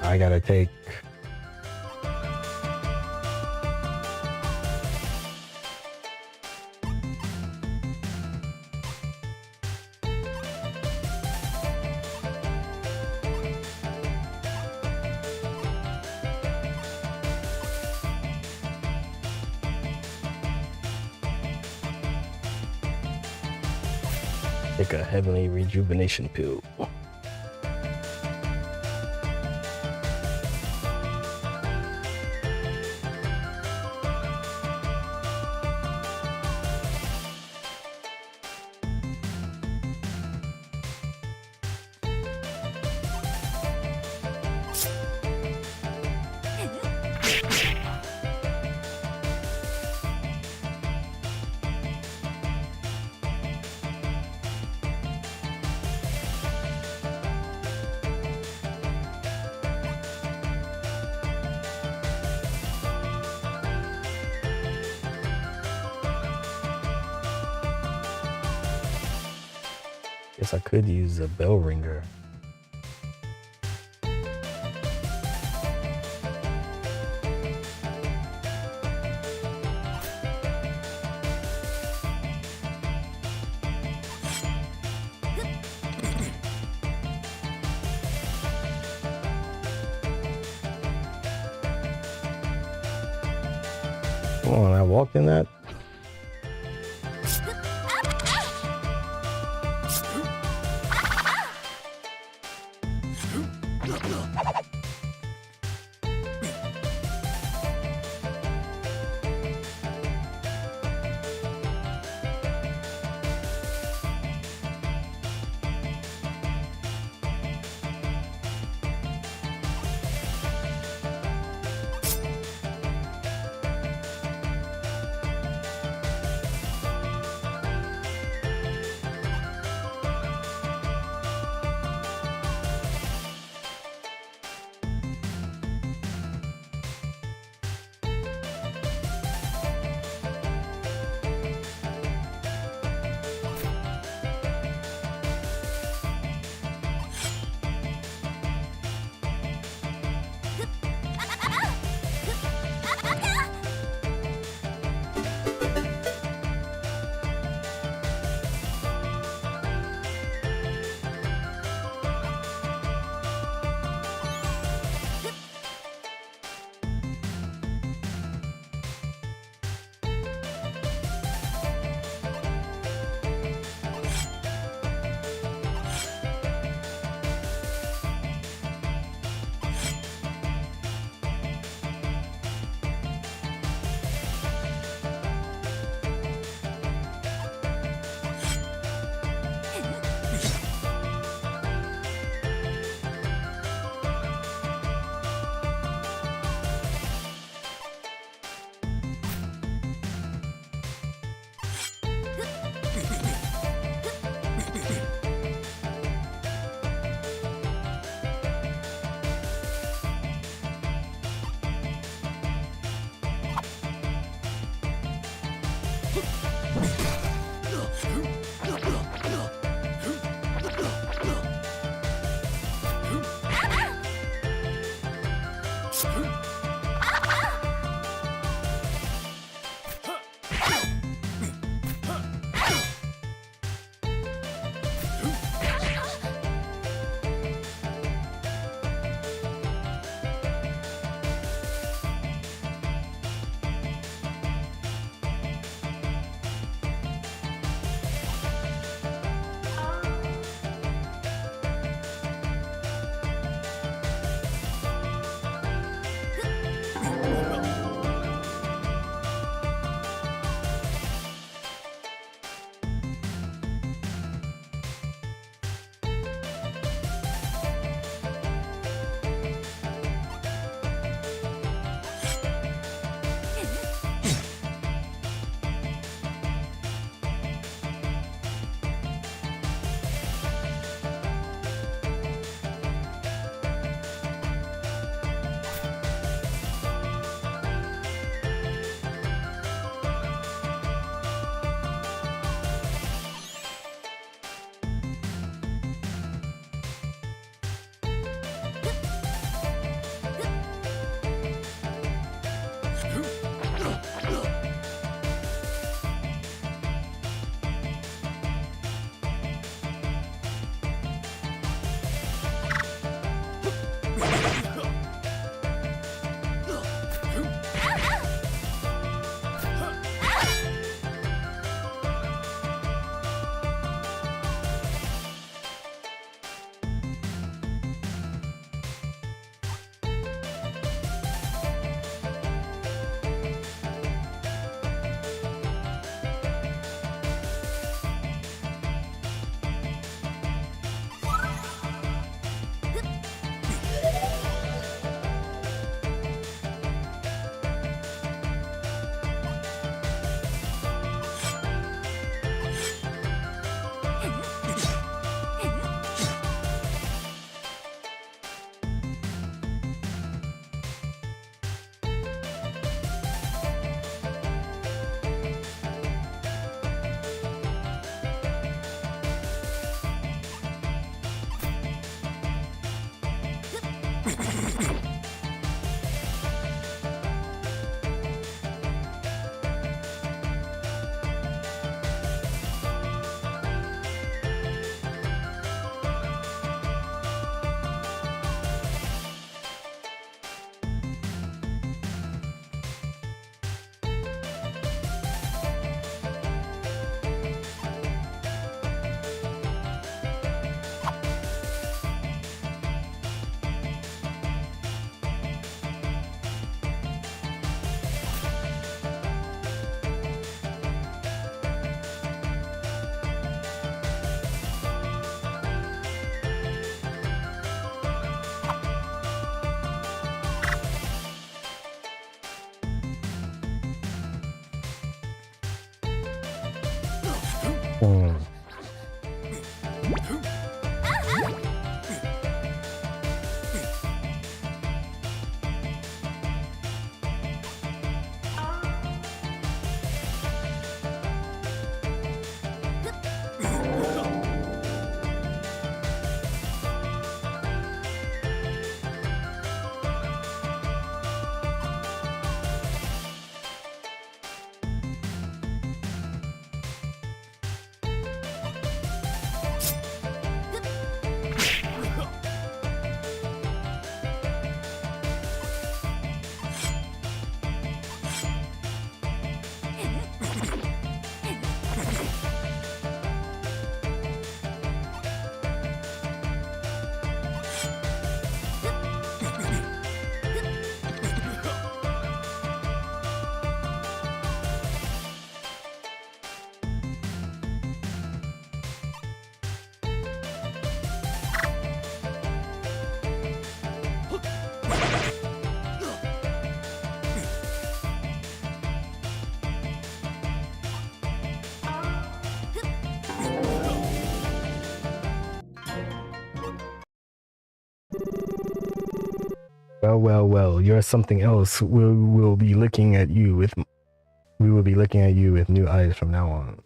I gotta take a heavenly rejuvenation pill. Guess I could use a bell ringer. Come on, I walked in that. Hmm. Well, you're something else. We'll be looking at you with we will be looking at you with new eyes from now on.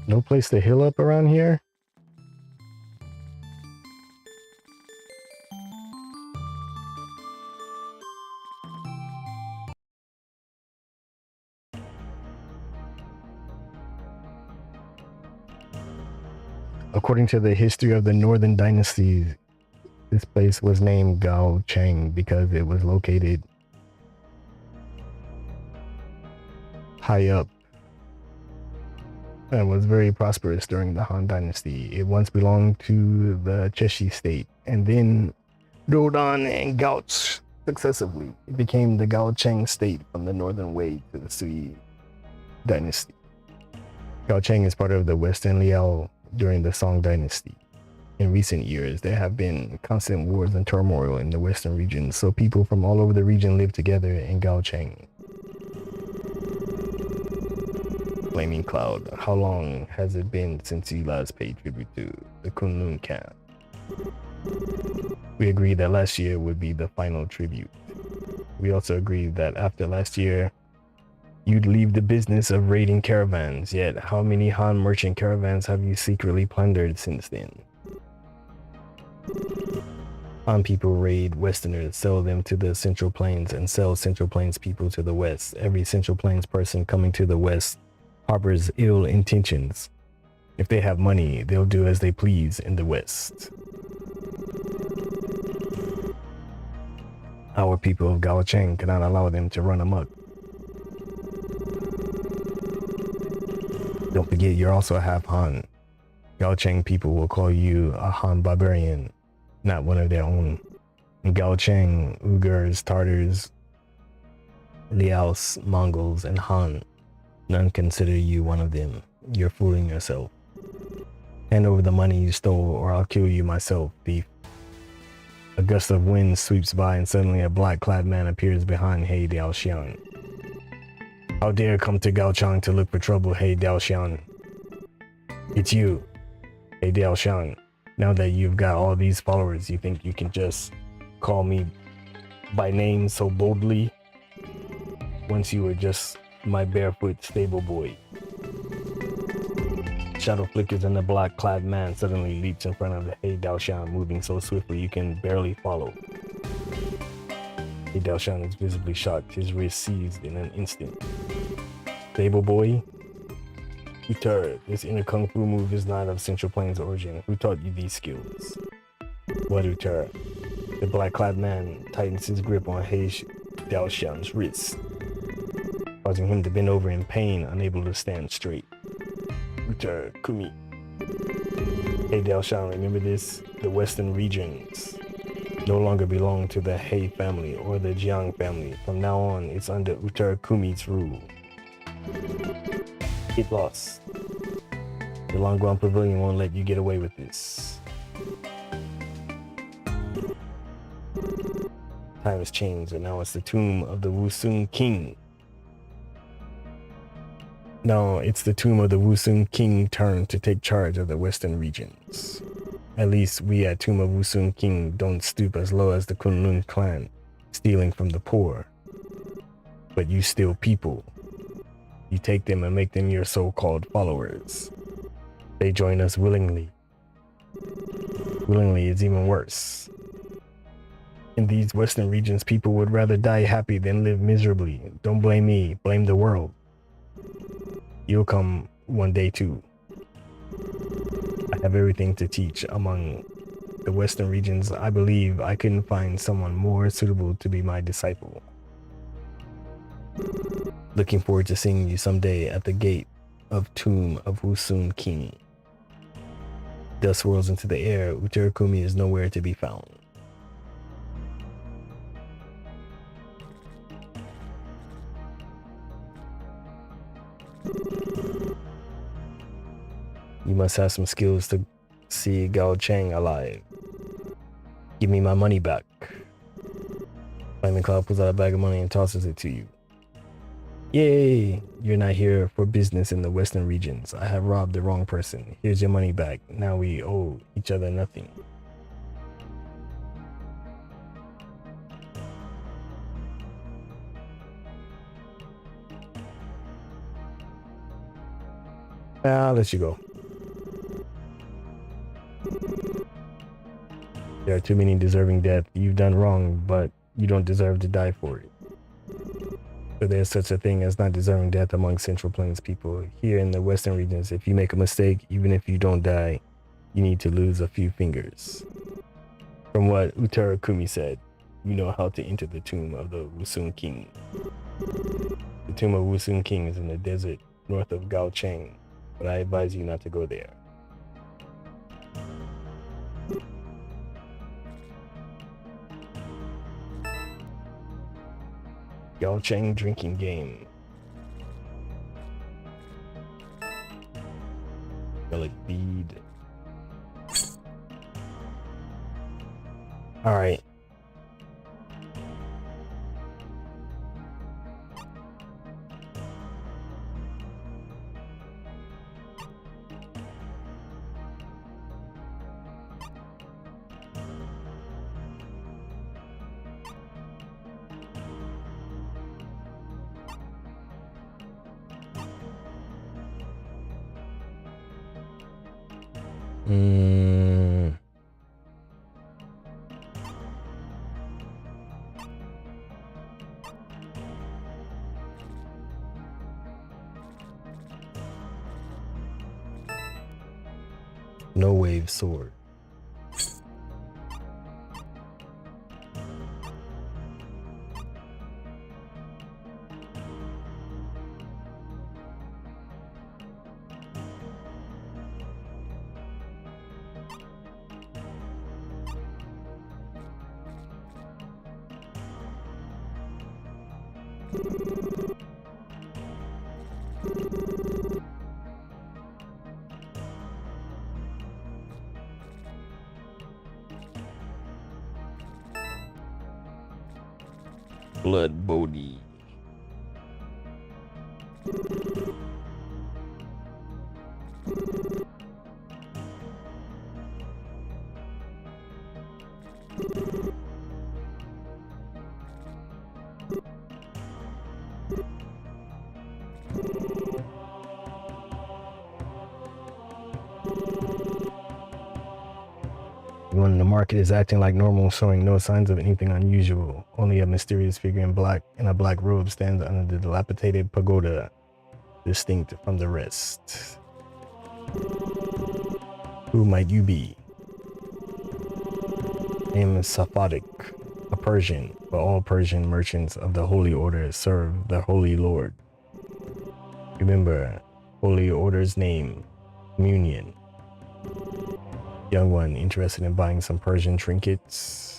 No place to heal up around here? According to the history of the Northern dynasties, this place was named Gao Cheng because it was located high up and was very prosperous during the Han Dynasty. It once belonged to the Cheshi state, and then Dodan and Gaoch successively. It became the Gao Cheng state from the northern Wei to the Sui Dynasty. Gao Cheng is part of the Western Liao during the Song Dynasty. In recent years, there have been constant wars and turmoil in the western region, so people from all over the region live together in Gao Cheng. Flaming Cloud, how long has it been since you last paid tribute to the Kunlun camp? We agreed that last year would be the final tribute. We also agreed that after last year, you'd leave the business of raiding caravans, yet how many Han merchant caravans have you secretly plundered since then? Han people raid Westerners, sell them to the Central Plains, and sell Central Plains people to the West. Every Central Plains person coming to the West harbors ill intentions. If they have money, they'll do as they please in the West. Our people of Gao Cheng cannot allow them to run amok. Don't forget, you're also half Han. Gao Cheng people will call you a Han barbarian, not one of their own. In Gao Cheng, Uyghurs, Tartars, Liaos, Mongols, and Han, none consider you one of them. You're fooling yourself. Hand over the money you stole, or I'll kill you myself, thief. A gust of wind sweeps by, and suddenly a black-clad man appears behind He Daoxian. How dare come to Gaochang to look for trouble, He Daoxian? It's you, He Daoxian. Now that you've got all these followers, you think you can just call me by name so boldly? Once you were just my barefoot stable boy. Shadow flickers and the black-clad man suddenly leaps in front of the He Daoxian, moving so swiftly you can barely follow. Hey Daoshan is visibly shocked, his wrist seized in an instant. Stable boy? Uter, this inner kung fu move is not of Central Plains origin. Who taught you these skills? What Uter? The black-clad man tightens his grip on Hei Daoshan's wrist, causing him to bend over in pain, unable to stand straight. Uter, Kumi. Hey Daoshan, remember this? The western regions no longer belong to the Hei family or the Jiang family. From now on, it's under Uter Kumi's rule. Get lost. The Longguan Pavilion won't let you get away with this. Time has changed, and now it's the tomb of the Wusung King. Now it's the tomb of the Wusung King turn to take charge of the western regions. At least we at Tomb of Wusung King don't stoop as low as the Kunlun clan, stealing from the poor. But you steal people. You take them and make them your so-called followers. They join us willingly. Willingly is even worse. In these western regions, people would rather die happy than live miserably. Don't blame me, blame the world. You'll come one day too. I have everything to teach. Among the western regions, I believe I couldn't find someone more suitable to be my disciple. Looking forward to seeing you someday at the gate of Tomb of Wusung King. Dust swirls into the air. Uterakumi is nowhere to be found. You must have some skills to see Gao Chang alive. Give me my money back. Flaming Cloud pulls out a bag of money and tosses it to you. Yay! You're not here for business in the western regions. I have robbed the wrong person. Here's your money back. Now we owe each other nothing. I'll let you go. There are too many deserving death. You've done wrong, but you don't deserve to die for it. So there's such a thing as not deserving death among Central Plains people. Here in the western regions, if you make a mistake, even if you don't die, you need to lose a few fingers. From what Uterakumi said, you know how to enter the tomb of the Wusung King. The tomb of Wusung King is in the desert north of Gaocheng, but I advise you not to go there. Gaocheng drinking game. Relic bead. Alright. No wave sword. Blood Bodhi. You on the market is acting like normal, showing no signs of anything unusual. Only a mysterious figure in a black robe stands under the dilapidated pagoda, distinct from the rest. Who might you be? I am Safadik, a Persian, but all Persian merchants of the Holy Order serve the Holy Lord. Remember, Holy Order's name, Communion. Young one interested in buying some Persian trinkets.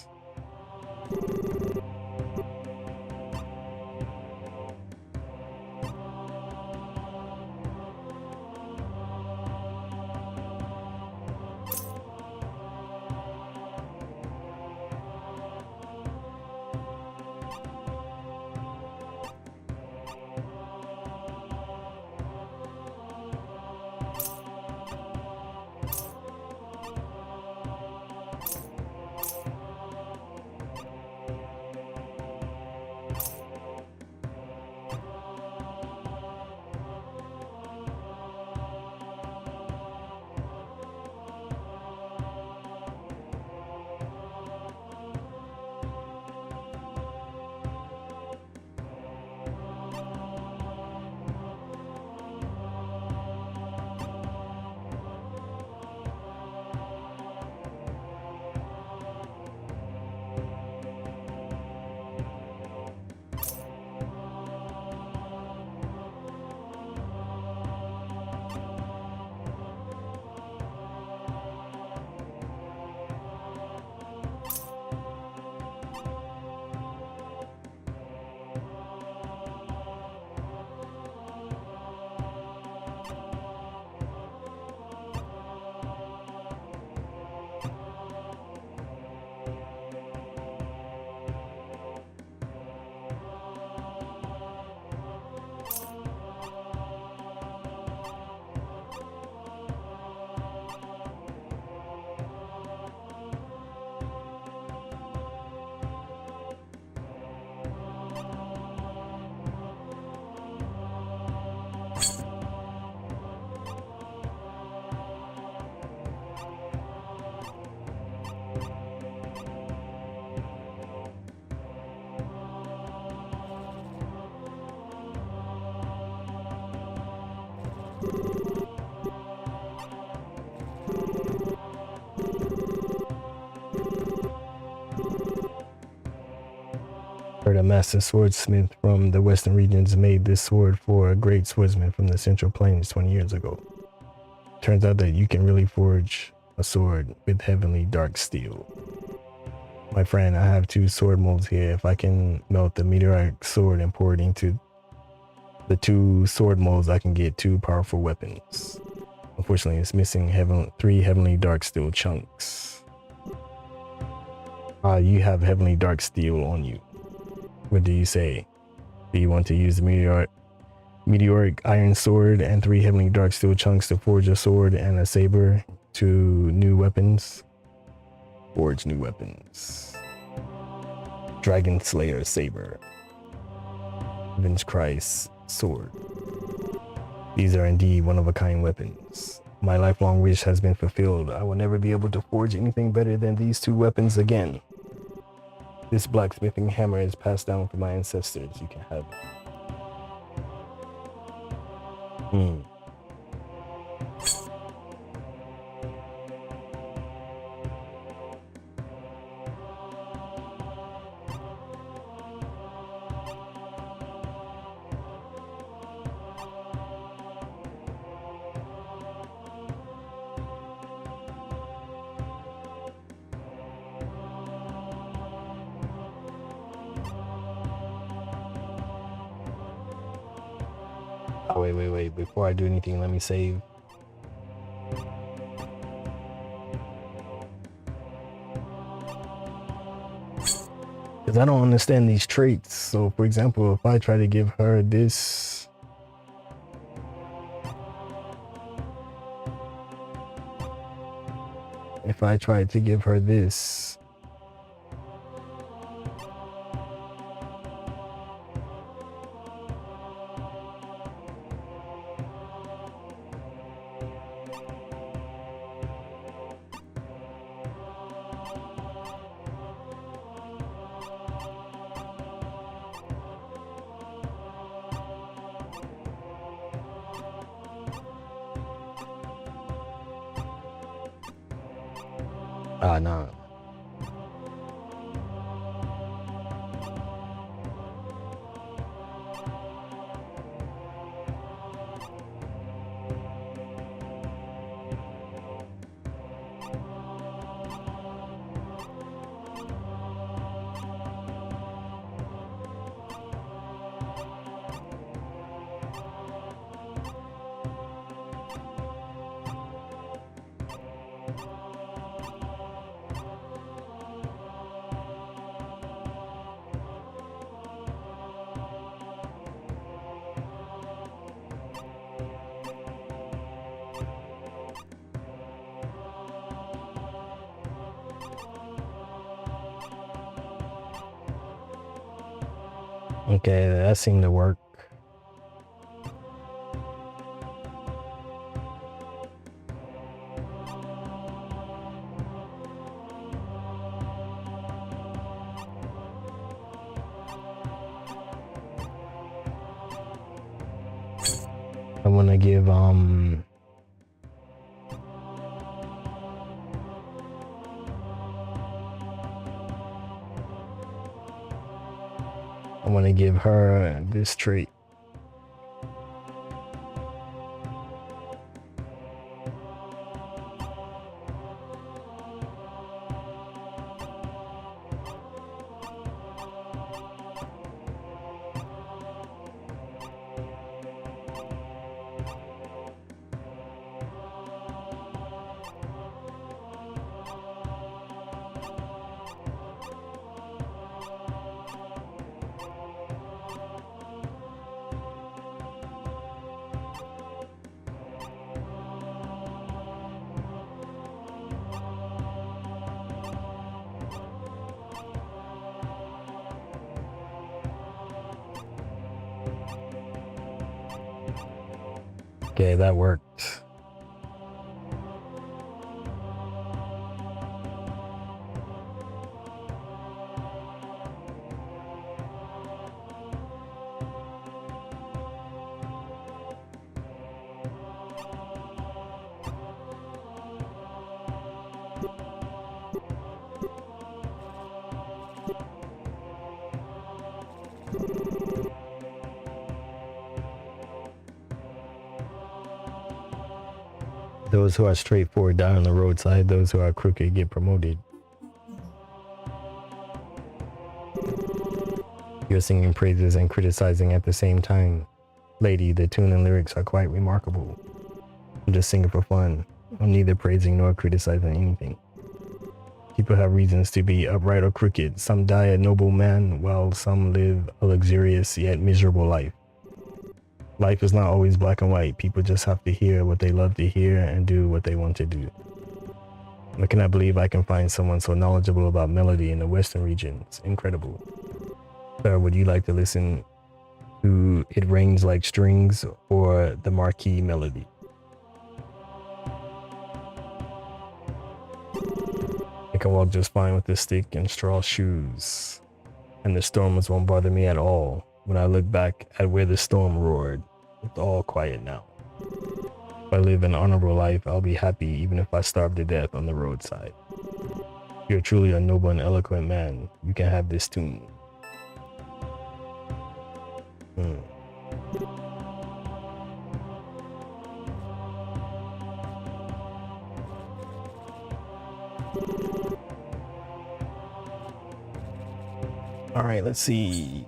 A master swordsmith from the western regions made this sword for a great swordsman from the central plains 20 years ago. Turns out that you can really forge a sword with heavenly dark steel. My friend, I have 2 sword molds here. If I can melt the meteoric sword and pour it into the 2 sword molds, I can get 2 powerful weapons. Unfortunately, it's missing 3 heavenly dark steel chunks. You have heavenly dark steel on you. What do you say? Do you want to use the meteoric iron sword and 3 heavenly dark steel chunks to forge a sword and a saber to new weapons? Forge new weapons. Dragon Slayer saber. Heaven's Christ sword. These are indeed one-of-a-kind weapons. My lifelong wish has been fulfilled. I will never be able to forge anything better than these 2 weapons again. This blacksmithing hammer is passed down from my ancestors. You can have it. Oh, wait. Before I do anything, let me save. Because I don't understand these traits. So, for example, if I try to give her this... If I try to give her this... Ah, nah. Okay, that seemed to work. I want to give her this trait. Okay, that worked. Those who are straightforward die on the roadside. Those who are crooked get promoted. You're singing praises and criticizing at the same time. Lady, the tune and lyrics are quite remarkable. I'm just singing for fun. I'm neither praising nor criticizing anything. People have reasons to be upright or crooked. Some die a noble man, while some live a luxurious yet miserable life. Life is not always black and white. People just have to hear what they love to hear and do what they want to do. I cannot believe I can find someone so knowledgeable about melody in the Western region. It's incredible. Sir, would you like to listen to It Rains Like Strings or the Marquee Melody? I can walk just fine with this stick and straw shoes, and the storms won't bother me at all. When I look back at where the storm roared, it's all quiet now. If I live an honorable life, I'll be happy even if I starve to death on the roadside. You're truly a noble and eloquent man. You can have this tune. All right, let's see.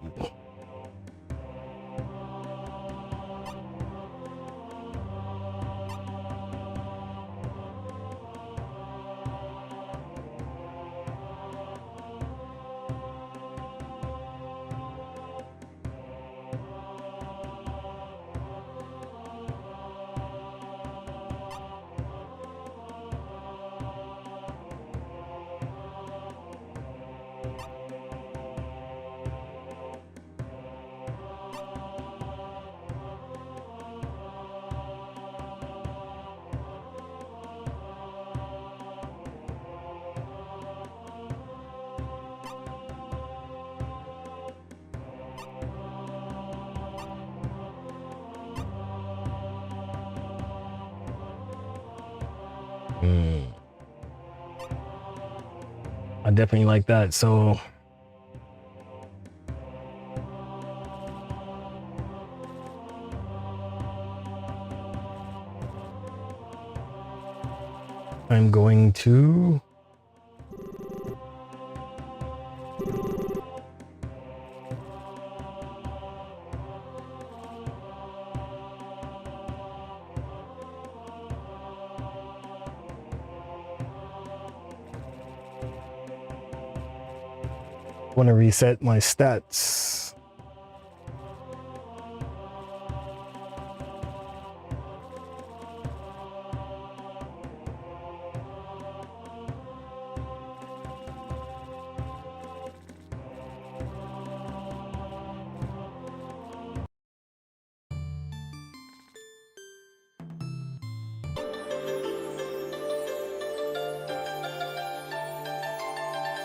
I definitely like that. So I'm going to reset my stats.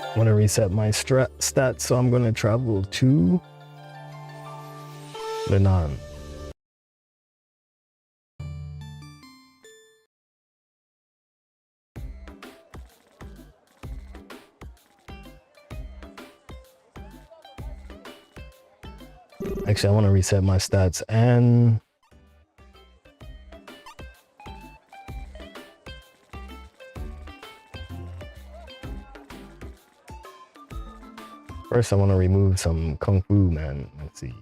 I want to reset my stats, so I'm going to travel to Lenan. Actually, I want to reset my stats and first I want to remove some Kung Fu, man. Let's see.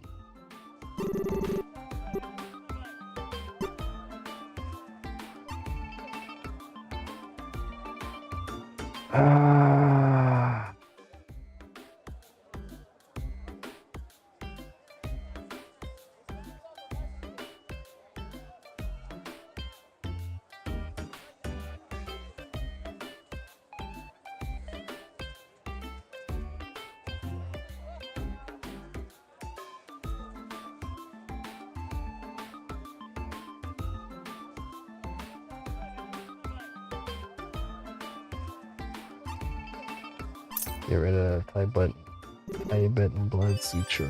Get rid of Thai button blood suture.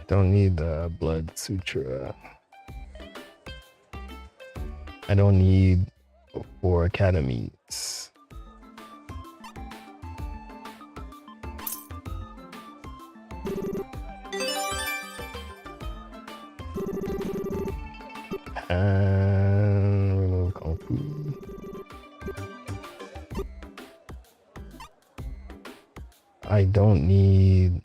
Don't need the blood suture. I don't need 4 academies. And remove Kung Fu. I don't need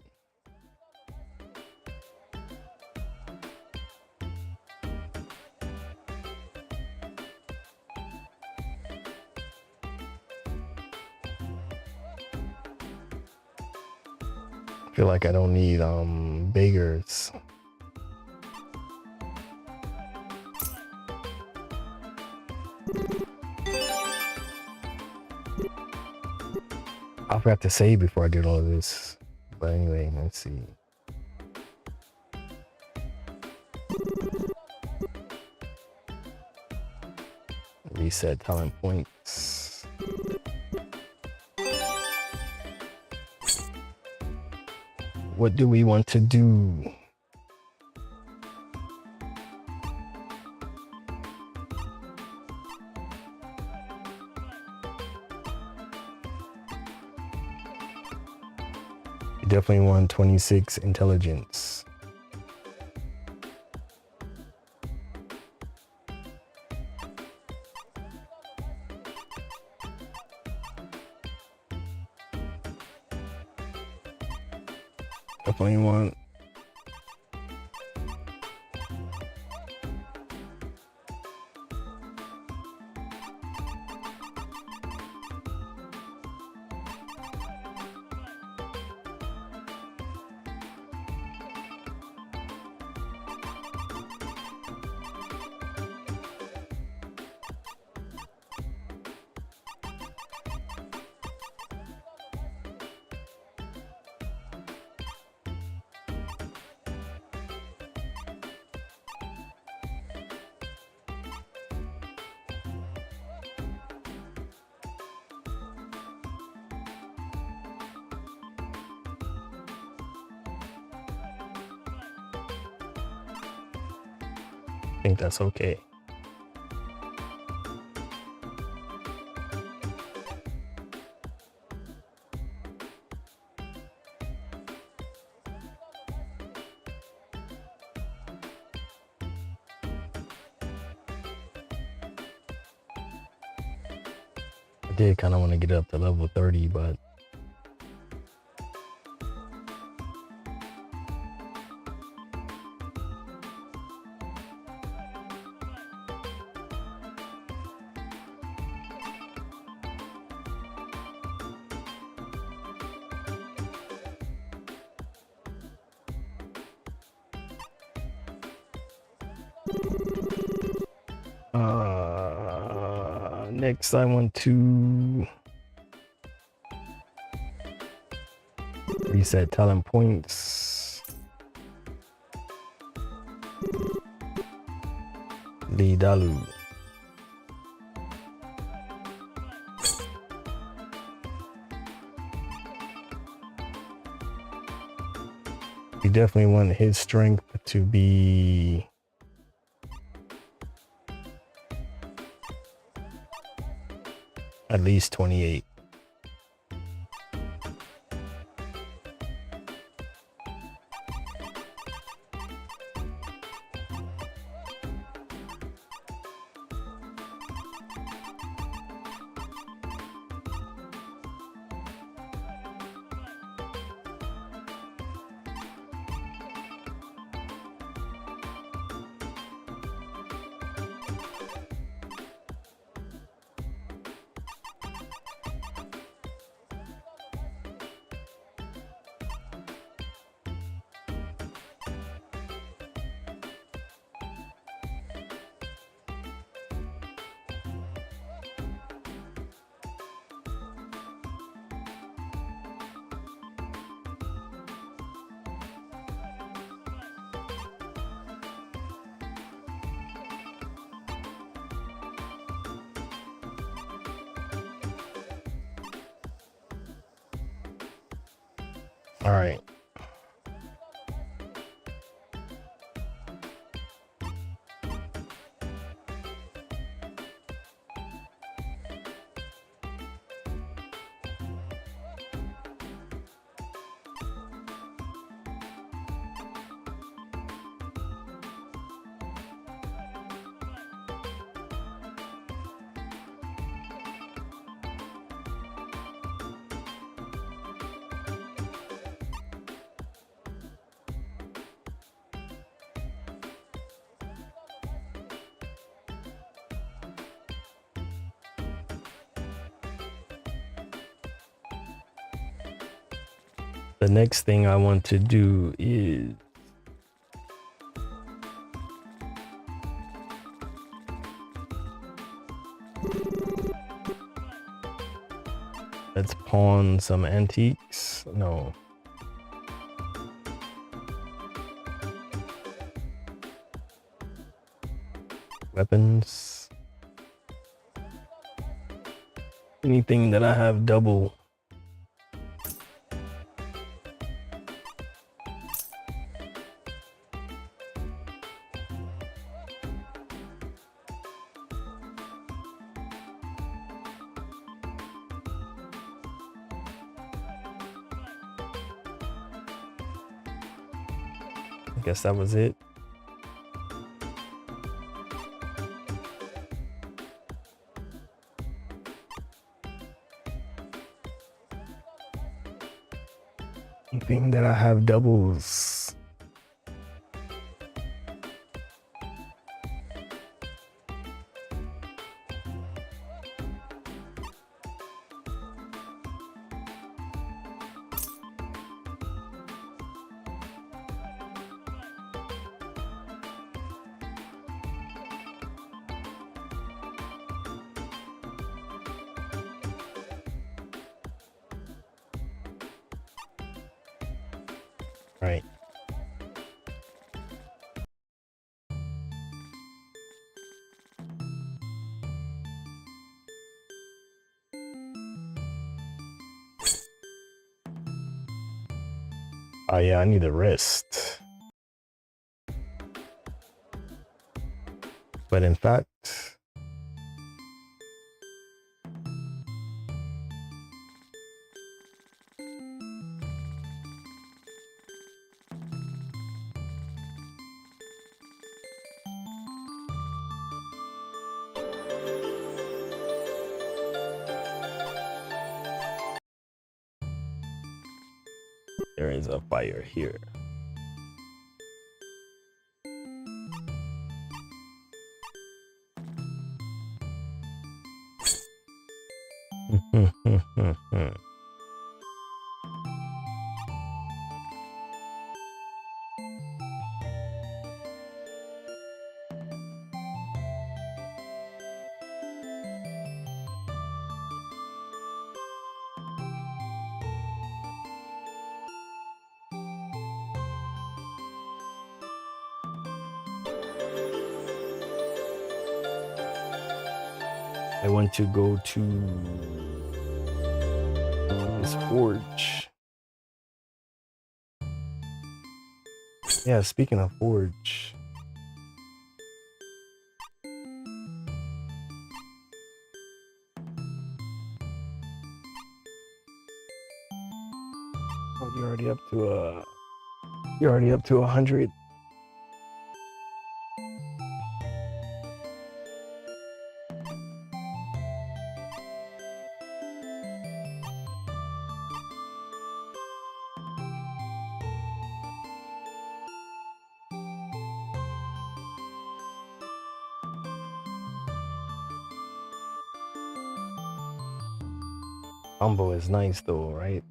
I feel like I don't need beggars. I forgot to save before I did all of this. But anyway, let's see. Reset talent points. What do we want to do? You definitely want 26 intelligence. Definitely want I think that's okay. I did kind of want to get up to level 30, but next I want to reset talent points. Lee Dalu. We definitely want his strength to be at least 28. All right. The next thing I want to do is let's pawn some antiques. No. Weapons. Anything that I have double. I guess that was it. Anything that I have doubles. Right. Oh yeah, I need a rest. But in fact, there is a fire here. I want to go to this forge. Yeah, speaking of forge. Oh, you're already up to 100. Combo is nice though, right?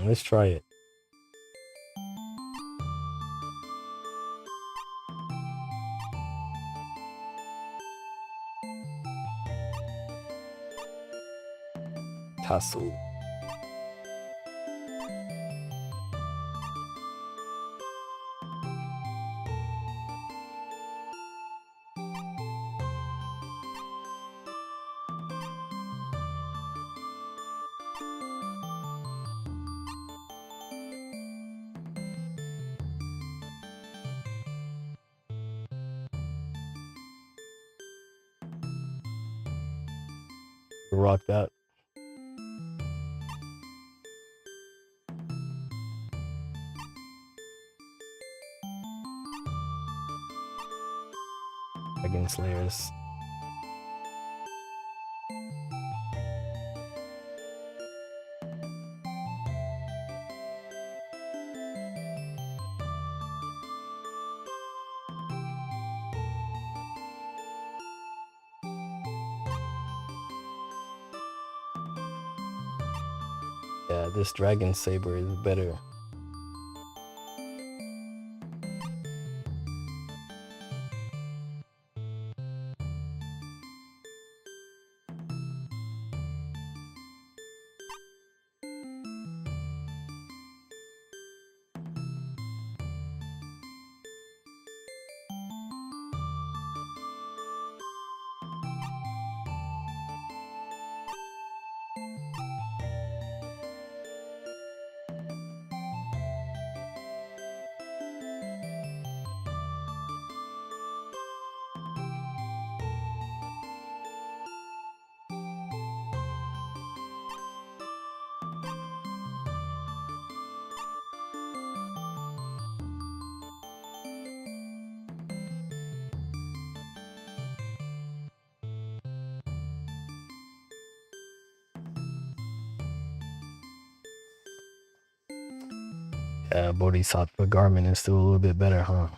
Let's try it. Tassel. Rock that. Dragon Slayers. Yeah, this Dragon Saber is better. Bodhisattva garment is still a little bit better, huh?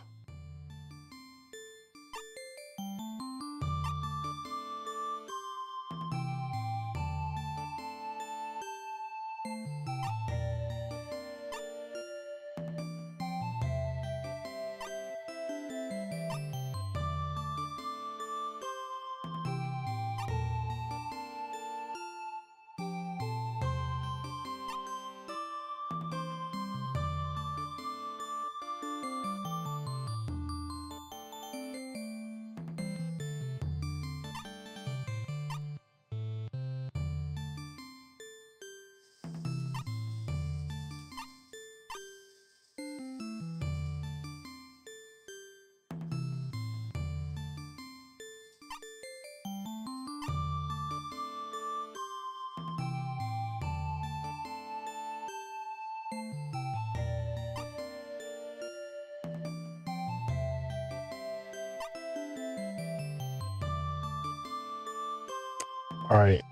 All right.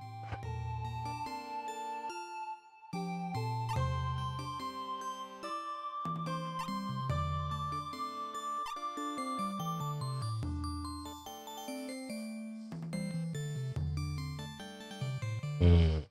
Mm.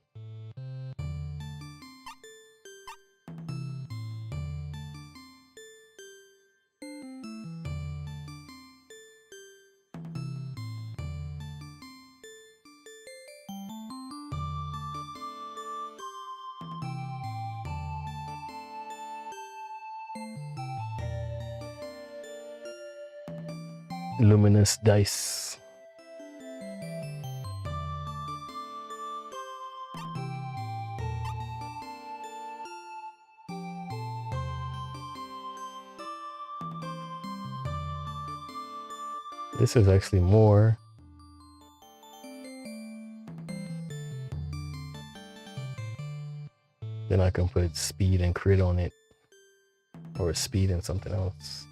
Luminous dice. This is actually more. Then I can put speed and crit on it, or speed and something else.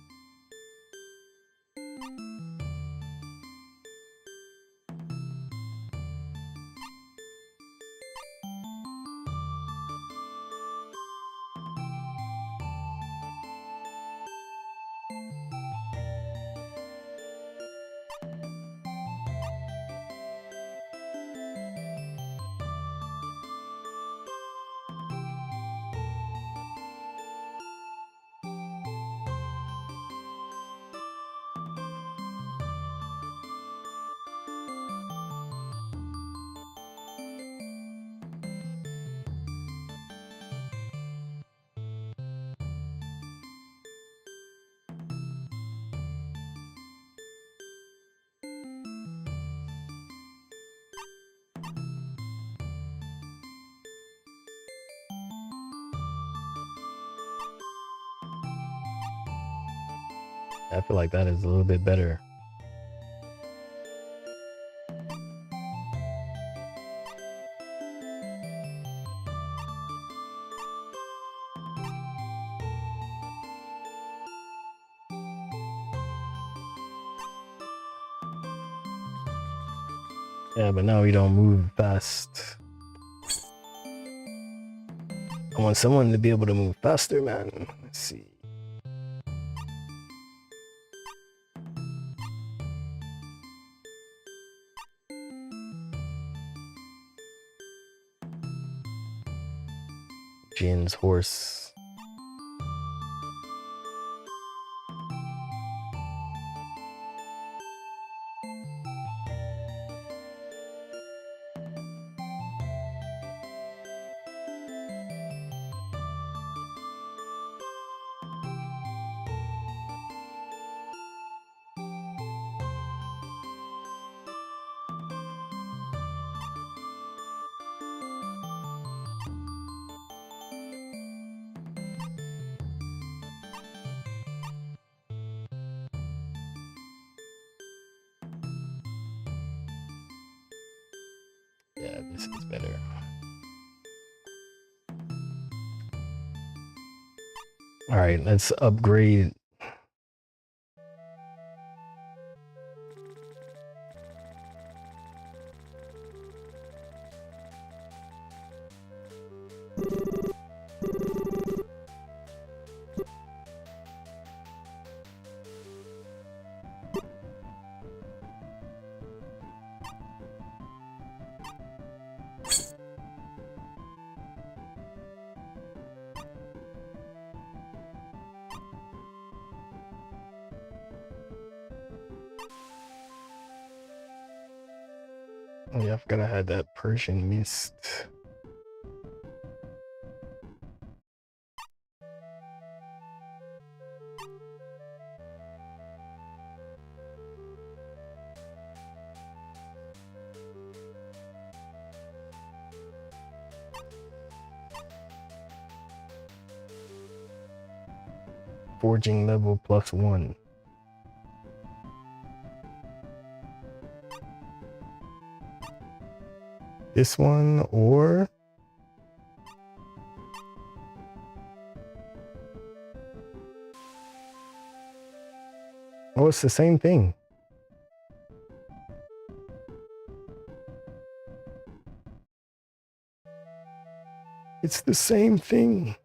I feel like that is a little bit better. Yeah, but now we don't move fast. I want someone to be able to move faster, man. Let's see. Jin's horse. Yeah, this is better. All right, let's upgrade. Oh yeah, I forgot I had that Persian mist. Forging level +1. This one or oh, it's the same thing. It's the same thing.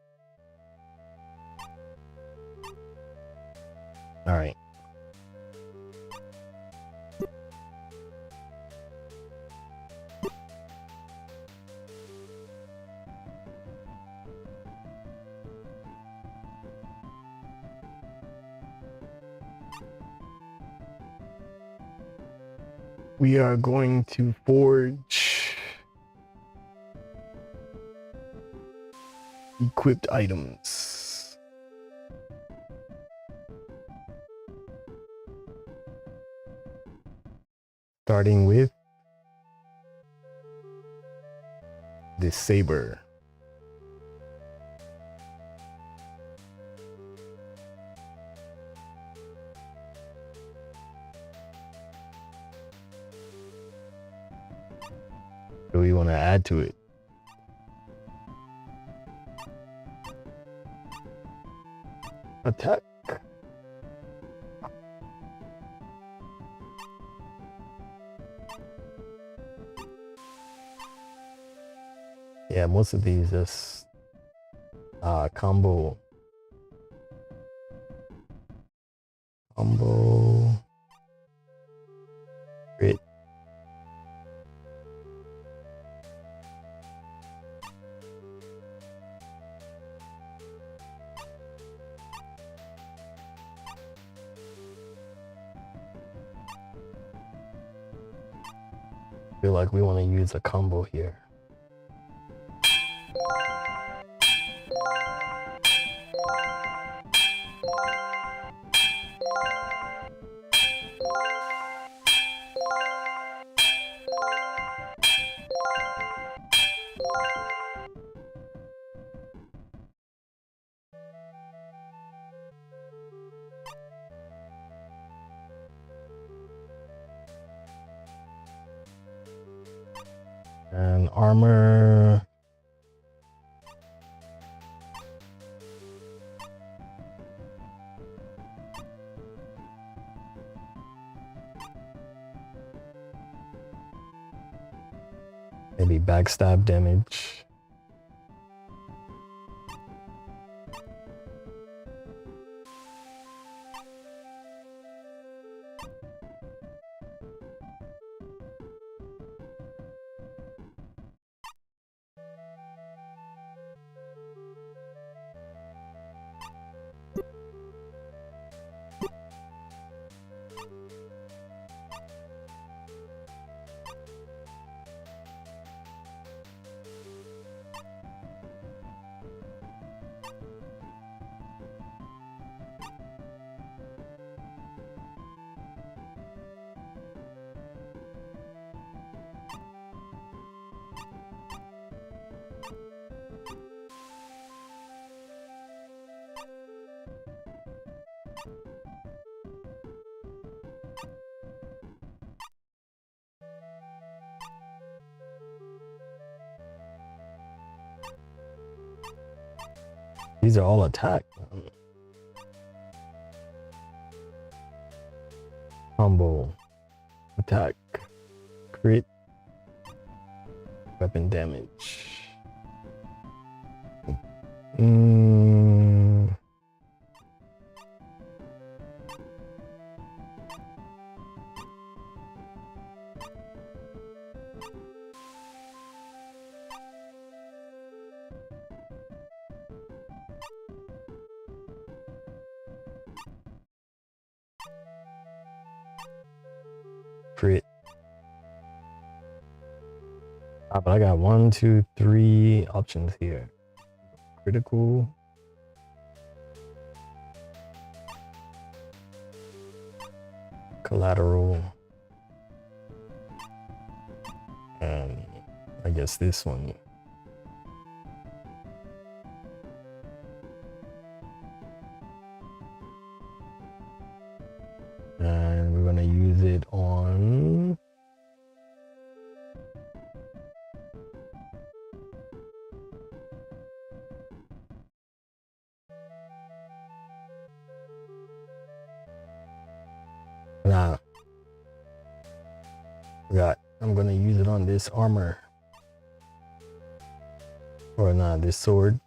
All right. We are going to forge equipped items. Starting with this saber. What do we want to add to it? Attack. Yeah, most of these just combo crit. Feel like we want to use a combo here. And armor. Maybe backstab damage. These are all attack. Combo, attack, crit, weapon damage. Crit. but I got 1, 2, 3 options here. Critical. Collateral. And I guess this one. And we're gonna use it on nah. Forgot. I'm gonna use it on this armor. Or nah, this sword.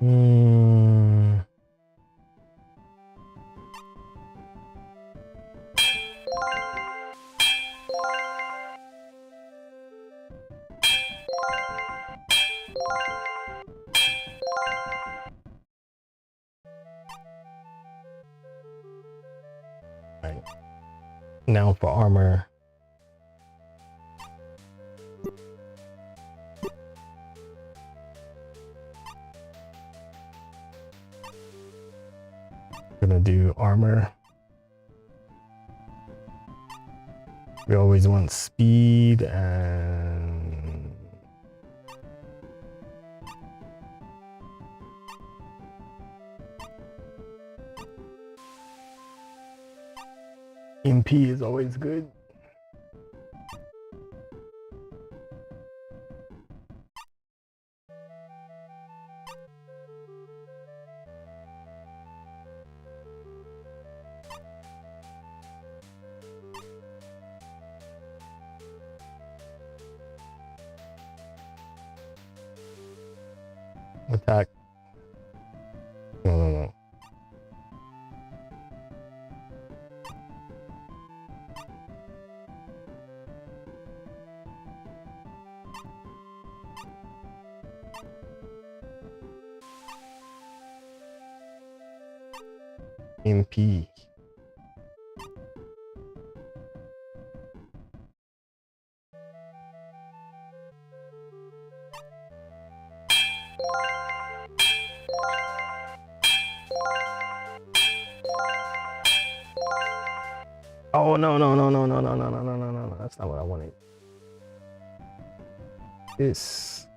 Hmm. Right. Now for armor. Gonna do armor. We always want speed and MP is always good. Attack. No. MP. Oh no. That's not what I wanted. This.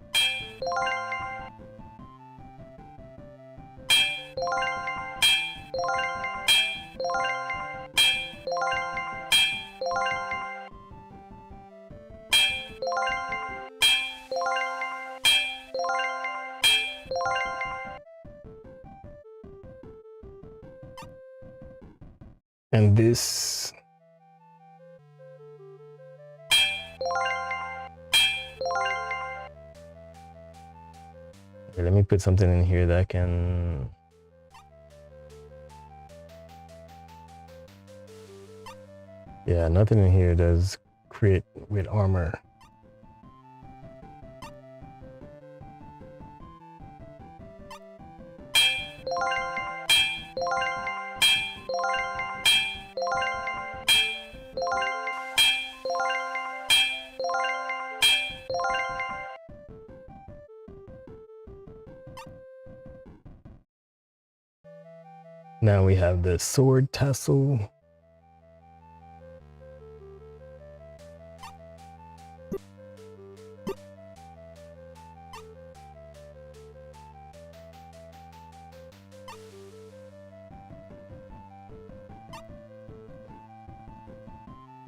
And this. Okay, let me put something in here that can. Yeah, nothing in here does crit with armor. Now we have the sword tassel.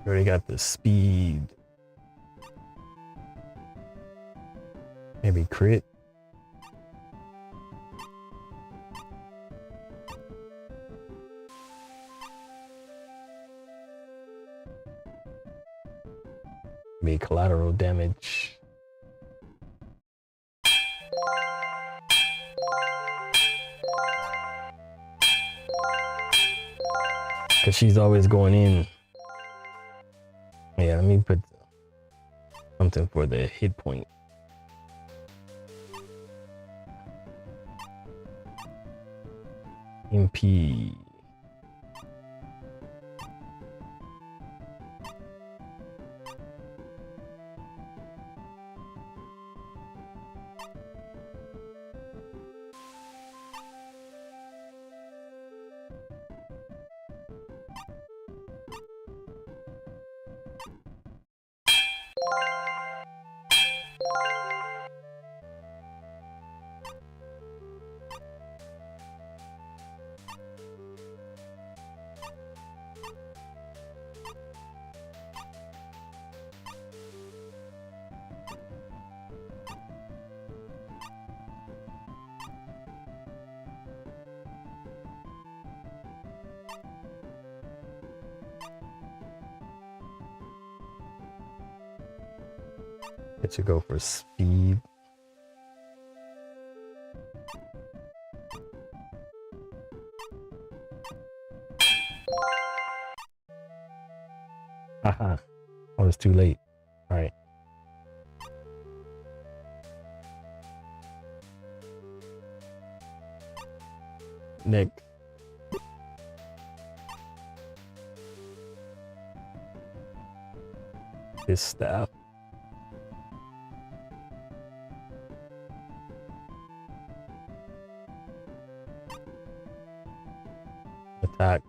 Already got the speed. Maybe crit. Maybe collateral damage. Cause she's always going in. Yeah, let me put something for the hit point. MP. Get to go for speed. Haha. Oh, it's too late. All right. Nick. His staff. Attack.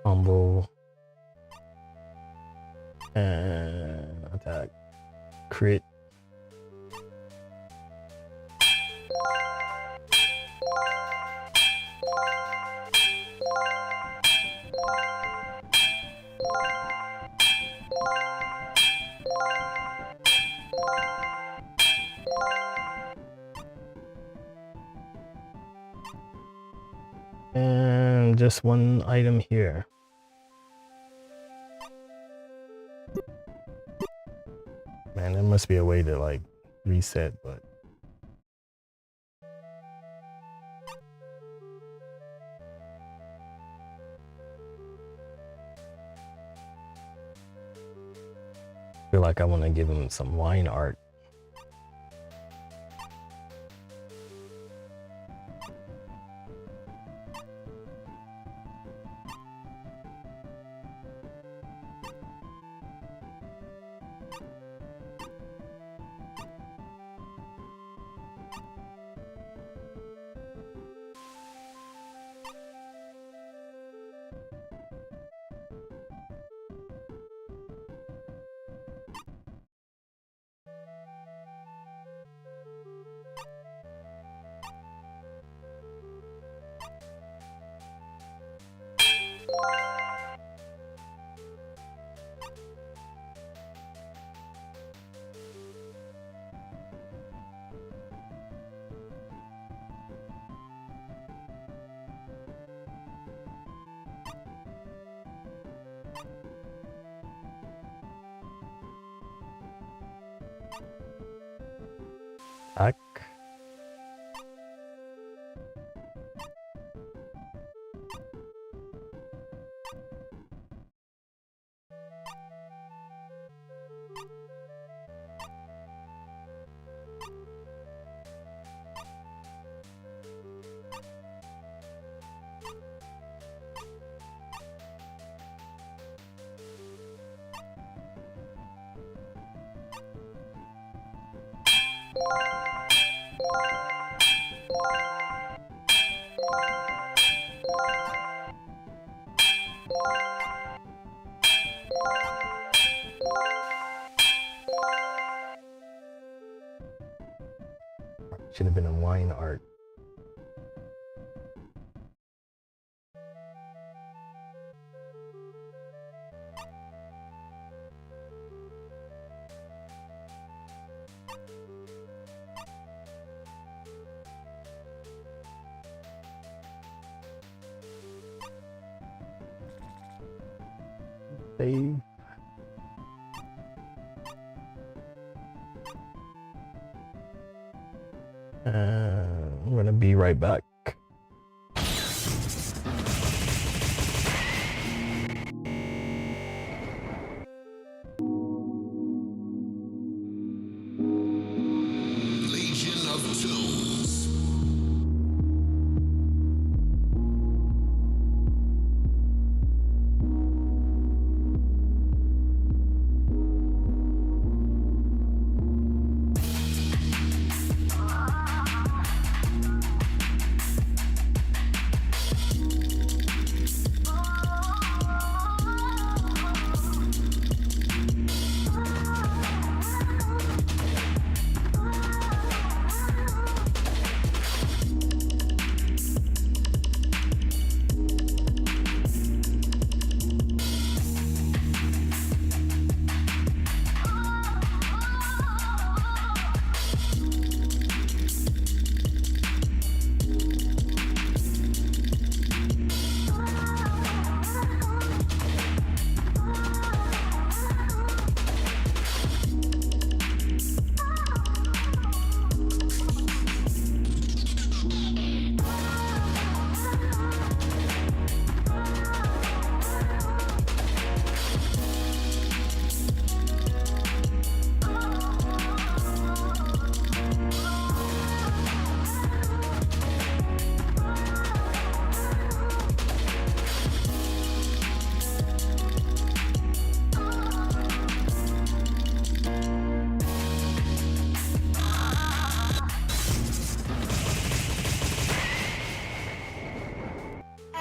Combo. And attack. Crit. And just one item here. Man, there must be a way to like reset, but I feel like I want to give him some line art. Attack. Should have been a wine art. Save. I'm gonna be right back. Legion of Tunes.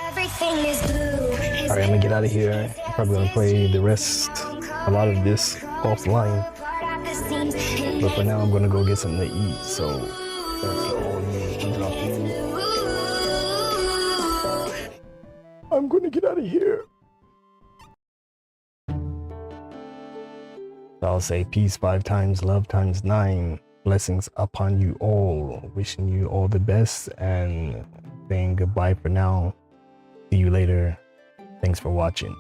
Everything is blue. All right, I'm gonna get out of here. I'm probably gonna play the rest, a lot of this offline. But for now, I'm gonna go get something to eat. So that's all you drop in. I'm gonna get out of here. So I'll say peace 5 times, love times 9. Blessings upon you all. Wishing you all the best and saying goodbye for now. See you later. Thanks for watching.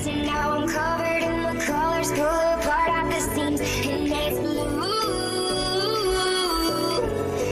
And now I'm covered in the colors.